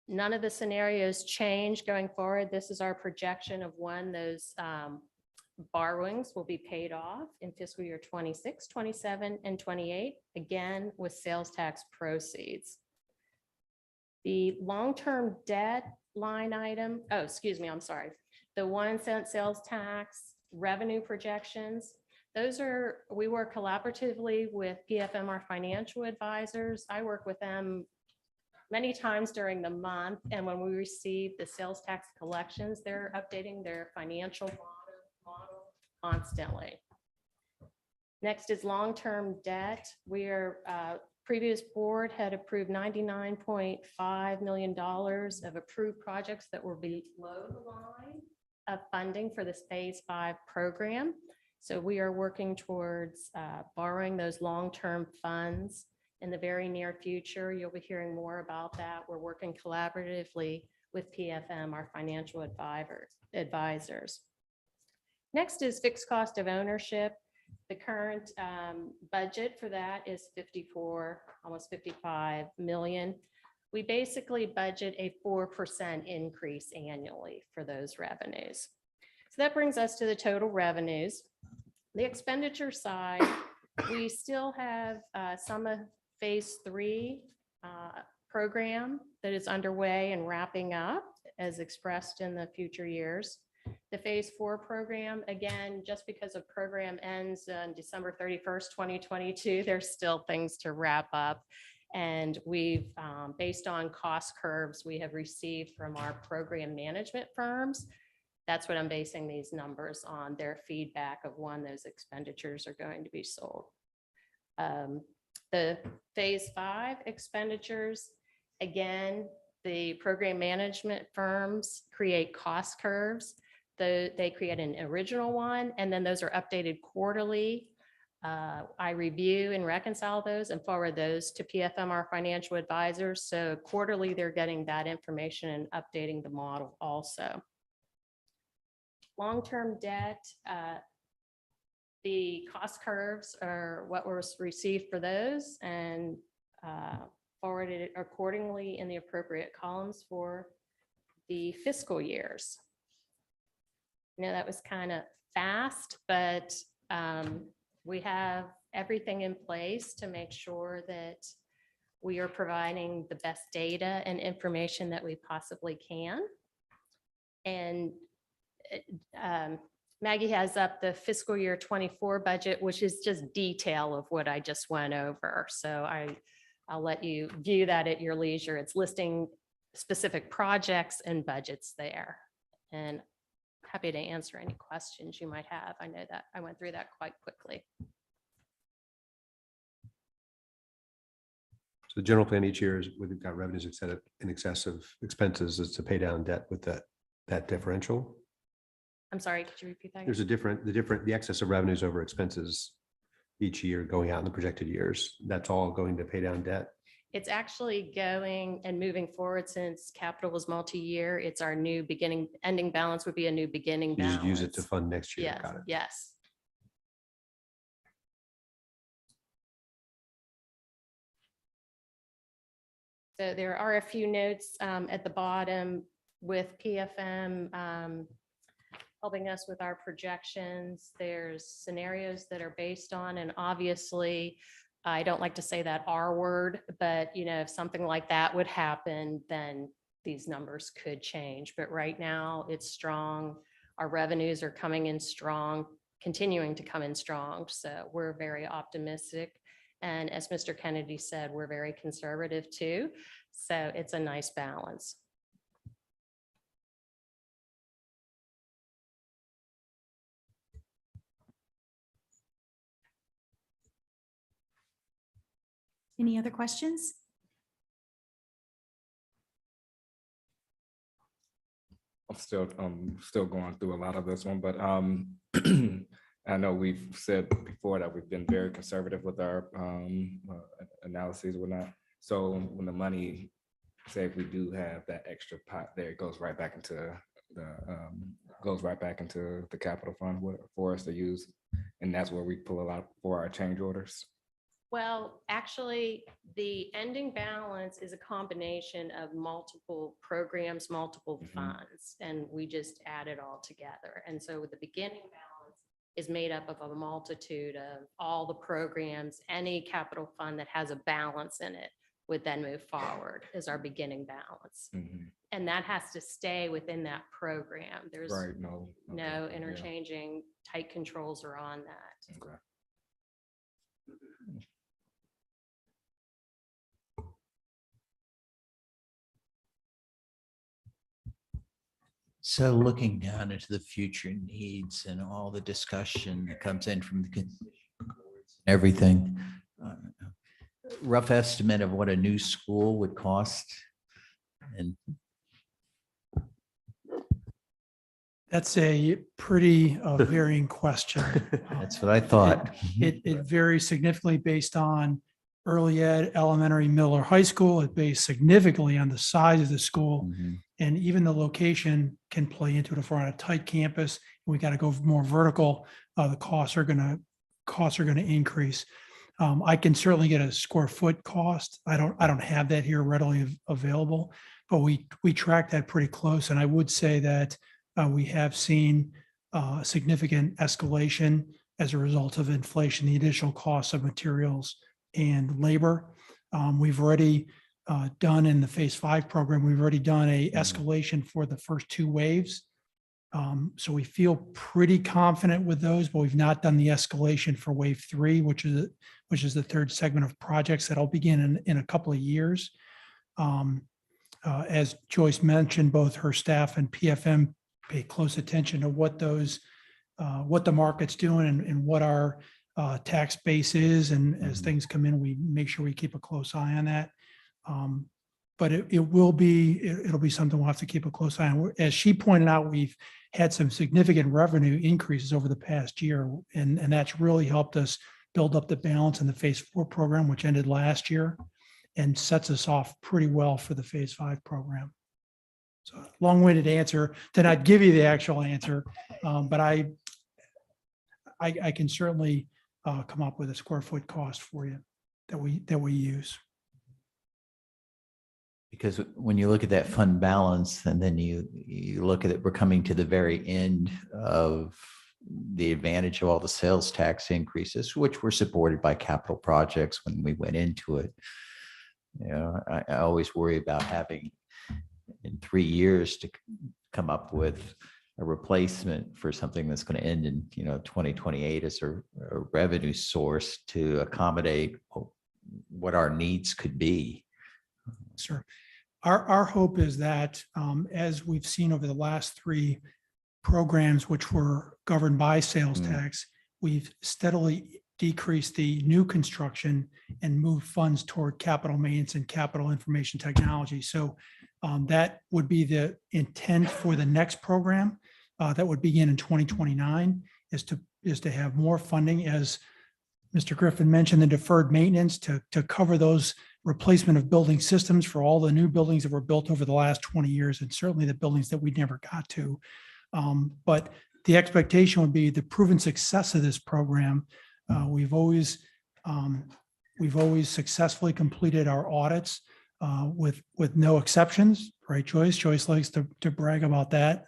none of the scenarios change going forward, this is our projection of when those borrowings will be paid off in fiscal year 26, 27, and 28, again, with sales tax proceeds. The long-term debt line item, oh, excuse me, I'm sorry. The 1 cent sales tax revenue projections, those are, we work collaboratively with PFM, our financial advisors. I work with them many times during the month, and when we receive the sales tax collections, they're updating their financial model constantly. Next is long-term debt. Previous board had approved $99.5 million of approved projects that were below the line of funding for this phase 5 program. So we are working towards borrowing those long-term funds in the very near future. You'll be hearing more about that. We're working collaboratively with PFM, our financial advisors. Next is fixed cost of ownership. The current budget for that is almost 55 million. We basically budget a 4% increase annually for those revenues. So that brings us to the total revenues. The expenditure side, we still have some of phase 3 program that is underway and wrapping up as expressed in the future years. The phase 4 program, again, just because a program ends on December 31st, 2022, there's still things to wrap up. And we've, based on cost curves we have received from our program management firms, that's what I'm basing these numbers on, their feedback of when those expenditures are going to be sold. The phase 5 expenditures, again, the program management firms create cost curves. They create an original one, and then those are updated quarterly. I review and reconcile those and forward those to PFM, our financial advisors. So quarterly, they're getting that information and updating the model also. Long-term debt, the cost curves are what was received for those and forwarded accordingly in the appropriate columns for the fiscal years. I know that was kind of fast, but we have everything in place to make sure that we are providing the best data and information that we possibly can. And Maggie has up the fiscal year 24 budget, which is just detail of what I just went over. So I'll let you view that at your leisure. It's listing specific projects and budgets there. And happy to answer any questions you might have. I know that I went through that quite quickly. So the general plan each year is we've got revenues in excess of expenses is to pay down debt with that differential. I'm sorry, could you repeat that? There's the excess of revenues over expenses each year going out in the projected years. That's all going to pay down debt. It's actually going and moving forward since capital was multi-year. It's our new beginning, ending balance would be a new beginning You balance. just use it to fund next year. Yes, Got it. yes. So there are a few notes at the bottom with PFM helping us with our projections. There's scenarios that are based on, and obviously, I don't like to say that R word, but if something like that would happen, then these numbers could change. But right now it's strong. Our revenues are coming in strong, continuing to come in strong. So we're very optimistic. And as Mr. Kennedy said, we're very conservative too. So it's a nice balance. Any other questions? still going through a lot of this one, but I know we've said before that we've been very conservative with our analyses and whatnot. So when the money, say if we do have that extra pot there, it goes right back into the capital fund for us to use. And that's where we pull a lot for our change orders. Well, actually, the ending balance is a combination of multiple programs, multiple funds, and we just add it all together. And so the beginning balance is made up of a multitude of all the programs. Any capital fund that has a balance in it would then move forward as our beginning balance. And that has to stay within that program. There's Right, no interchanging, tight controls are on that. Okay. So looking down into the future needs and all the discussion that comes in from the everything, rough estimate of what a new school would cost. And That's a pretty varying question. that's what I thought. It varies significantly based on early ed, elementary, middle, or high school. It based significantly on the size of the school. And even the location can play into it. If we're on a tight campus, we got to go more vertical, the costs are going to increase. I can certainly get a square foot cost. I don't have that here readily available, but we track that pretty close. And I would say that we have seen significant escalation as a result of inflation, the additional costs of materials and labor. We've already done in the phase 5 program, we've already done a escalation for the first 2 waves. So we feel pretty confident with those, but we've not done the escalation for wave 3, which is the third segment of projects that'll begin in a couple of years. As Joyce mentioned, both her staff and PFM pay close attention to what the market's doing and what our tax base is. And as things come in, we make sure we keep a close eye on that. But it'll be something we'll have to keep a close eye on. As she pointed out, we've had some significant revenue increases over the past year, and that's really helped us build up the balance in the phase 4 program, which ended last year, and sets us off pretty well for the phase 5 program. So long-winded answer to not give you the actual answer, but I can certainly come up with a square foot cost for you that we use. Because when you look at that fund balance and then you look at it, we're coming to the very end of the advantage of all the sales tax increases, which were supported by capital projects when we went into it. You know, I always worry about having in 3 years to come up with a replacement for something that's going to end in 2028 as a revenue source to accommodate what our needs could be. Sure. Our hope is that as we've seen over the last 3 programs, which were governed by sales tax, we've steadily decreased the new construction and moved funds toward capital maintenance and capital information technology. So that would be the intent for the next program that would begin in 2029 is to have more funding, as Mr. Griffin mentioned, the deferred maintenance to cover those replacement of building systems for all the new buildings that were built over the last 20 years, and certainly the buildings that we never got to. But the expectation would be the proven success of this program. We've always successfully completed our audits with no exceptions, right, Joyce? Joyce likes to brag about that.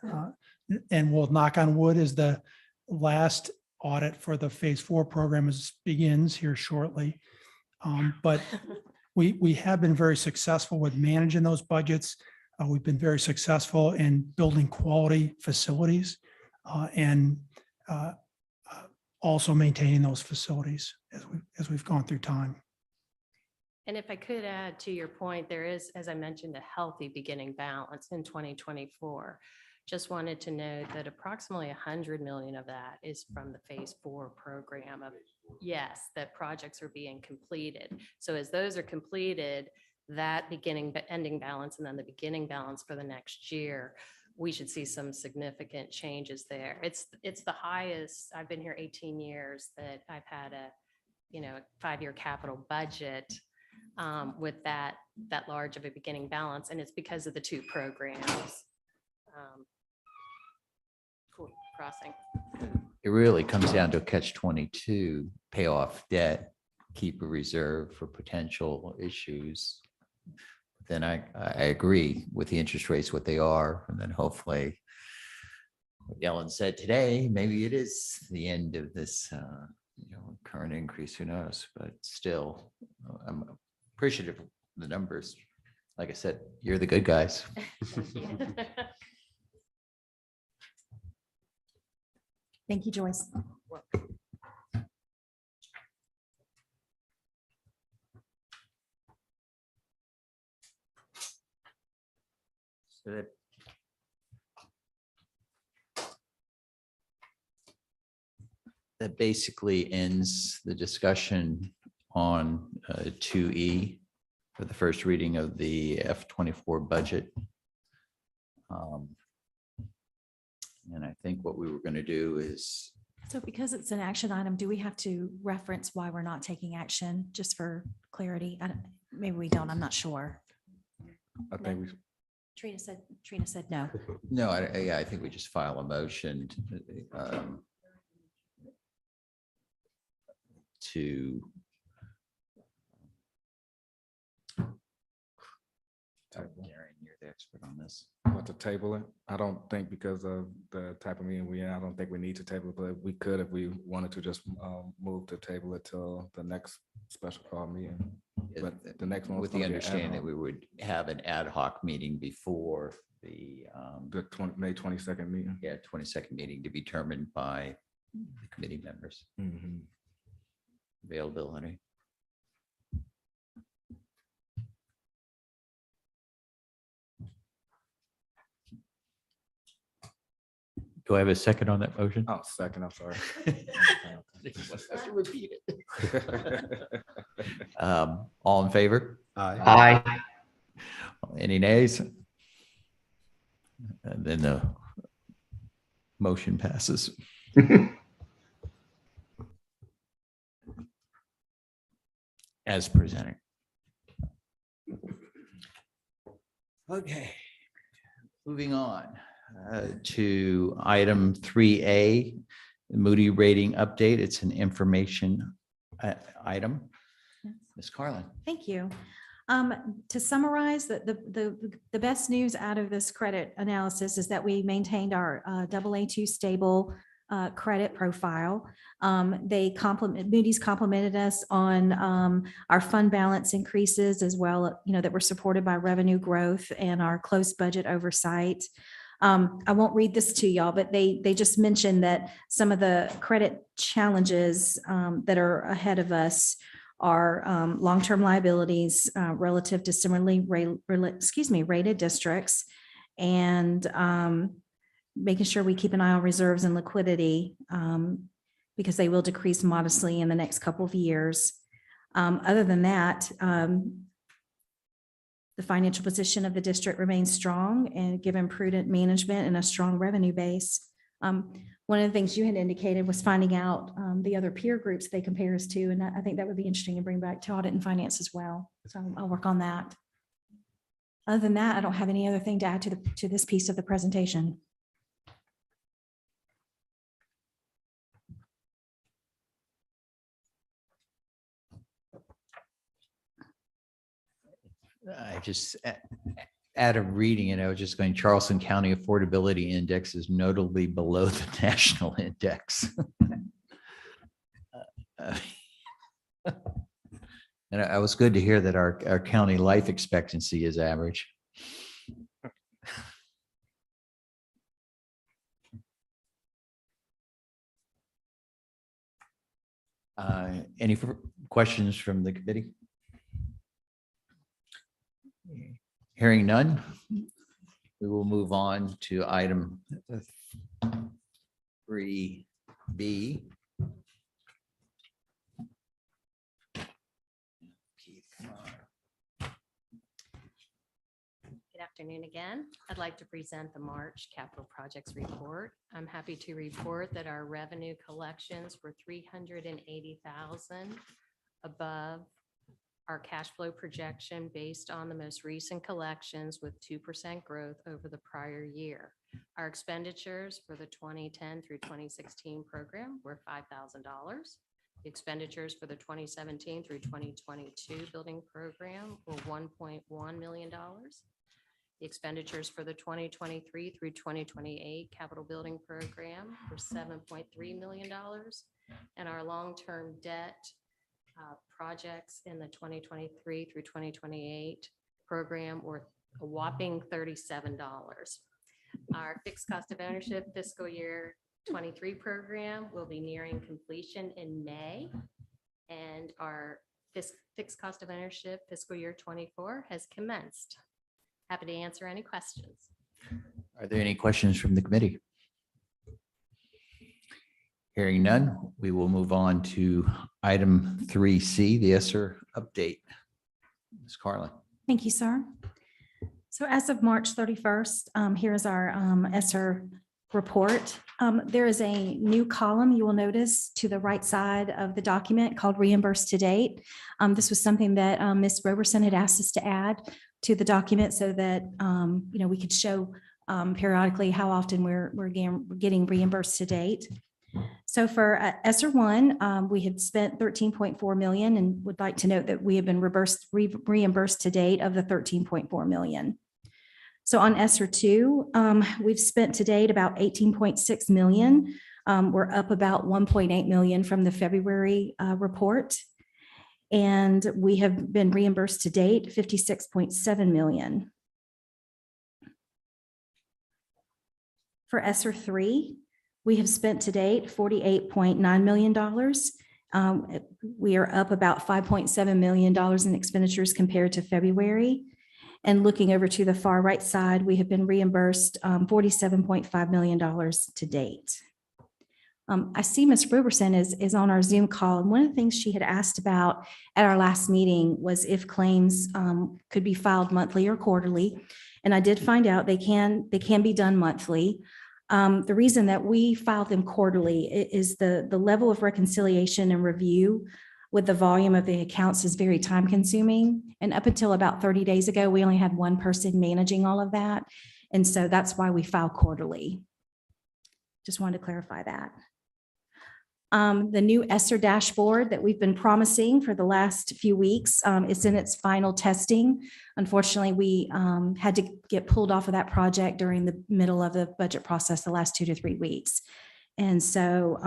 And we'll knock on wood as the last audit for the phase 4 program begins here shortly. But we have been very successful with managing those budgets. We've been very successful in building quality facilities and also maintaining those facilities as we've gone through time. And if I could add to your point, there is, as I mentioned, a healthy beginning balance in 2024. Just wanted to note that approximately 100 million of that is from the phase 4 program of, yes, that projects are being completed. So as those are completed, that ending balance and then the beginning balance for the next year we should see some significant changes there. It's the highest, I've been here 18 years that I've had a, a 5-year capital budget with that large of a beginning balance, and it's because of the 2 programs. Crossing. It really comes down to a catch-22, pay off debt, keep a reserve for potential issues. Then I agree with the interest rates, what they are, and then hopefully what Ellen said today, maybe it is the end of this, current increase, who knows, but still, I'm appreciative of the numbers. Like I said, you're the good guys. Thank you, Joyce. So that basically ends the discussion on 2E for the first reading of the F24 budget. And I think what we were going to do is, So because it's an action item, do we have to reference why we're not taking action, just for clarity? Maybe we don't, I'm not sure. I think we, Trina said no. no, I think we just file a motion to Gary, you're the expert on this. want to table it. I don't think because of the type of meeting we in, I don't think we need to table it, but we could if we wanted to just move to table it till the next special call meeting. But the next one With the understanding that we would have an ad hoc meeting before the May 22nd meeting. 22nd meeting to be determined by the committee members. Availability. Do I have a second on that motion? Oh, second, I'm sorry. Repeat it. All in favor? Aye. Any nays? And then the motion passes. As presented. Okay, moving on to item 3A, Moody rating update. It's an information item. Ms. Carlin. Thank you. To summarize, the best news out of this credit analysis is that we maintained our AA2 stable credit profile. Moody's complimented us on our fund balance increases as well, that were supported by revenue growth and our close budget oversight. I won't read this to y'all, but they just mentioned that some of the credit challenges that are ahead of us are long-term liabilities relative to similarly rated districts, and making sure we keep an eye on reserves and liquidity because they will decrease modestly in the next couple of years. Other than that, the financial position of the district remains strong and given prudent management and a strong revenue base. One of the things you had indicated was finding out the other peer groups they compare us to, and I think that would be interesting to bring back to audit and finance as well. So I'll work on that. Other than that, I don't have any other thing to add to this piece of the presentation. I just, out of reading it, I was just going, Charleston County Affordability Index is notably below the national index. And I was good to hear that our county life expectancy is average. Any questions from the committee? Hearing none, we will move on to item 3B. Good afternoon again. I'd like to present the March capital projects report. I'm happy to report that our revenue collections were 380,000 above our cash flow projection based on the most recent collections with 2% growth over the prior year. Our expenditures for the 2010 through 2016 program were $5,000. The expenditures for the 2017 through 2022 building program were $1.1 million. The expenditures for the 2023 through 2028 capital building program were $7.3 million. And our long-term debt projects in the 2023 through 2028 program were a whopping $37. Our fixed cost of ownership fiscal year 23 program will be nearing completion in May. And our fixed cost of ownership fiscal year 24 has commenced. Happy to answer any questions. Are there any questions from the committee? Hearing none, we will move on to item 3C, the ESSER update. Ms. Carlin. Thank you, sir. So as of March 31st, here is our ESSER report. There is a new column you will notice to the right side of the document called reimbursed to date. This was something that Ms. Roberson had asked us to add to the document so that we could show periodically how often we're getting reimbursed to date. So for ESSER 1, we had spent 13.4 million and would like to note that we have been reimbursed to date of the 13.4 million. So on ESSER 2, we've spent to date about 18.6 million. We're up about 1.8 million from the February report. And we have been reimbursed to date 56.7 million. For ESSER 3, we have spent to date $48.9 million. We are up about $5.7 million in expenditures compared to February. And looking over to the far right side, we have been reimbursed $47.5 million to date. I see Ms. Roberson is on our Zoom call. And one of the things she had asked about at our last meeting was if claims could be filed monthly or quarterly. And I did find out they can be done monthly. The reason that we filed them quarterly is the level of reconciliation and review with the volume of the accounts is very time consuming. And up until about 30 days ago, we only had one person managing all of that. And so that's why we file quarterly. Just wanted to clarify that. The new ESSER dashboard that we've been promising for the last few weeks is in its final testing. Unfortunately, we had to get pulled off of that project during the middle of the budget process the last 2 to 3 weeks. And so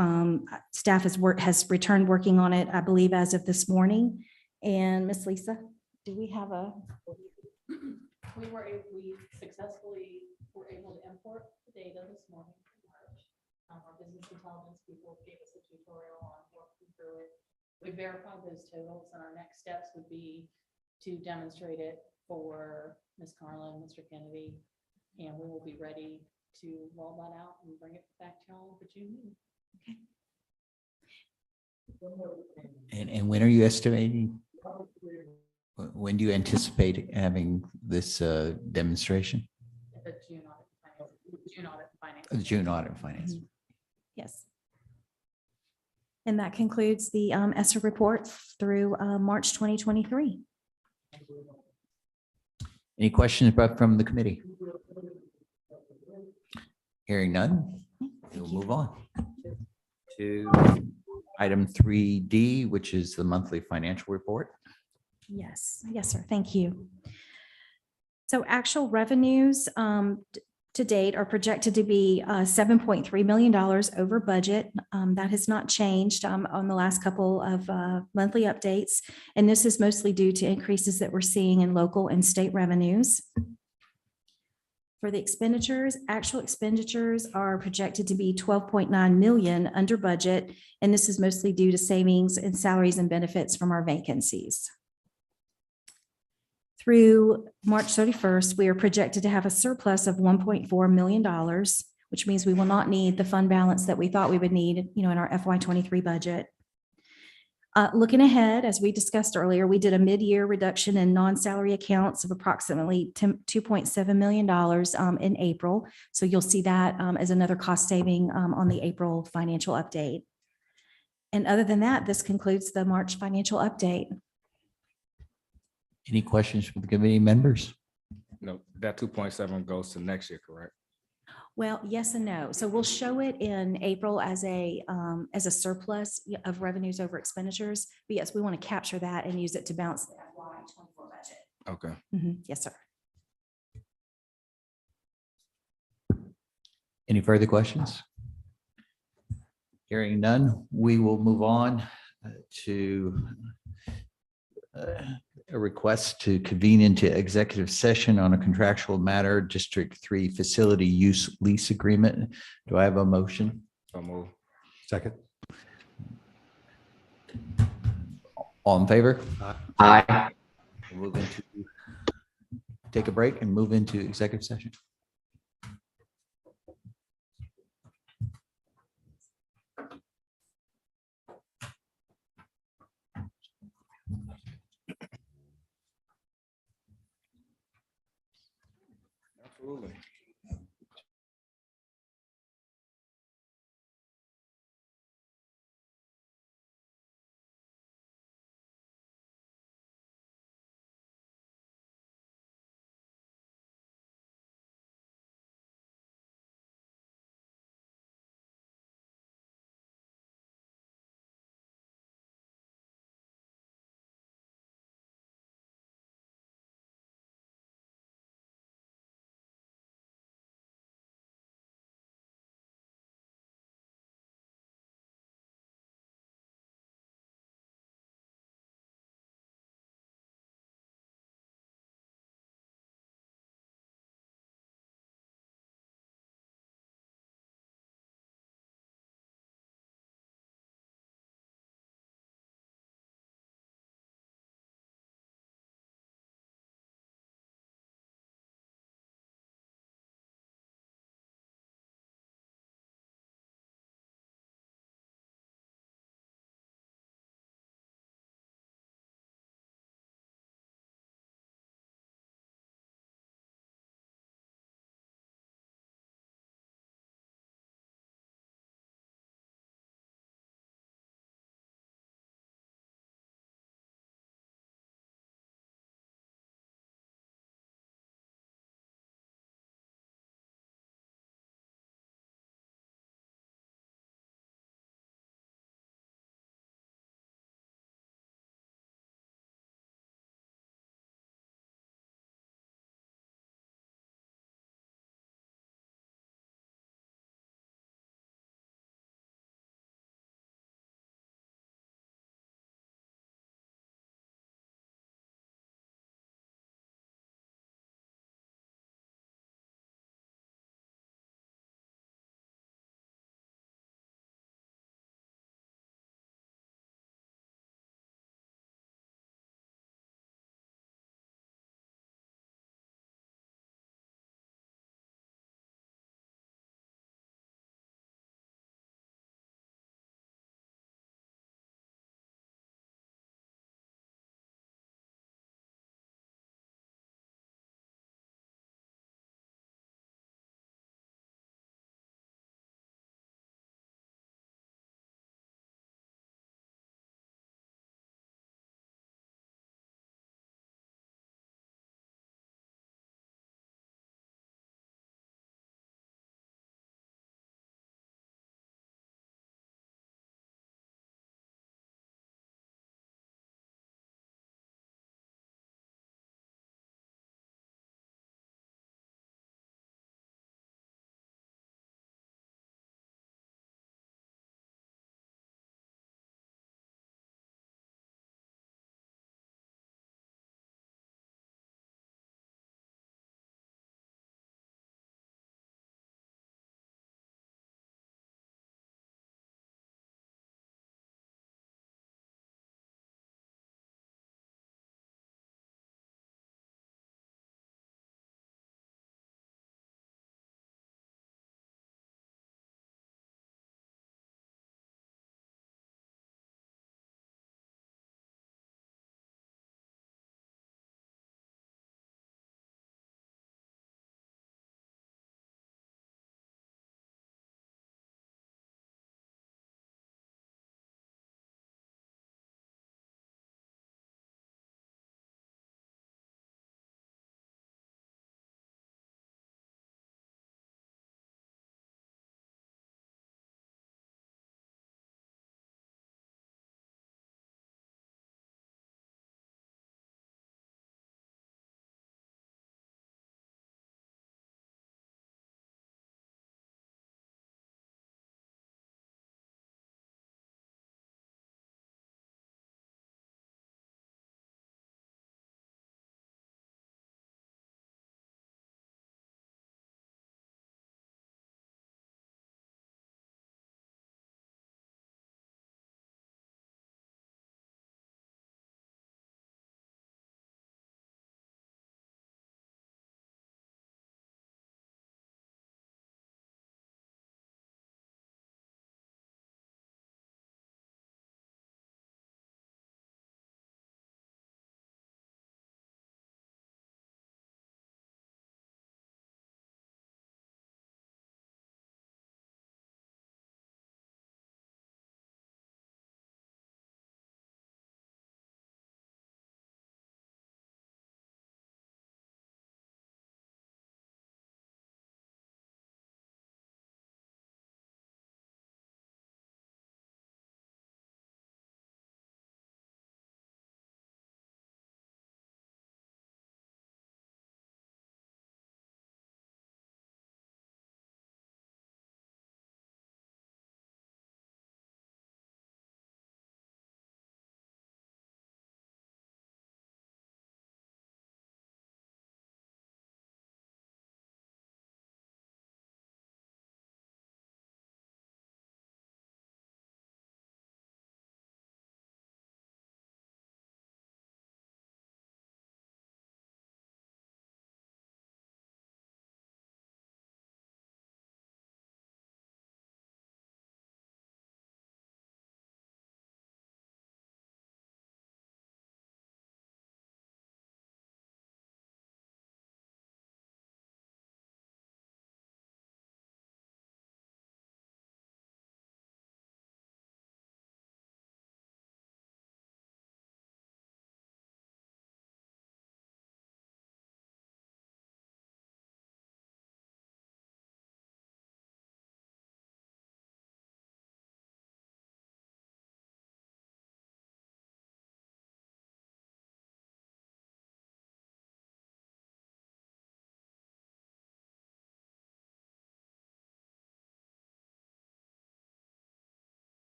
staff has returned working on it, I believe, as of this morning. And Miss Lisa, do we have a? We successfully were able to import the data this morning. Our business intelligence people gave us a tutorial on working through it. We verified those totals, and our next steps would be to demonstrate it for Ms. Carlin, Mr. Kennedy, and we will be ready to roll that out and bring it back to y'all for June meeting. Okay. And when are you estimating? When do you anticipate having this demonstration? The June audit finance. The June audit finance. Yes. And that concludes the ESSER report through March 2023. Any questions from the committee? Hearing none, we'll move on to item 3D, which is the monthly financial report. Yes, sir. Thank you. So actual revenues to date are projected to be $7.3 million over budget. That has not changed on the last couple of monthly updates. And this is mostly due to increases that we're seeing in local and state revenues. For the expenditures, actual expenditures are projected to be 12.9 million under budget. And this is mostly due to savings in salaries and benefits from our vacancies. Through March 31st, we are projected to have a surplus of $1.4 million, which means we will not need the fund balance that we thought we would need, in our FY23 budget. Looking ahead, as we discussed earlier, we did a mid-year reduction in non-salary accounts of approximately $2.7 million in April. So you'll see that as another cost saving on the April financial update. And other than that, this concludes the March financial update. Any questions from the committee members? No, that 2.7 goes to next year, correct? Well, yes and no. So we'll show it in April as a surplus of revenues over expenditures. But yes, we want to capture that and use it to balance the FY24 budget. Okay. Yes, sir. Any further questions? Hearing none, we will move on to a request to convene into executive session on a contractual matter, District 3 facility use lease agreement. Do I have a motion? So move. Second. All in favor? Aye. We'll move into, take a break and move into executive session. Absolutely.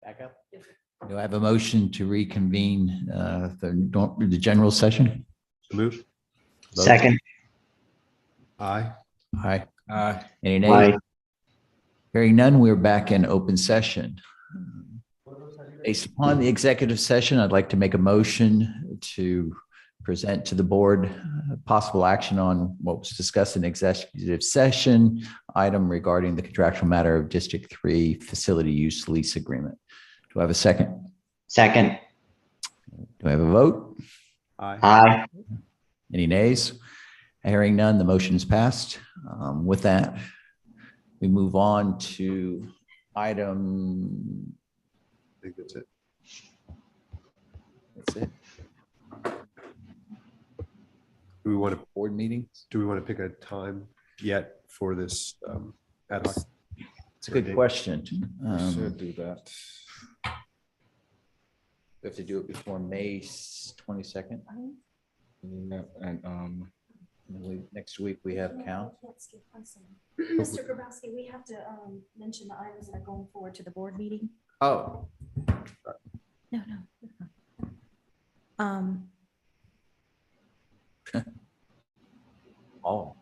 Back up. Do I have a motion to reconvene the general session? So move. Vote. Second. Aye. Aye. Aye. Any nays? Aye. Hearing none, we're back in open session. Based upon the executive session, I'd like to make a motion to present to the board possible action on what was discussed in executive session item regarding the contractual matter of District 3 facility use lease agreement. Do I have a second? Second. Do I have a vote? Aye. Aye. Any nays? Hearing none, the motion is passed. With that, we move on to item. I think that's it. That's it. Do we want to, Board meetings. pick a time yet for this ad hoc? It's a good question. We should do that. We have to do it before May 22nd. Yeah, and Next week we have count. Mr. Grabowski, we have to mention the items that are going forward to the board meeting. Oh, No, no. oh,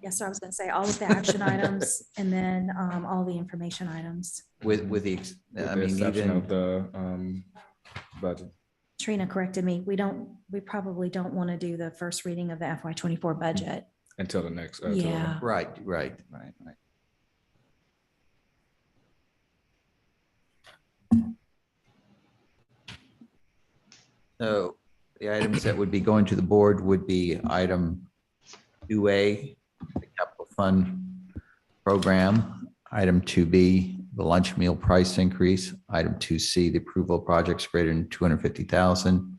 Yes, sir, I was going to say all of the action items and then all the information items. with the, with I the mean, exception of even, the budget. Trina corrected me. We probably don't want to do the first reading of the FY24 budget. Until the next. Yeah. right. So the items that would be going to the board would be item 2A, the capital fund program, item 2B, the lunch meal price increase, item 2C, the approval of projects greater than 250,000,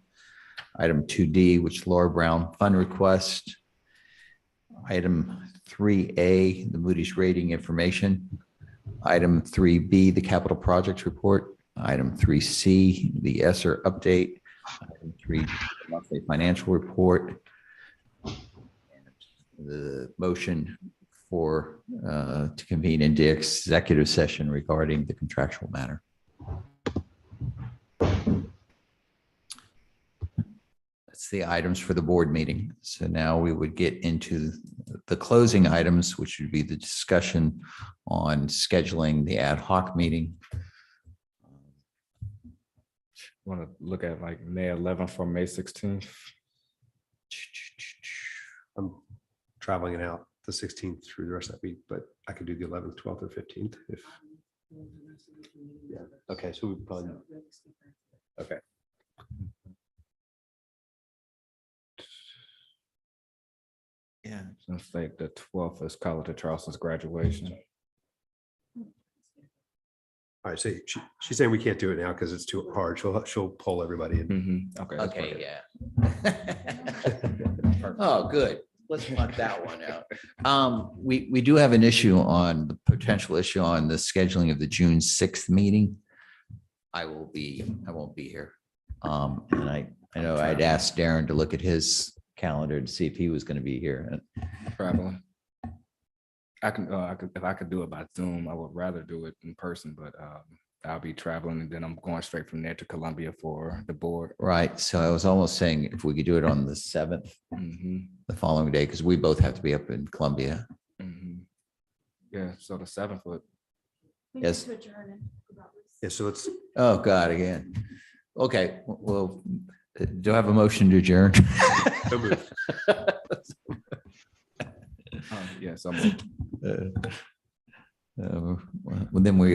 item 2D, which Laura Brown fund request, item 3A, the Moody's rating information, item 3B, the capital projects report, item 3C, the ESSER update, item 3, monthly financial report, the motion for to convene into executive session regarding the contractual matter. That's the items for the board meeting. So now we would get into the closing items, which would be the discussion on scheduling the ad hoc meeting. Want to look at like May 11th or May 16th? I'm traveling it out the 16th through the rest of that week, but I could do the 11th, 12th, or 15th if. Yeah. Okay, so we probably. Okay. Yeah. Since like the 12th is College of Charleston's graduation. All right, so she's saying we can't do it now because it's too hard. She'll pull everybody in. Okay. that's Okay, perfect. yeah. Oh, good. Let's knock that one out. We do have an issue on the potential issue on the scheduling of the June 6th meeting. I won't be here. And I know I'd asked Darren to look at his calendar to see if he was going to be here. Traveling. I can, if I could do it by Zoom, I would rather do it in person, but I'll be traveling and then I'm going straight from there to Columbia for the board. Right. So I was almost saying if we could do it on the 7th, Mhm, the following day, because we both have to be up in Columbia. mhm. Yeah, so the 7th would, Yes. Yeah, so let's, Oh, God, again. Okay, well, do I have a motion to adjourn? so move. yes, I'm. Well, then we